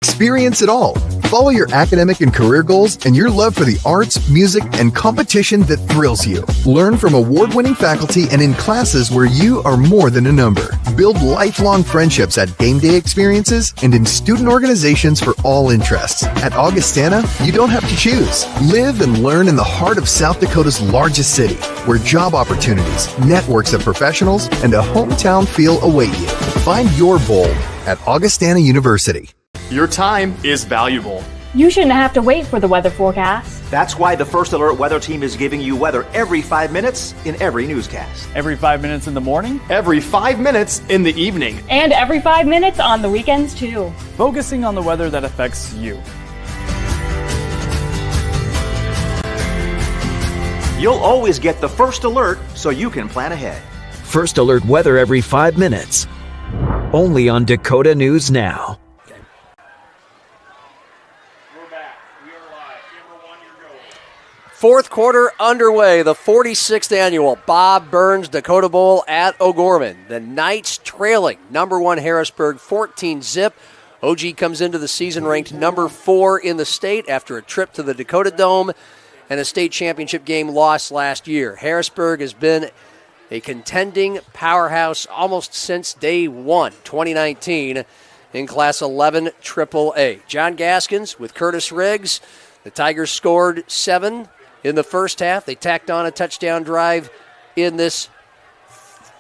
Experience it all. Follow your academic and career goals and your love for the arts, music, and competition that thrills you. Learn from award-winning faculty and in classes where you are more than a number. Build lifelong friendships at game day experiences and in student organizations for all interests. At Augustana, you don't have to choose. Live and learn in the heart of South Dakota's largest city, where job opportunities, networks of professionals, and a hometown feel await you. Find your bold at Augustana University. Your time is valuable. You shouldn't have to wait for the weather forecast. That's why the First Alert Weather Team is giving you weather every 5 minutes in every newscast. Every 5 minutes in the morning, every 5 minutes in the evening, And every 5 minutes on the weekends, too. focusing on the weather that affects you. You'll always get the first alert so you can plan ahead. First Alert weather every 5 minutes. Only on Dakota News Now. Fourth quarter underway, the 46th annual Bob Burns Dakota Bowl at O'Gorman. The Knights trailing number 1 Harrisburg 14-zip OG comes into the season ranked number 4 in the state after a trip to the Dakota Dome and a state championship game loss last year. Harrisburg has been a contending powerhouse almost since day one, 2019, in Class 11 AAA. John Gaskins with Curtis Riggs. The Tigers scored 7 in the first half. They tacked on a touchdown drive in this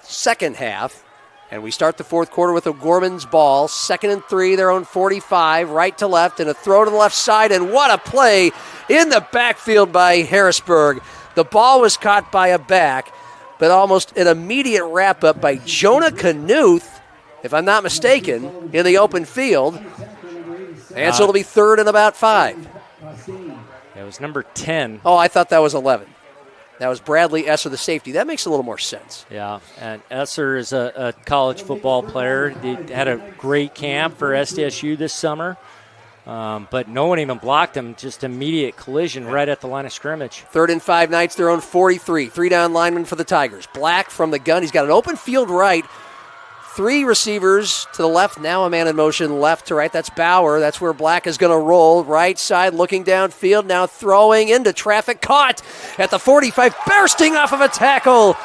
second half. And we start the fourth quarter with O'Gorman's ball. 2nd and 3, their own 45, right to left, and a throw to the left side. And what a play in the backfield by Harrisburg. The ball was caught by a back, but almost an immediate wrap-up by Jonah Knuth, if I'm not mistaken, in the open field. And so it'll be 3rd and about 5. It was number 10. Oh, I thought that was 11. That was Bradley Esser, the safety. That makes a little more sense. Yeah, and Esser is a college football player. He had a great camp for SDSU this summer, but no one even blocked him. Just immediate collision right at the line of scrimmage. 3rd and 5, Knights, their own 43. 3 down lineman for the Tigers. Black from the gun. He's got an open field right. 3 receivers to the left. Now a man in motion left to right. That's Bauer. That's where Black is going to roll. Right side looking downfield. Now throwing into traffic. Caught at the 45. Bursting off of a tackle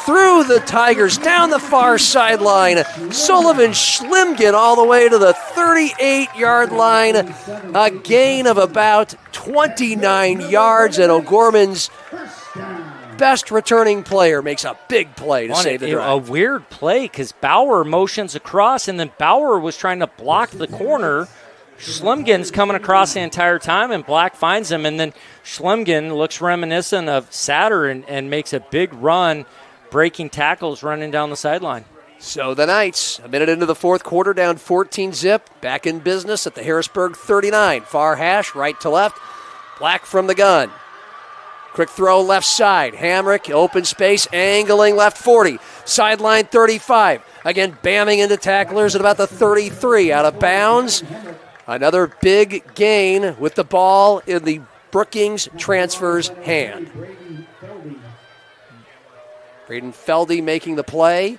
through the Tigers. Down the far sideline. Sullivan Schlimgen all the way to the 38-yard line. A gain of about 29 yards. And O'Gorman's best returning player makes a big play to save the drive. A weird play because Bauer motions across, and then Bauer was trying to block the corner. Schlimgen's coming across the entire time, and Black finds him, and then Schlimgen looks reminiscent of Satter and makes a big run, breaking tackles, running down the sideline. So the Knights, a minute into the fourth quarter, down 14-zip, back in business at the Harrisburg 39. Far hash, right to left. Black from the gun. Quick throw left side. Hamrick, open space, angling left 40. Sideline 35. Again, bamming into tacklers at about the 33. Out of bounds. Another big gain with the ball in the Brookings transfer's hand. Braden Feldy making the play.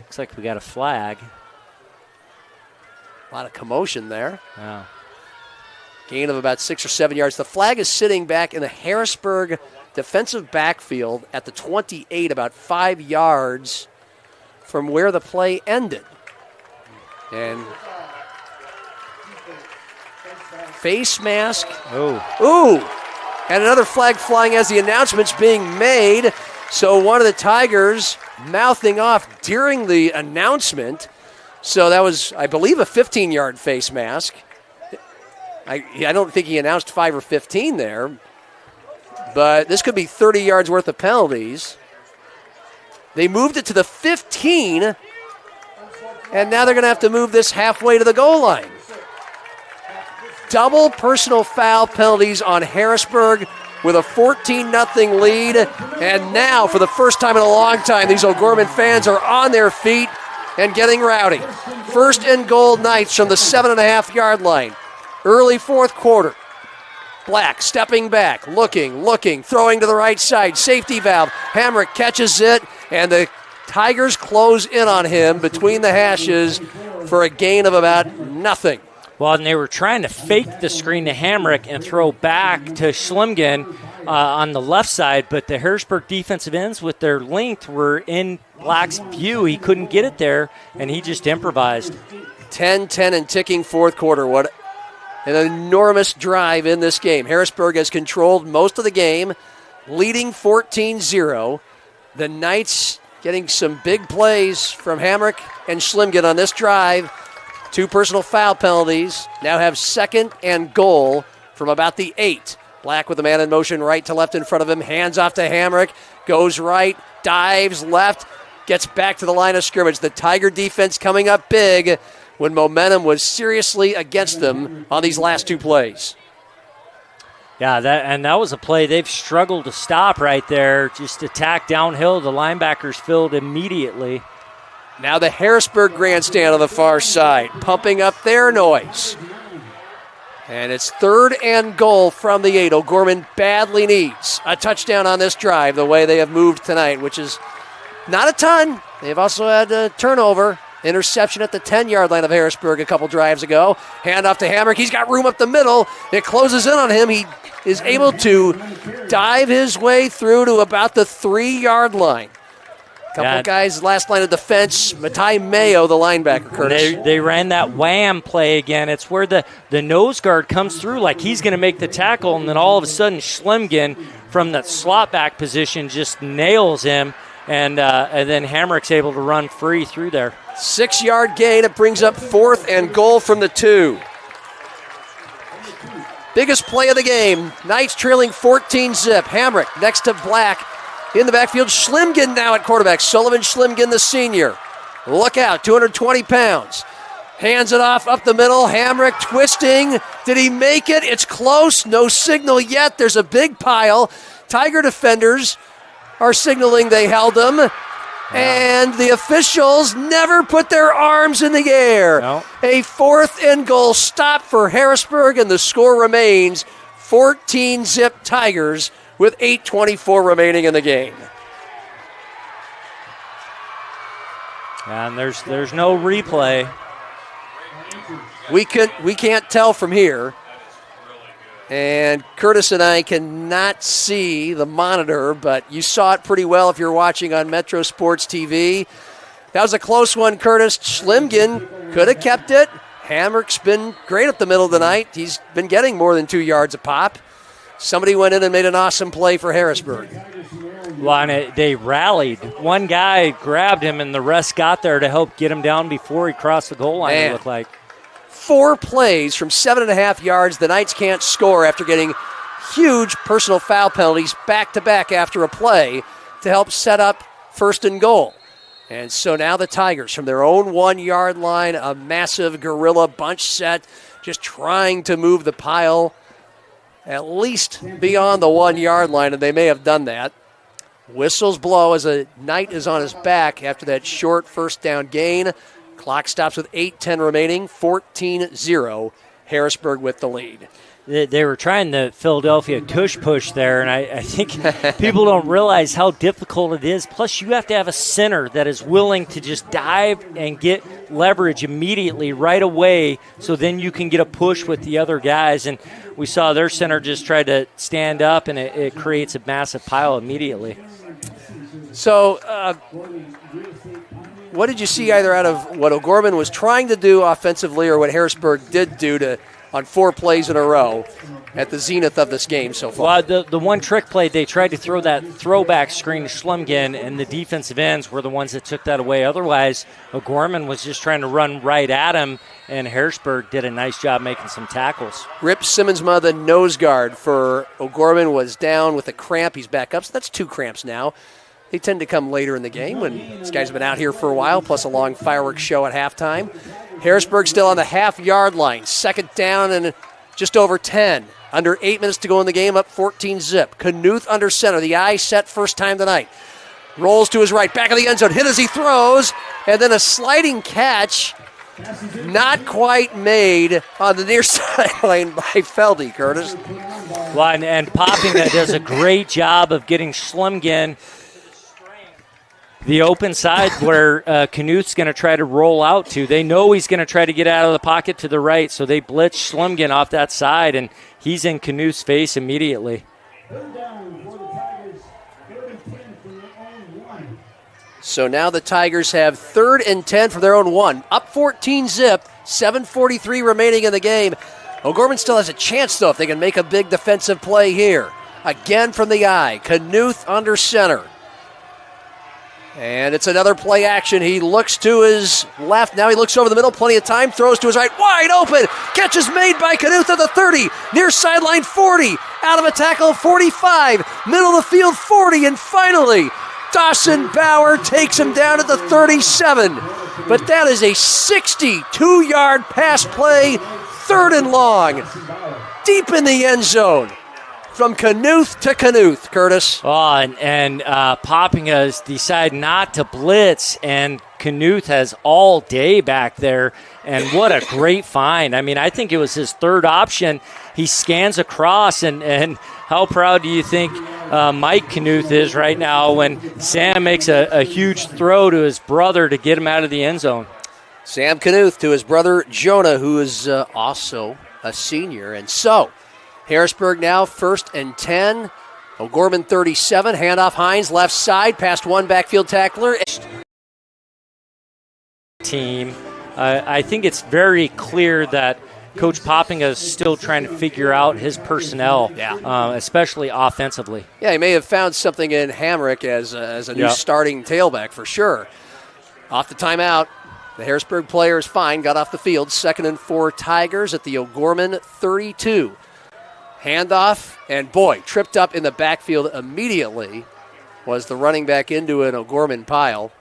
Looks like we got a flag. A lot of commotion there. Yeah. Gain of about 6 or 7 yards. The flag is sitting back in the Harrisburg defensive backfield at the 28, about 5 yards from where the play ended. And face mask. Ooh. And another flag flying as the announcement's being made. So one of the Tigers mouthing off during the announcement. So that was, I believe, a 15-yard face mask. I don't think he announced 5 or 15 there, but this could be 30 yards worth of penalties. They moved it to the 15, and now they're going to have to move this halfway to the goal line. Double personal foul penalties on Harrisburg with a 14-0 lead, and now for the first time in a long time, these O'Gorman fans are on their feet and getting rowdy. 1st and goal, Knights from the 7.5-yard line. Early fourth quarter. Black stepping back, looking, throwing to the right side. Safety valve. Hamrick catches it, and the Tigers close in on him between the hashes for a gain of about nothing. Well, and they were trying to fake the screen to Hamrick and throw back to Schlimgen on the left side, but the Harrisburg defensive ends with their length were in Black's view. He couldn't get it there, and he just improvised. 10-10 and ticking fourth quarter. What an enormous drive in this game. Harrisburg has controlled most of the game, leading 14-0. The Knights getting some big plays from Hamrick and Schlimgen on this drive. 2 personal foul penalties. Now have 2nd and goal from about the 8. Black with a man in motion right to left in front of him. Hands off to Hamrick. Goes right, dives left, gets back to the line of scrimmage. The Tiger defense coming up big when momentum was seriously against them on these last 2 plays. Yeah, that was a play they've struggled to stop right there. Just attack downhill. The linebackers filled immediately. Now the Harrisburg grandstand on the far side, pumping up their noise. And it's 3rd and goal from the 8. O'Gorman badly needs a touchdown on this drive, the way they have moved tonight, which is not a ton. They've also had a turnover. Interception at the 10-yard line of Harrisburg a couple drives ago. Hand off to Hamrick. He's got room up the middle. It closes in on him. He is able to dive his way through to about the 3-yard line. Couple guys, last line of defense. Matai Mayo, the linebacker, Curtis. They ran that wham play again. It's where the nose guard comes through like he's going to make the tackle, and then all of a sudden Schlemgen from that slot back position just nails him, and then Hamrick's able to run free through there. 6-yard gain. It brings up 4th and goal from the 2. Biggest play of the game. Knights trailing 14-zip. Hamrick next to Black. In the backfield, Schlemgen now at quarterback. Sullivan Schlemgen, the senior. Look out, 220 pounds. Hands it off up the middle. Hamrick twisting. Did he make it? It's close. No signal yet. There's a big pile. Tiger defenders are signaling they held him. And the officials never put their arms in the air. No. A 4th and goal stop for Harrisburg, and the score remains 14-zip Tigers with 8:24 remaining in the game. And there's no replay. We can't tell from here. And Curtis and I cannot see the monitor, but you saw it pretty well if you're watching on Metro Sports TV. That was a close one, Curtis. Schlemgen could have kept it. Hamrick's been great up the middle of the night. He's been getting more than 2 yards a pop. Somebody went in and made an awesome play for Harrisburg. Well, and they rallied. One guy grabbed him, and the rest got there to help get him down before he crossed the goal line, it looked like. 4 plays from 7.5 yards. The Knights can't score after getting huge personal foul penalties back-to-back after a play to help set up 1st and goal. And so now the Tigers from their own 1-yard line, a massive gorilla bunch set, just trying to move the pile at least beyond the 1-yard line, and they may have done that. Whistles blow as a Knight is on his back after that short 1st down gain. Clock stops with 8:10 remaining, 14-0. Harrisburg with the lead. They were trying the Philadelphia tush push there, and I think people don't realize how difficult it is. Plus, you have to have a center that is willing to just dive and get leverage immediately right away, so then you can get a push with the other guys. And we saw their center just try to stand up, and it creates a massive pile immediately. So, what did you see either out of what O'Gorman was trying to do offensively or what Harrisburg did do on 4 plays in a row at the zenith of this game so far? Well, the one trick play, they tried to throw that throwback screen to Schlemgen, and the defensive ends were the ones that took that away. Otherwise, O'Gorman was just trying to run right at him, and Harrisburg did a nice job making some tackles. Rip Simmonsma, the nose guard for O'Gorman, was down with a cramp. He's back up, so that's 2 cramps now. They tend to come later in the game when these guys have been out here for a while, plus a long fireworks show at halftime. Harrisburg still on the half-yard line. 2nd down and just over 10. Under 8 minutes to go in the game, up 14-zip. Knuth under center. The eye set first time tonight. Rolls to his right, back of the end zone. Hit as he throws, and then a sliding catch. Not quite made on the near sideline by Feldy, Curtis. Well, and Poppinga does a great job of getting Schlemgen the open side where Knuth's going to try to roll out to. They know he's going to try to get out of the pocket to the right, so they blitz Schlemgen off that side, and he's in Knuth's face immediately. So now the Tigers have 3rd and 10 from their own 1. Up 14-zip, 7:43 remaining in the game. O'Gorman still has a chance, though, if they can make a big defensive play here. Again from the eye. Knuth under center. And it's another play action. He looks to his left. Now he looks over the middle. Plenty of time. Throws to his right. Wide open. Catch is made by Knuth at the 30. Near sideline 40. Out of a tackle 45. Middle of the field 40. And finally, Dawson Bauer takes him down at the 37. But that is a 62-yard pass play. 3rd and long. Deep in the end zone. From Knuth to Knuth, Curtis. Oh, and Poppinga has decided not to blitz, and Knuth has all day back there, and what a great find. I mean, I think it was his 3rd option. He scans across, and how proud do you think Mike Knuth is right now when Sam makes a huge throw to his brother to get him out of the end zone? Sam Knuth to his brother Jonah, who is also a senior. And so, Harrisburg now 1st and 10. O'Gorman 37. Handoff Hines, left side, past one backfield tackler. Team. I think it's very clear that Coach Poppinga is still trying to figure out his personnel, especially offensively. Yeah, he may have found something in Hamrick as a new starting tailback for sure. Off the timeout, the Harrisburg player is fine, got off the field. 2nd and 4 Tigers at the O'Gorman 32. Handoff, and boy, tripped up in the backfield immediately was the running back into an O'Gorman pile.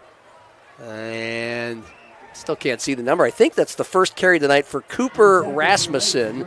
And still can't see the number. I think that's the first carry tonight for Cooper Rasmussen.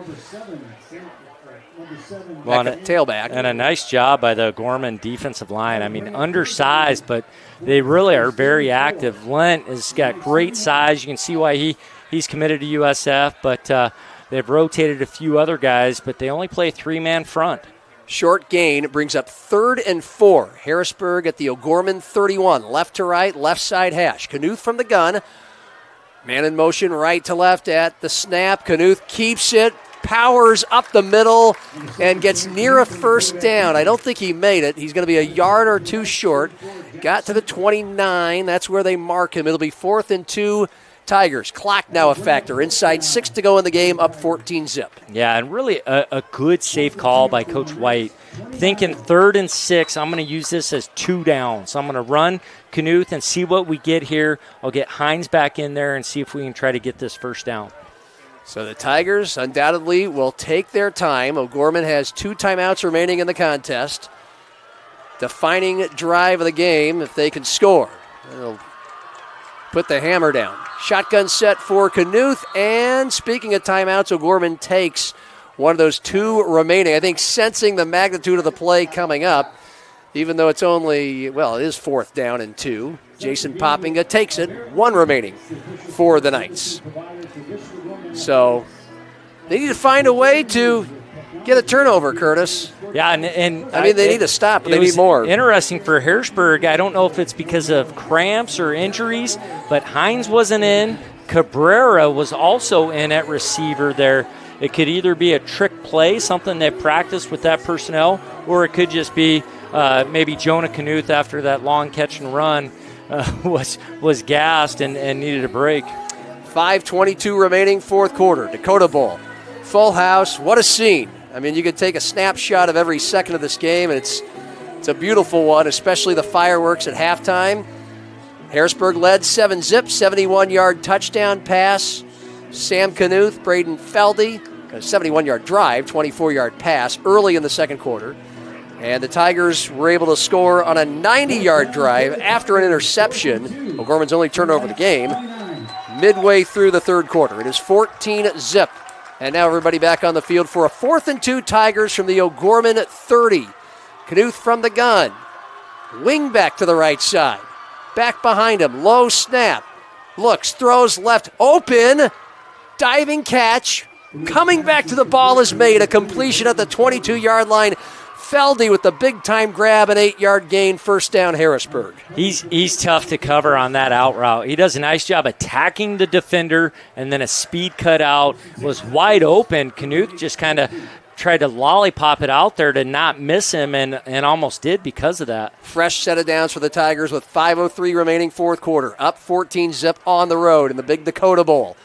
Tailback. And a nice job by the Gorman defensive line. I mean, undersized, but they really are very active. Lent has got great size. You can see why he's committed to USF, but they've rotated a few other guys, but they only play 3-man front. Short gain brings up 3rd and 4. Harrisburg at the O'Gorman 31. Left to right, left side hash. Knuth from the gun. Man in motion, right to left at the snap. Knuth keeps it, powers up the middle, and gets near a first down. I don't think he made it. He's going to be a yard or two short. Got to the 29. That's where they mark him. It'll be 4th and 2 Tigers. Clock now a factor. Inside 6 to go in the game, up 14-zip. Yeah, and really a good safe call by Coach White. Thinking 3rd and 6, I'm going to use this as 2 downs. So I'm going to run Knuth and see what we get here. I'll get Hines back in there and see if we can try to get this first down. So the Tigers undoubtedly will take their time. O'Gorman has 2 timeouts remaining in the contest. Defining drive of the game if they can score. They'll put the hammer down. Shotgun set for Knuth, and speaking of timeouts, O'Gorman takes one of those 2 remaining. I think sensing the magnitude of the play coming up, even though it's only, it is 4th down and 2. Jason Poppinga takes it, 1 remaining for the Knights. So they need to find a way to get a turnover, Curtis. Yeah, and I mean, they need to stop, but they need more. Interesting for Harrisburg. I don't know if it's because of cramps or injuries, but Hines wasn't in. Cabrera was also in at receiver there. It could either be a trick play, something they've practiced with that personnel, or it could just be maybe Jonah Knuth after that long catch and run was gassed and needed a break. 5:22 remaining, 4th quarter. Dakota Bowl. Full house. What a scene. I mean, you could take a snapshot of every second of this game, and it's a beautiful one, especially the fireworks at halftime. Harrisburg led 7-zip, 71-yard touchdown pass. Sam Knuth, Braden Feldy, a 71-yard drive, 24-yard pass early in the second quarter. And the Tigers were able to score on a 90-yard drive after an interception. O'Gorman's only turnover of the game. Midway through the third quarter. It is 14-zip. And now everybody back on the field for a 4th and 2 Tigers from the O'Gorman 30. Knuth from the gun. Wing back to the right side. Back behind him. Low snap. Looks, throws left. Open. Diving catch. Coming back to the ball is made. A completion at the 22-yard line. Feldy with the big-time grab, an 8-yard gain, first down Harrisburg. He's tough to cover on that out route. He does a nice job attacking the defender, and then a speed cut out was wide open. Knuth just kind of tried to lollipop it out there to not miss him, and almost did because of that. Fresh set of downs for the Tigers with 5:03 remaining, 4th quarter. Up 14-zip on the road in the Big Dakota Bowl.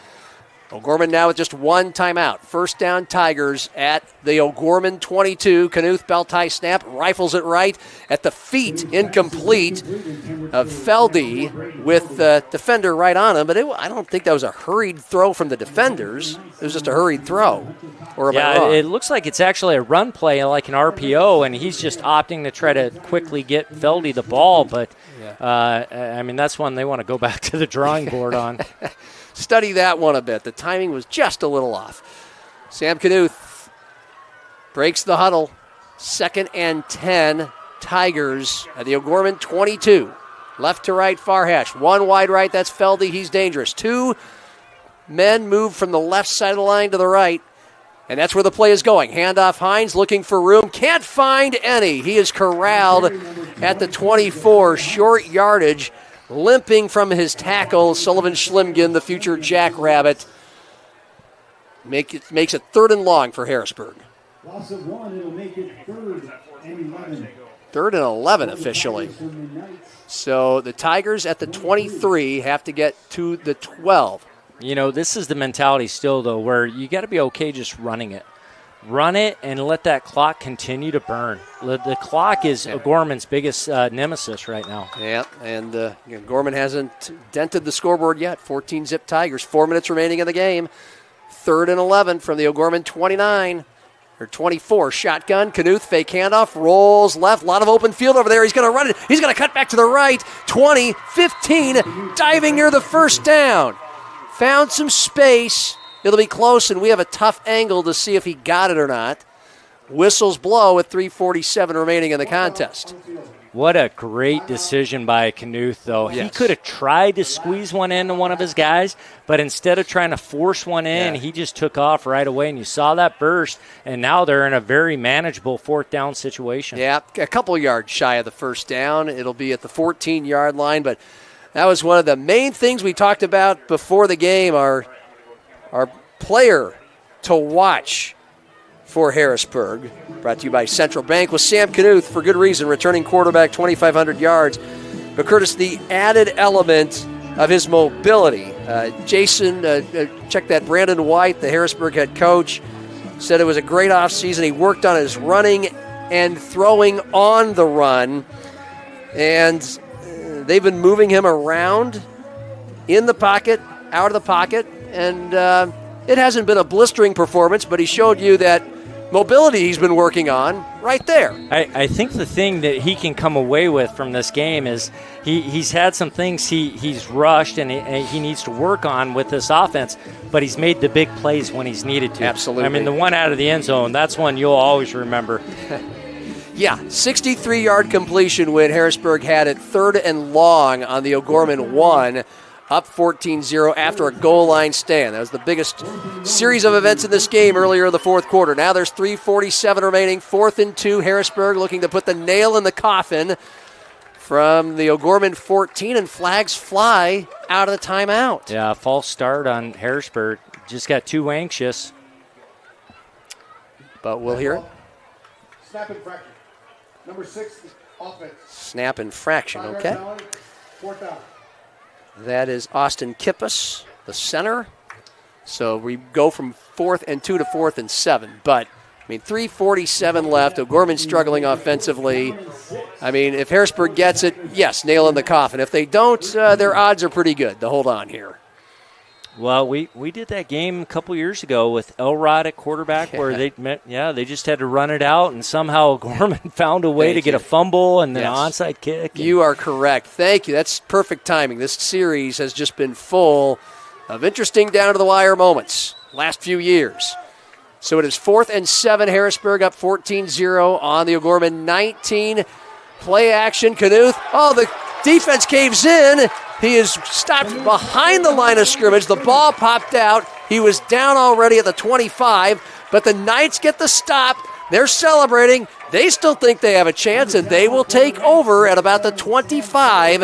O'Gorman now with just 1 timeout. First down Tigers at the O'Gorman 22. Knuth belt high snap, rifles it right at the feet, incomplete of Feldy with the defender right on him. But I don't think that was a hurried throw from the defenders. It was just a hurried throw. Or am I wrong? It looks like it's actually a run play like an RPO, and he's just opting to try to quickly get Feldy the ball. But, I mean, that's one they want to go back to the drawing board on. Study that one a bit. The timing was just a little off. Sam Knuth breaks the huddle. 2nd and 10, Tigers at the O'Gorman 22. Left to right, far hash. 1 wide right, that's Feldy. He's dangerous. 2 men move from the left side of the line to the right, and that's where the play is going. Handoff Hines looking for room. Can't find any. He is corralled at the 24. Short yardage. limping from his tackle. Sullivan Schlimgen, the future Jackrabbit, makes it 3rd and long for Harrisburg. Loss of 1, it'll make it 3rd and 11. 3rd and 11 officially. So the Tigers at the 23 have to get to the 12. This is the mentality still, though, where you got to be okay just running it. Run it and let that clock continue to burn. The clock is O'Gorman's biggest nemesis right now. Yeah, and Gorman hasn't dented the scoreboard yet. 14-zip Tigers, 4 minutes remaining in the game. 3rd and 11 from the O'Gorman 29. Or 24, shotgun, Knuth, fake handoff, rolls left, a lot of open field over there. He's going to run it. He's going to cut back to the right. 20, 15, diving near the first down. Found some space. It'll be close, and we have a tough angle to see if he got it or not. Whistles blow with 3:47 remaining in the contest. What a great decision by Knuth, though. Yes. He could have tried to squeeze one into one of his guys, but instead of trying to force one in, he just took off right away, and you saw that burst, and now they're in a very manageable 4th down situation. Yeah, a couple yards shy of the first down. It'll be at the 14-yard line, but that was one of the main things we talked about before the game, our player to watch for Harrisburg. Brought to you by Central Bank with Sam Knuth, for good reason, returning quarterback, 2,500 yards. But Curtis, the added element of his mobility. Jason, check that. Brandon White, the Harrisburg head coach, said it was a great offseason. He worked on his running and throwing on the run. And they've been moving him around in the pocket, out of the pocket. And it hasn't been a blistering performance, but he showed you that mobility he's been working on right there. I think the thing that he can come away with from this game is he's had some things he's rushed and he needs to work on with this offense, but he's made the big plays when he's needed to. Absolutely. I mean, the one out of the end zone, that's one you'll always remember. Yeah, 63-yard completion when Harrisburg had it 3rd and long on the O'Gorman 1. Up 14-0 after a goal line stand. That was the biggest series of events in this game earlier in the 4th quarter. Now there's 3:47 remaining. 4th and 2. Harrisburg looking to put the nail in the coffin from the O'Gorman 14, and flags fly out of the timeout. Yeah, false start on Harrisburg. Just got too anxious. But we'll hear it. Snap infraction. Number 6, offense. Snap infraction, okay. 4th down. That is Austin Kippus, the center. So we go from 4th and 2 to 4th and 7. But, 3:47 left. O'Gorman struggling offensively. If Harrisburg gets it, yes, nail in the coffin. If they don't, their odds are pretty good to hold on here. Well, we did that game a couple years ago with Elrod at quarterback where they just had to run it out, and somehow Gorman found a way to get a fumble and then an onside kick. You are correct. Thank you. That's perfect timing. This series has just been full of interesting down-to-the-wire moments last few years. So it is 4th and 7, Harrisburg up 14-0 on the O'Gorman 19. Play action, Knuth. Oh, the defense caves in. He is stopped behind the line of scrimmage. The ball popped out. He was down already at the 25, but the Knights get the stop. They're celebrating. They still think they have a chance, and they will take over at about the 25,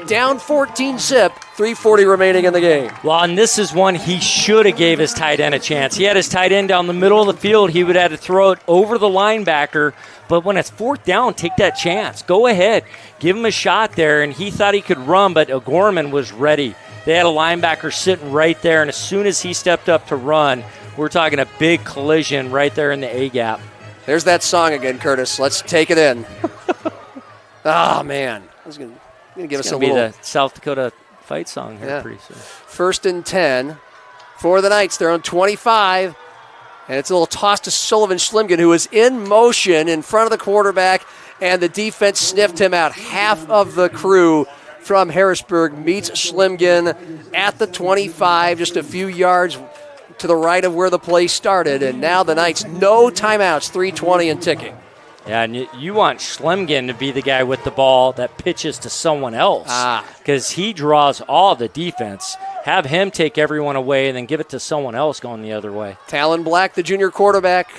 down 14-zip, 3:40 remaining in the game. Well, and this is one he should have gave his tight end a chance. He had his tight end down the middle of the field. He would have to throw it over the linebacker. But when it's 4th down, take that chance. Go ahead. Give him a shot there. And he thought he could run, but O'Gorman was ready. They had a linebacker sitting right there, and as soon as he stepped up to run, we're talking a big collision right there in the A-gap. There's that song again, Curtis. Let's take it in. Oh, man. I was going to give us a little. It's going to be the South Dakota fight song here pretty soon. 1st and 10 for the Knights. They're on 25. And it's a little toss to Sullivan Schlimgen, who was in motion in front of the quarterback, and the defense sniffed him out. Half of the crew from Harrisburg meets Schlimgen at the 25, just a few yards to the right of where the play started. And now the Knights, no timeouts, 3:20 and ticking. Yeah, and you want Schlimgen to be the guy with the ball that pitches to someone else because he draws all the defense. Have him take everyone away and then give it to someone else going the other way. Talon Black, the junior quarterback,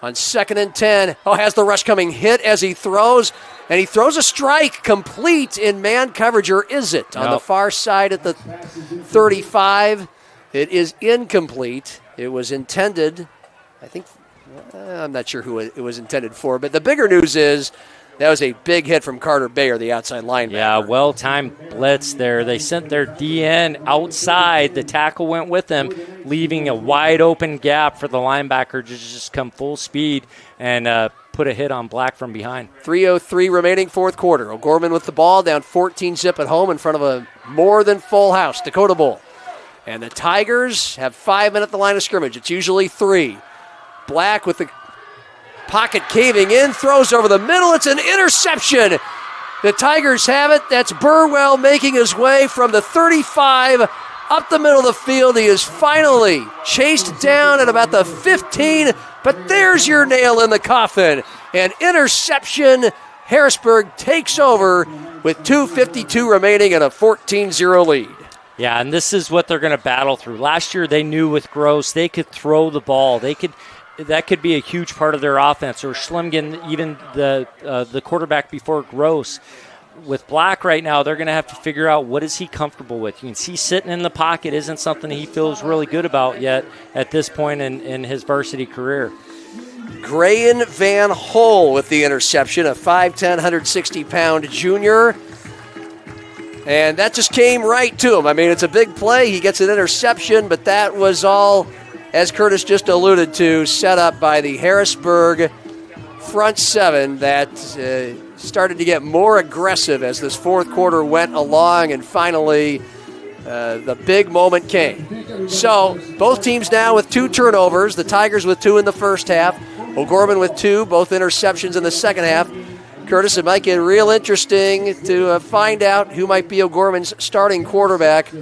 On 2nd and 10, has the rush coming, hit as he throws, and he throws a strike complete in man coverage, or is it? On the far side at the 35, it is incomplete. It was intended, I think, I'm not sure who it was intended for, but the bigger news is that was a big hit from Carter Bayer, the outside linebacker. Yeah, well-timed blitz there. They sent their DN outside. The tackle went with them, leaving a wide-open gap for the linebacker to just come full speed and put a hit on Black from behind. 3:03 remaining fourth quarter. O'Gorman with the ball, down 14-zip at home in front of a more than full house, Dakota Bowl. And the Tigers have 5 men at the line of scrimmage. It's usually 3. Black with the pocket caving in, throws over the middle. It's an interception. The Tigers have it. That's Burwell making his way from the 35 up the middle of the field. He is finally chased down at about the 15, but there's your nail in the coffin. An interception. Harrisburg takes over with 2:52 remaining and a 14-0 lead. Yeah, and this is what they're going to battle through. Last year they knew with Gross they could throw the ball. That could be a huge part of their offense, or Schlemgen, even the quarterback before Gross. With Black right now, they're going to have to figure out what is he comfortable with. You can see sitting in the pocket isn't something he feels really good about yet at this point in his varsity career. Grayan Van Hol with the interception, a 5'10", 160-pound junior. And that just came right to him. I mean, it's a big play. He gets an interception, but that was all, as Curtis just alluded to, set up by the Harrisburg front seven that started to get more aggressive as this fourth quarter went along, and finally the big moment came. So both teams now with 2 turnovers, the Tigers with 2 in the first half, O'Gorman with 2, both interceptions in the second half. Curtis, it might get real interesting to find out who might be O'Gorman's starting quarterback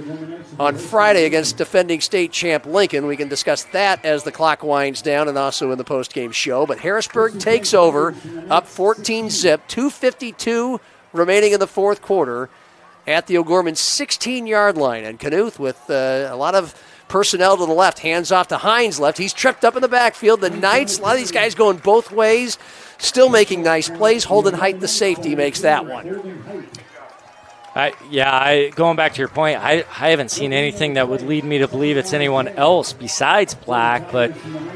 on Friday against defending state champ Lincoln. We can discuss that as the clock winds down and also in the postgame show. But Harrisburg takes over, up 14-zip, 2:52 remaining in the fourth quarter at the O'Gorman 16-yard line. And Knuth with a lot of personnel to the left, hands off to Hines left. He's tripped up in the backfield. The Knights, a lot of these guys going both ways, still making nice plays. Holden Height, the safety, makes that one. Going back to your point, I haven't seen anything that would lead me to believe it's anyone else besides Black, but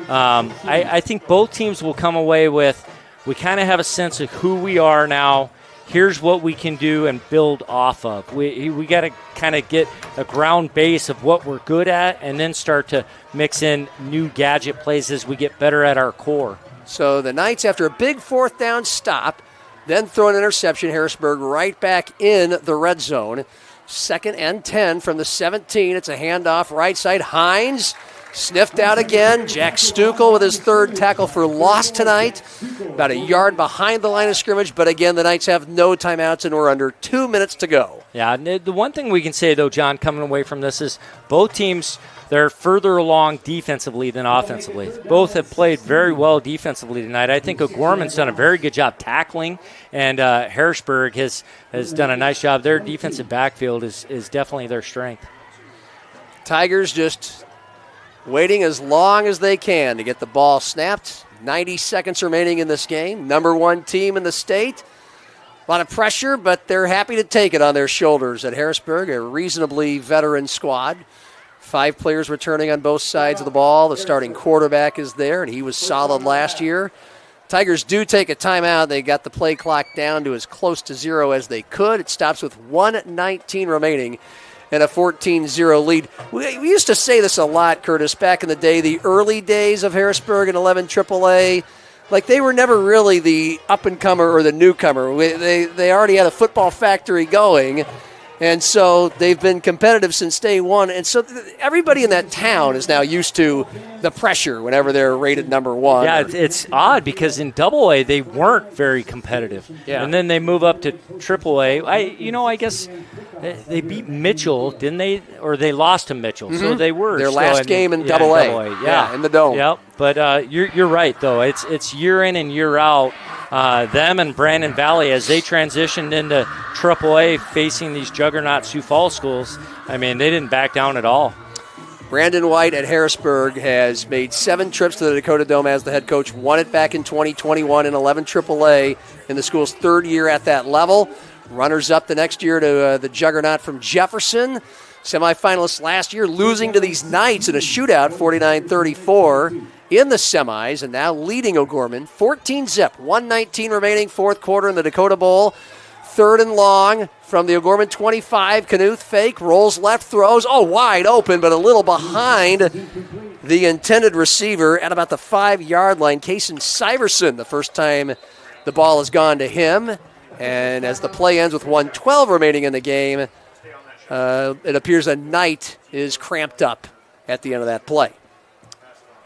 I think both teams will come away with, we kind of have a sense of who we are now. Here's what we can do and build off of. We got to kind of get a ground base of what we're good at and then start to mix in new gadget plays as we get better at our core. So the Knights, after a big fourth down stop, then throw an interception. Harrisburg right back in the red zone. 2nd and 10 from the 17. It's a handoff right side. Hines sniffed out again. Jack Stukel with his 3rd tackle for loss tonight. About a yard behind the line of scrimmage, but again, the Knights have no timeouts and we're under 2 minutes to go. Yeah, the one thing we can say, though, John, coming away from this is both teams, they're further along defensively than offensively. Both have played very well defensively tonight. I think O'Gorman's done a very good job tackling, and Harrisburg has done a nice job. Their defensive backfield is definitely their strength. Tigers just waiting as long as they can to get the ball snapped. 90 seconds remaining in this game. Number 1 team in the state. A lot of pressure, but they're happy to take it on their shoulders at Harrisburg, a reasonably veteran squad. 5 players returning on both sides of the ball. The starting quarterback is there, and he was solid last year. Tigers do take a timeout. They got the play clock down to as close to 0 as they could. It stops with 1:19 remaining and a 14-0 lead. We used to say this a lot, Curtis, back in the day, the early days of Harrisburg and 11 AAA. Like, they were never really the up-and-comer or the newcomer. They already had a football factory going. And so they've been competitive since day one. And so everybody in that town is now used to the pressure whenever they're rated number 1. Yeah, it's odd because in AA they weren't very competitive. Yeah. And then they move up to AAA. I guess they beat Mitchell, didn't they? Or they lost to Mitchell. Mm-hmm. So they were their last game in AA. Yeah, in the Dome. Yep. But you're right, though. It's year in and year out. Them and Brandon Valley, as they transitioned into AAA facing these juggernaut Sioux Falls schools, I mean, they didn't back down at all. Brandon White at Harrisburg has made 7 trips to the Dakota Dome as the head coach, won it back in 2021 in 11 AAA in the school's 3rd year at that level. Runners up the next year to the juggernaut from Jefferson. Semifinalists last year, losing to these Knights in a shootout, 49-34 in the semis, and now leading O'Gorman 14-zip, 1:19 remaining, 4th quarter in the Dakota Bowl. 3rd and long from the O'Gorman 25. Knuth fake, rolls left, throws. Oh, wide open, but a little behind the intended receiver at about the 5-yard line. Kaysen Syverson, the first time the ball has gone to him. And as the play ends with 1:12 remaining in the game, it appears a Knight is cramped up at the end of that play.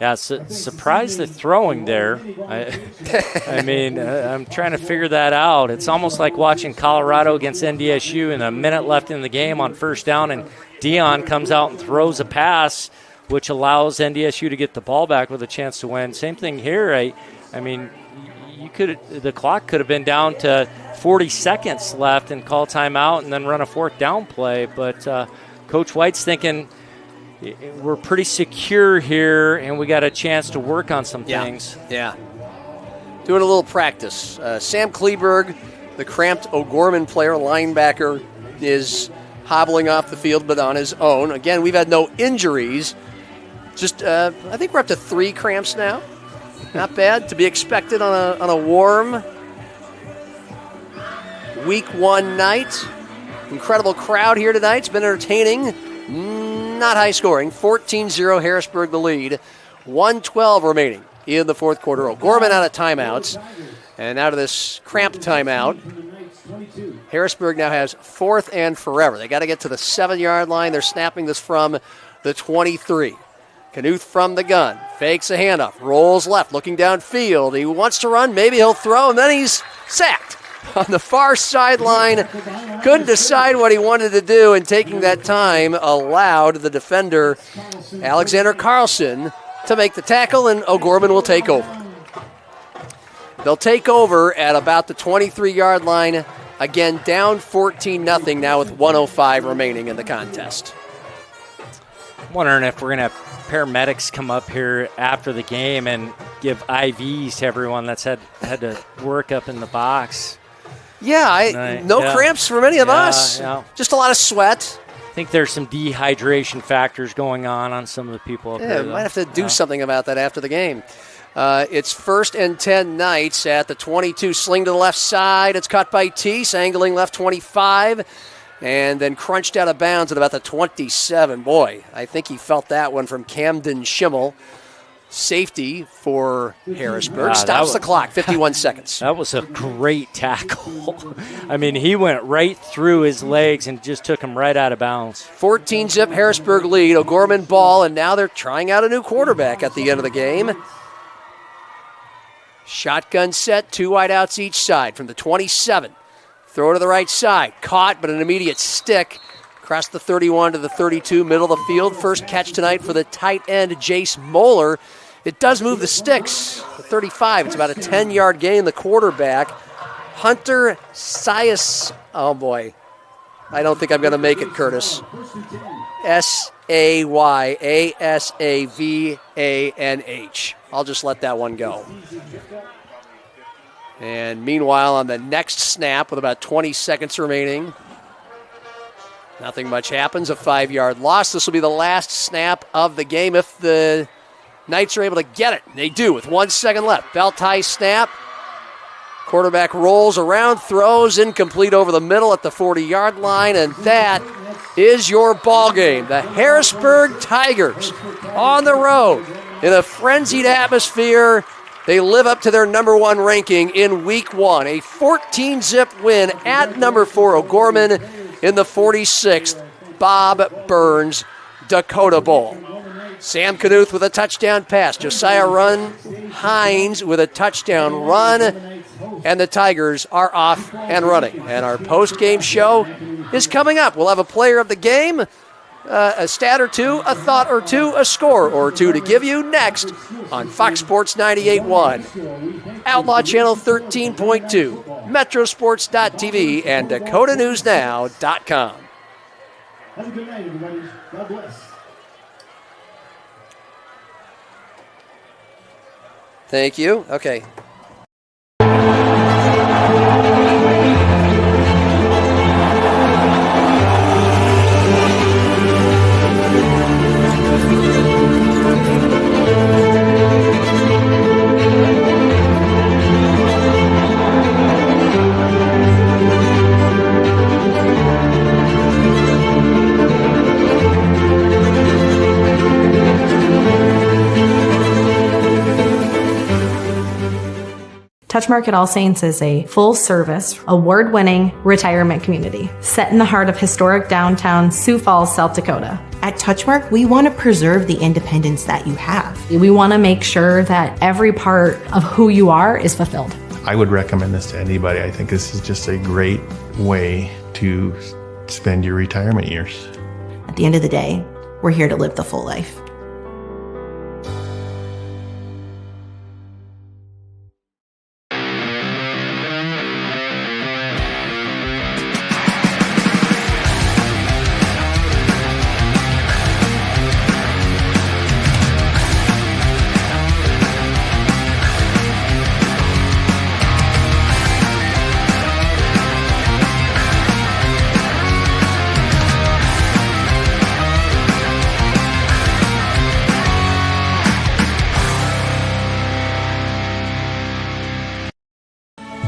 Yeah, surprised at throwing there. I mean, I'm trying to figure that out. It's almost like watching Colorado against NDSU and a minute left in the game on 1st down, and Dion comes out and throws a pass, which allows NDSU to get the ball back with a chance to win. Same thing here. I mean, the clock could have been down to 40 seconds left and call timeout and then run a 4th down play. But Coach White's thinking, we're pretty secure here, and we got a chance to work on some things. Yeah. Doing a little practice. Sam Kleberg, the cramped O'Gorman player, linebacker, is hobbling off the field, but on his own. Again, we've had no injuries. Just, I think we're up to 3 cramps now. Not bad to be expected on a warm Week 1 night. Incredible crowd here tonight. It's been entertaining. Not high scoring. 14-0 Harrisburg the lead. 1:12 remaining in the 4th quarter. O'Gorman out of timeouts. And out of this cramp timeout, Harrisburg now has 4th and forever. They got to get to the 7-yard line. They're snapping this from the 23. Knuth from the gun. Fakes a handoff. Rolls left. Looking downfield. He wants to run. Maybe he'll throw. And then he's sacked on the far sideline. Couldn't decide what he wanted to do, and taking that time allowed the defender, Alexander Carlson, to make the tackle, and O'Gorman will take over. They'll take over at about the 23-yard line. Again, down 14-0 now with 1:05 remaining in the contest. I'm wondering if we're going to have paramedics come up here after the game and give IVs to everyone that's had to work up in the box. Yeah, no cramps for many of us. Yeah. Just a lot of sweat. I think there's some dehydration factors going on some of the people up there. Might have to do something about that after the game. It's 1st and 10 Knights at the 22. Sling to the left side. It's caught by Teese, angling left 25, and then crunched out of bounds at about the 27. Boy, I think he felt that one from Camden Schimmel. Safety for Harrisburg. Stops the clock, 51 seconds. That was a great tackle. I mean, he went right through his legs and just took him right out of bounds. 14-zip Harrisburg lead. O'Gorman ball, and now they're trying out a new quarterback at the end of the game. Shotgun set, 2 wideouts each side from the 27. Throw to the right side. Caught, but an immediate stick. Across the 31 to the 32, middle of the field. First catch tonight for the tight end, Jace Moeller. It does move the sticks. The 35, it's about a 10-yard gain. The quarterback, Hunter Sayas. Oh, boy. I don't think I'm going to make it, Curtis. Sayasavaanh. I'll just let that one go. And meanwhile, on the next snap, with about 20 seconds remaining, nothing much happens. A 5-yard loss. This will be the last snap of the game if the Knights are able to get it. They do with 1 second left. Belt high snap. Quarterback rolls around, throws incomplete over the middle at the 40-yard line, and that is your ball game. The Harrisburg Tigers on the road in a frenzied atmosphere. They live up to their number 1 ranking in Week 1. A 14-zip win at number 4 O'Gorman in the 46th Bob Burns Dakota Bowl. Sam Knuth with a touchdown pass. Josiah Hines with a touchdown run. And the Tigers are off and running. And our post-game show is coming up. We'll have a player of the game, a stat or two, a thought or two, a score or two to give you next on Fox Sports 98.1, Outlaw Channel 13.2, Metrosports.tv, and DakotaNewsNow.com. Have a good night, everybody. God bless. Thank you. Okay. Touch Market All Saints is a full-service, award-winning retirement community set in the heart of historic downtown Sioux Falls, South Dakota. At Touchmark, we want to preserve the independence that you have. We want to make sure that every part of who you are is fulfilled. I would recommend this to anybody. I think this is just a great way to spend your retirement years. At the end of the day, we're here to live the full life.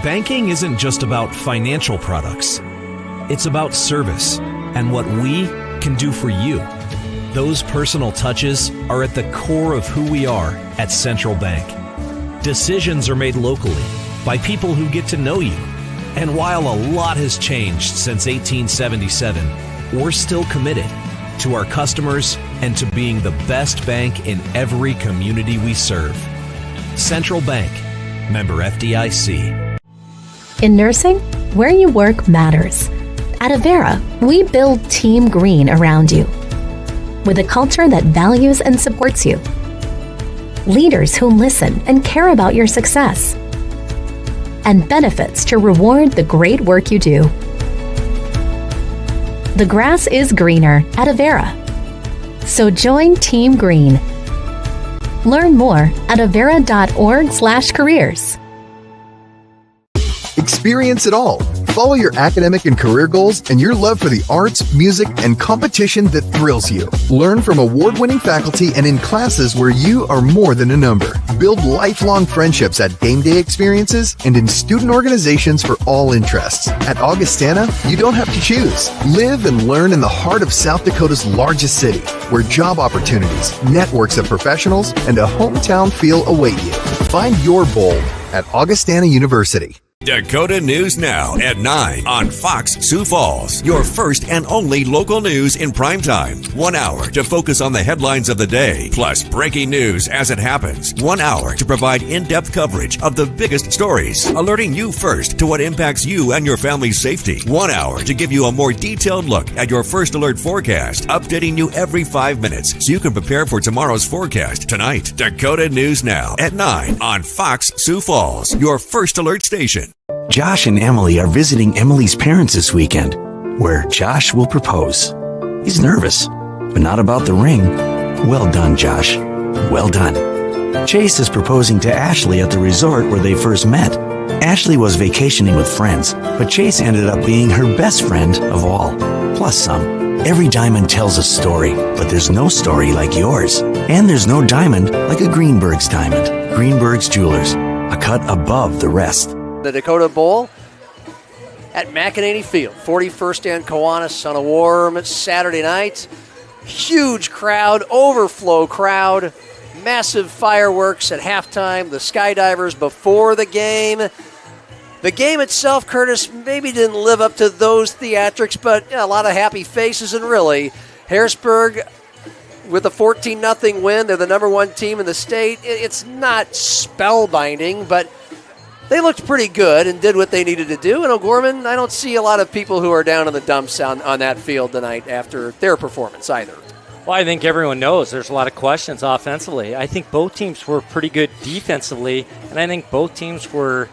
Banking isn't just about financial products. It's about service and what we can do for you. Those personal touches are at the core of who we are at Central Bank. Decisions are made locally by people who get to know you. And while a lot has changed since 1877, we're still committed to our customers and to being the best bank in every community we serve. Central Bank, member FDIC. In nursing, where you work matters. At Avera, we build Team Green around you with a culture that values and supports you. Leaders who listen and care about your success. And benefits to reward the great work you do. The grass is greener at Avera. So join Team Green. Learn more at avera.org/careers. Experience it all. Follow your academic and career goals and your love for the arts, music, and competition that thrills you. Learn from award-winning faculty and in classes where you are more than a number. Build lifelong friendships at game day experiences and in student organizations for all interests. At Augustana, you don't have to choose. Live and learn in the heart of South Dakota's largest city, where job opportunities, networks of professionals, and a hometown feel await you. Find your bold at Augustana University. Dakota News Now at 9 on Fox Sioux Falls. Your first and only local news in prime time. 1 hour to focus on the headlines of the day, plus breaking news as it happens. 1 hour to provide in-depth coverage of the biggest stories, alerting you first to what impacts you and your family's safety. 1 hour to give you a more detailed look at your first alert forecast, updating you every 5 minutes so you can prepare for tomorrow's forecast tonight. Dakota News Now at 9 on Fox Sioux Falls, your first alert station. Josh and Emily are visiting Emily's parents this weekend, where Josh will propose. He's nervous, but not about the ring. Well done, Josh. Well done. Chase is proposing to Ashley at the resort where they first met. Ashley was vacationing with friends, but Chase ended up being her best friend of all, plus some. Every diamond tells a story, but there's no story like yours. And there's no diamond like a Greenberg's diamond. Greenberg's Jewelers, a cut above the rest. The Dakota Bowl at McEnany Field, 41st and Kiwanis on a warm Saturday night. Huge crowd, overflow crowd, massive fireworks at halftime, the skydivers before the game. The game itself, Curtis, maybe didn't live up to those theatrics, but a lot of happy faces, and really, Harrisburg with a 14-0 win. They're the number one team in the state. It's not spellbinding, but they looked pretty good and did what they needed to do. And O'Gorman, I don't see a lot of people who are down in the dumps on that field tonight after their performance either. Well, I think everyone knows there's a lot of questions offensively. I think both teams were pretty good defensively, and I think both teams were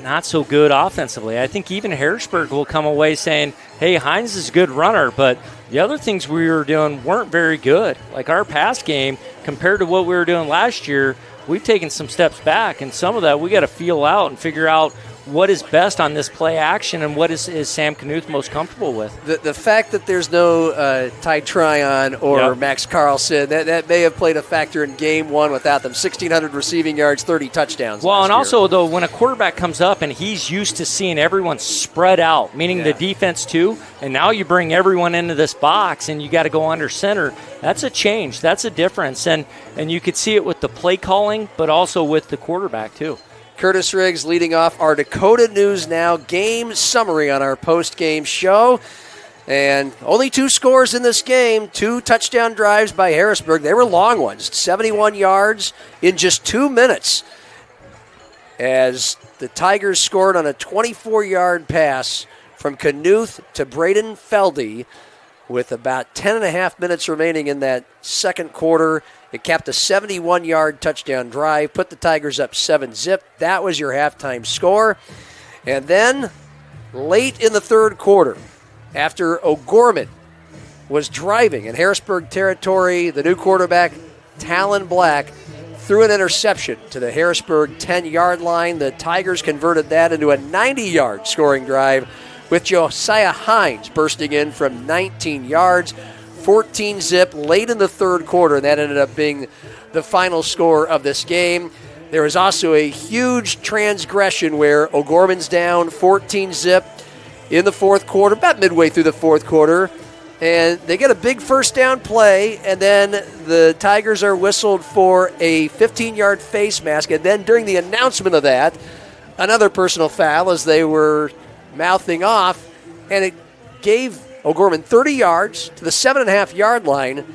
not so good offensively. I think even Harrisburg will come away saying, hey, Hines is a good runner, but the other things we were doing weren't very good. Like our pass game, compared to what we were doing last year, we've taken some steps back, and some of that we got to feel out and figure out what is best on this play action and what is Sam Knuth most comfortable with. The fact that there's no Ty Tryon or Max Carlson, that may have played a factor in game one without them. 1,600 receiving yards, 30 touchdowns. Well, and year. also, though, when a quarterback comes up and he's used to seeing everyone spread out, meaning the defense too, and now you bring everyone into this box and you got to go under center, that's a change. That's a difference. And you could see it with the play calling, but also with the quarterback too. Curtis Riggs leading off our Dakota News Now game summary on our post-game show. And only 2 scores in this game, 2 touchdown drives by Harrisburg. They were long ones, 71 yards in just 2 minutes. As the Tigers scored on a 24-yard pass from Knuth to Braden Feldy with about 10.5 minutes remaining in that second quarter. It capped a 71-yard touchdown drive, put the Tigers up 7-zip. That was your halftime score. And then, late in the third quarter, after O'Gorman was driving in Harrisburg territory, the new quarterback, Talon Black, threw an interception to the Harrisburg 10-yard line. The Tigers converted that into a 90-yard scoring drive with Josiah Hines bursting in from 19 yards. 14-zip late in the third quarter, and that ended up being the final score of this game. There was also a huge transgression where O'Gorman's down 14-zip in the fourth quarter, about midway through the fourth quarter, and they get a big first down play, and then the Tigers are whistled for a 15-yard face mask, and then during the announcement of that, another personal foul as they were mouthing off, and it gave O'Gorman 30 yards to the 7.5-yard line,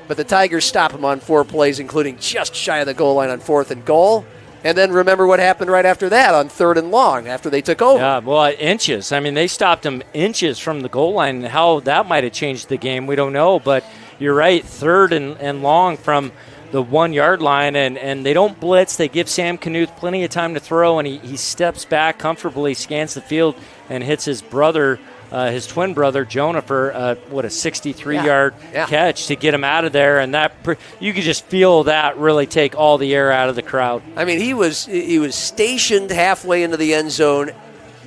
but the Tigers stop him on 4 plays, including just shy of the goal line on 4th and goal. And then remember what happened right after that on 3rd and long after they took over. Yeah, well, inches. I mean, they stopped him inches from the goal line, and how that might have changed the game, we don't know. But you're right, 3rd and long from the 1-yard line, and they don't blitz. They give Sam Knuth plenty of time to throw, and he steps back comfortably, scans the field, and hits his brother, his twin brother, Jonah, for a 63-yard catch to get him out of there. And that you could just feel that really take all the air out of the crowd. I mean, he was stationed halfway into the end zone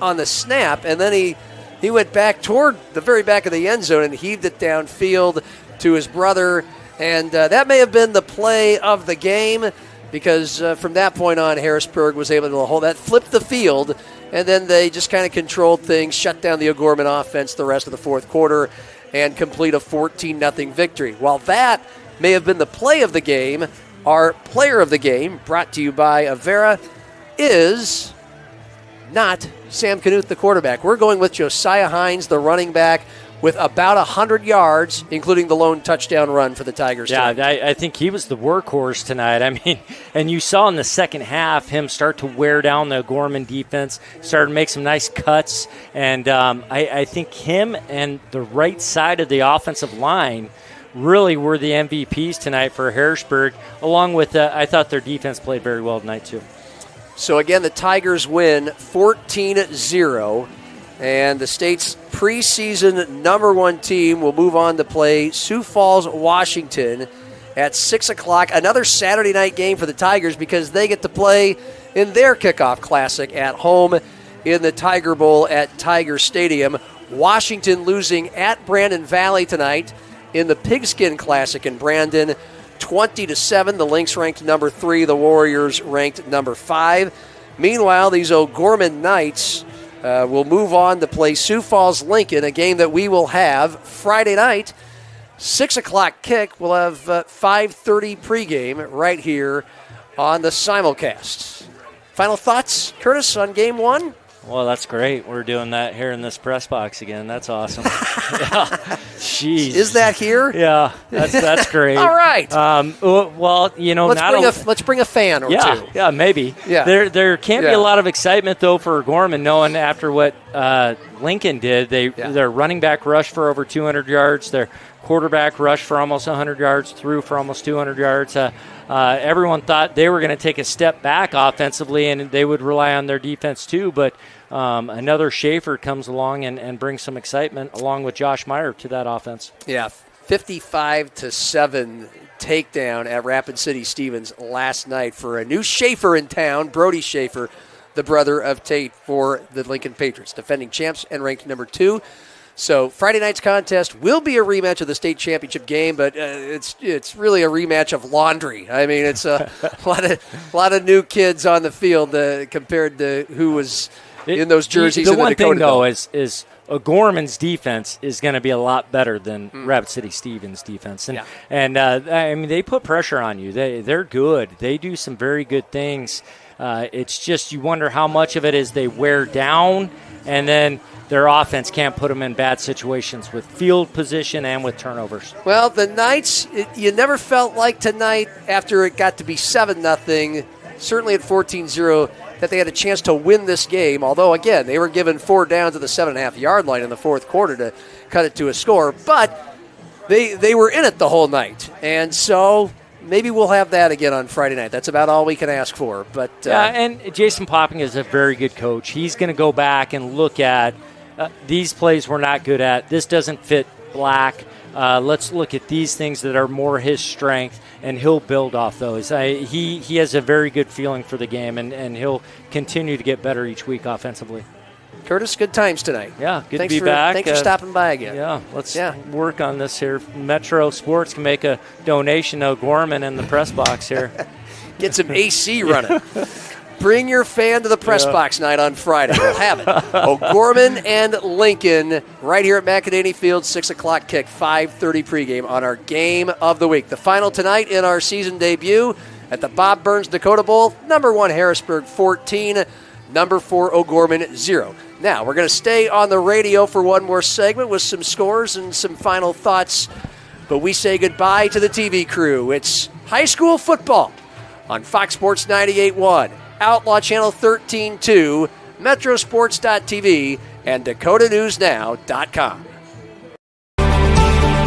on the snap, and then he went back toward the very back of the end zone and heaved it downfield to his brother. And that may have been the play of the game because from that point on, Harrisburg was able to hold that, flip the field, and then they just kind of controlled things, shut down the O'Gorman offense the rest of the fourth quarter, and complete a 14-0 victory. While that may have been the play of the game, our player of the game, brought to you by Avera, is not Sam Knuth, the quarterback. We're going with Josiah Hines, the running back, with about 100 yards, including the lone touchdown run for the Tigers. Yeah, I think he was the workhorse tonight. I mean, and you saw in the second half him start to wear down the O'Gorman defense, started to make some nice cuts, and I think him and the right side of the offensive line really were the MVPs tonight for Harrisburg, along with I thought their defense played very well tonight too. So again, the Tigers win 14-0. And the state's preseason number 1 team will move on to play Sioux Falls, Washington at 6 o'clock. Another Saturday night game for the Tigers because they get to play in their kickoff classic at home in the Tiger Bowl at Tiger Stadium. Washington losing at Brandon Valley tonight in the Pigskin Classic in Brandon, 20-7. The Lynx ranked number 3, the Warriors ranked number 5. Meanwhile, these O'Gorman Knights will move on to play Sioux Falls Lincoln, a game that we will have Friday night, 6 o'clock kick. We'll have 5:30 pregame right here on the simulcast. Final thoughts, Curtis, on game 1? Well, that's great. We're doing that here in this press box again. That's awesome. Yeah. Jeez. Is that here? Yeah, that's great. All right. Well, you know, let's bring a fan or two. Yeah, maybe. Yeah. There can't be a lot of excitement though for Gorman, knowing after what Lincoln did. Their running back rushed for over 200 yards. Their quarterback rushed for almost 100 yards, threw for almost 200 yards. Everyone thought they were going to take a step back offensively, and they would rely on their defense too. But another Schaefer comes along and brings some excitement along with Josh Meyer to that offense. Yeah, 55-7 takedown at Rapid City Stevens last night for a new Schaefer in town, Brody Schaefer, the brother of Tate for the Lincoln Patriots, defending champs and ranked number 2. So Friday night's contest will be a rematch of the state championship game, but it's really a rematch of laundry. I mean, it's a lot of new kids on the field compared to who was in those jerseys. The one thing, though, is O'Gorman's defense is going to be a lot better than Rapid City Stevens' defense. And I mean, they put pressure on you. They're good. They do some very good things. It's just you wonder how much of it is they wear down, and then their offense can't put them in bad situations with field position and with turnovers. Well, the Knights, you never felt like tonight after it got to be 7-0, certainly at 14-0, that they had a chance to win this game. Although, again, they were given 4 downs at the 7.5-yard line in the fourth quarter to cut it to a score. But they were in it the whole night. And so maybe we'll have that again on Friday night. That's about all we can ask for. But and Jason Popping is a very good coach. He's going to go back and look at these plays we're not good at. This doesn't fit Black. Let's look at these things that are more his strength, and he'll build off those. He has a very good feeling for the game, and he'll continue to get better each week offensively. Curtis, good times tonight. Yeah, good to be back. Thanks for stopping by again. Yeah, let's work on this here. Metro Sports can make a donation to O'Gorman in the press box here. Get some AC running. Bring your fan to the press box night on Friday. We'll have it. O'Gorman and Lincoln right here at McAdaney Field, 6 o'clock kick, 5:30 pregame on our game of the week. The final tonight in our season debut at the Bob Burns Dakota Bowl, number 1 Harrisburg 14, number 4 O'Gorman 0. Now, we're going to stay on the radio for one more segment with some scores and some final thoughts, but we say goodbye to the TV crew. It's high school football on Fox Sports 98.1. Outlaw Channel 13.2, Metrosports.tv, and DakotaNewsNow.com.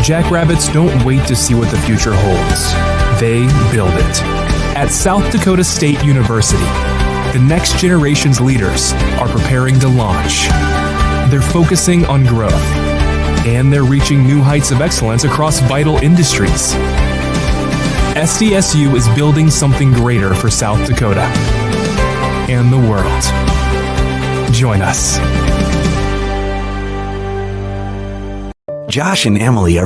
Jackrabbits don't wait to see what the future holds. They build it. At South Dakota State University, the next generation's leaders are preparing to launch. They're focusing on growth, and they're reaching new heights of excellence across vital industries. SDSU is building something greater for South Dakota and the world. Join us. Josh and Emily are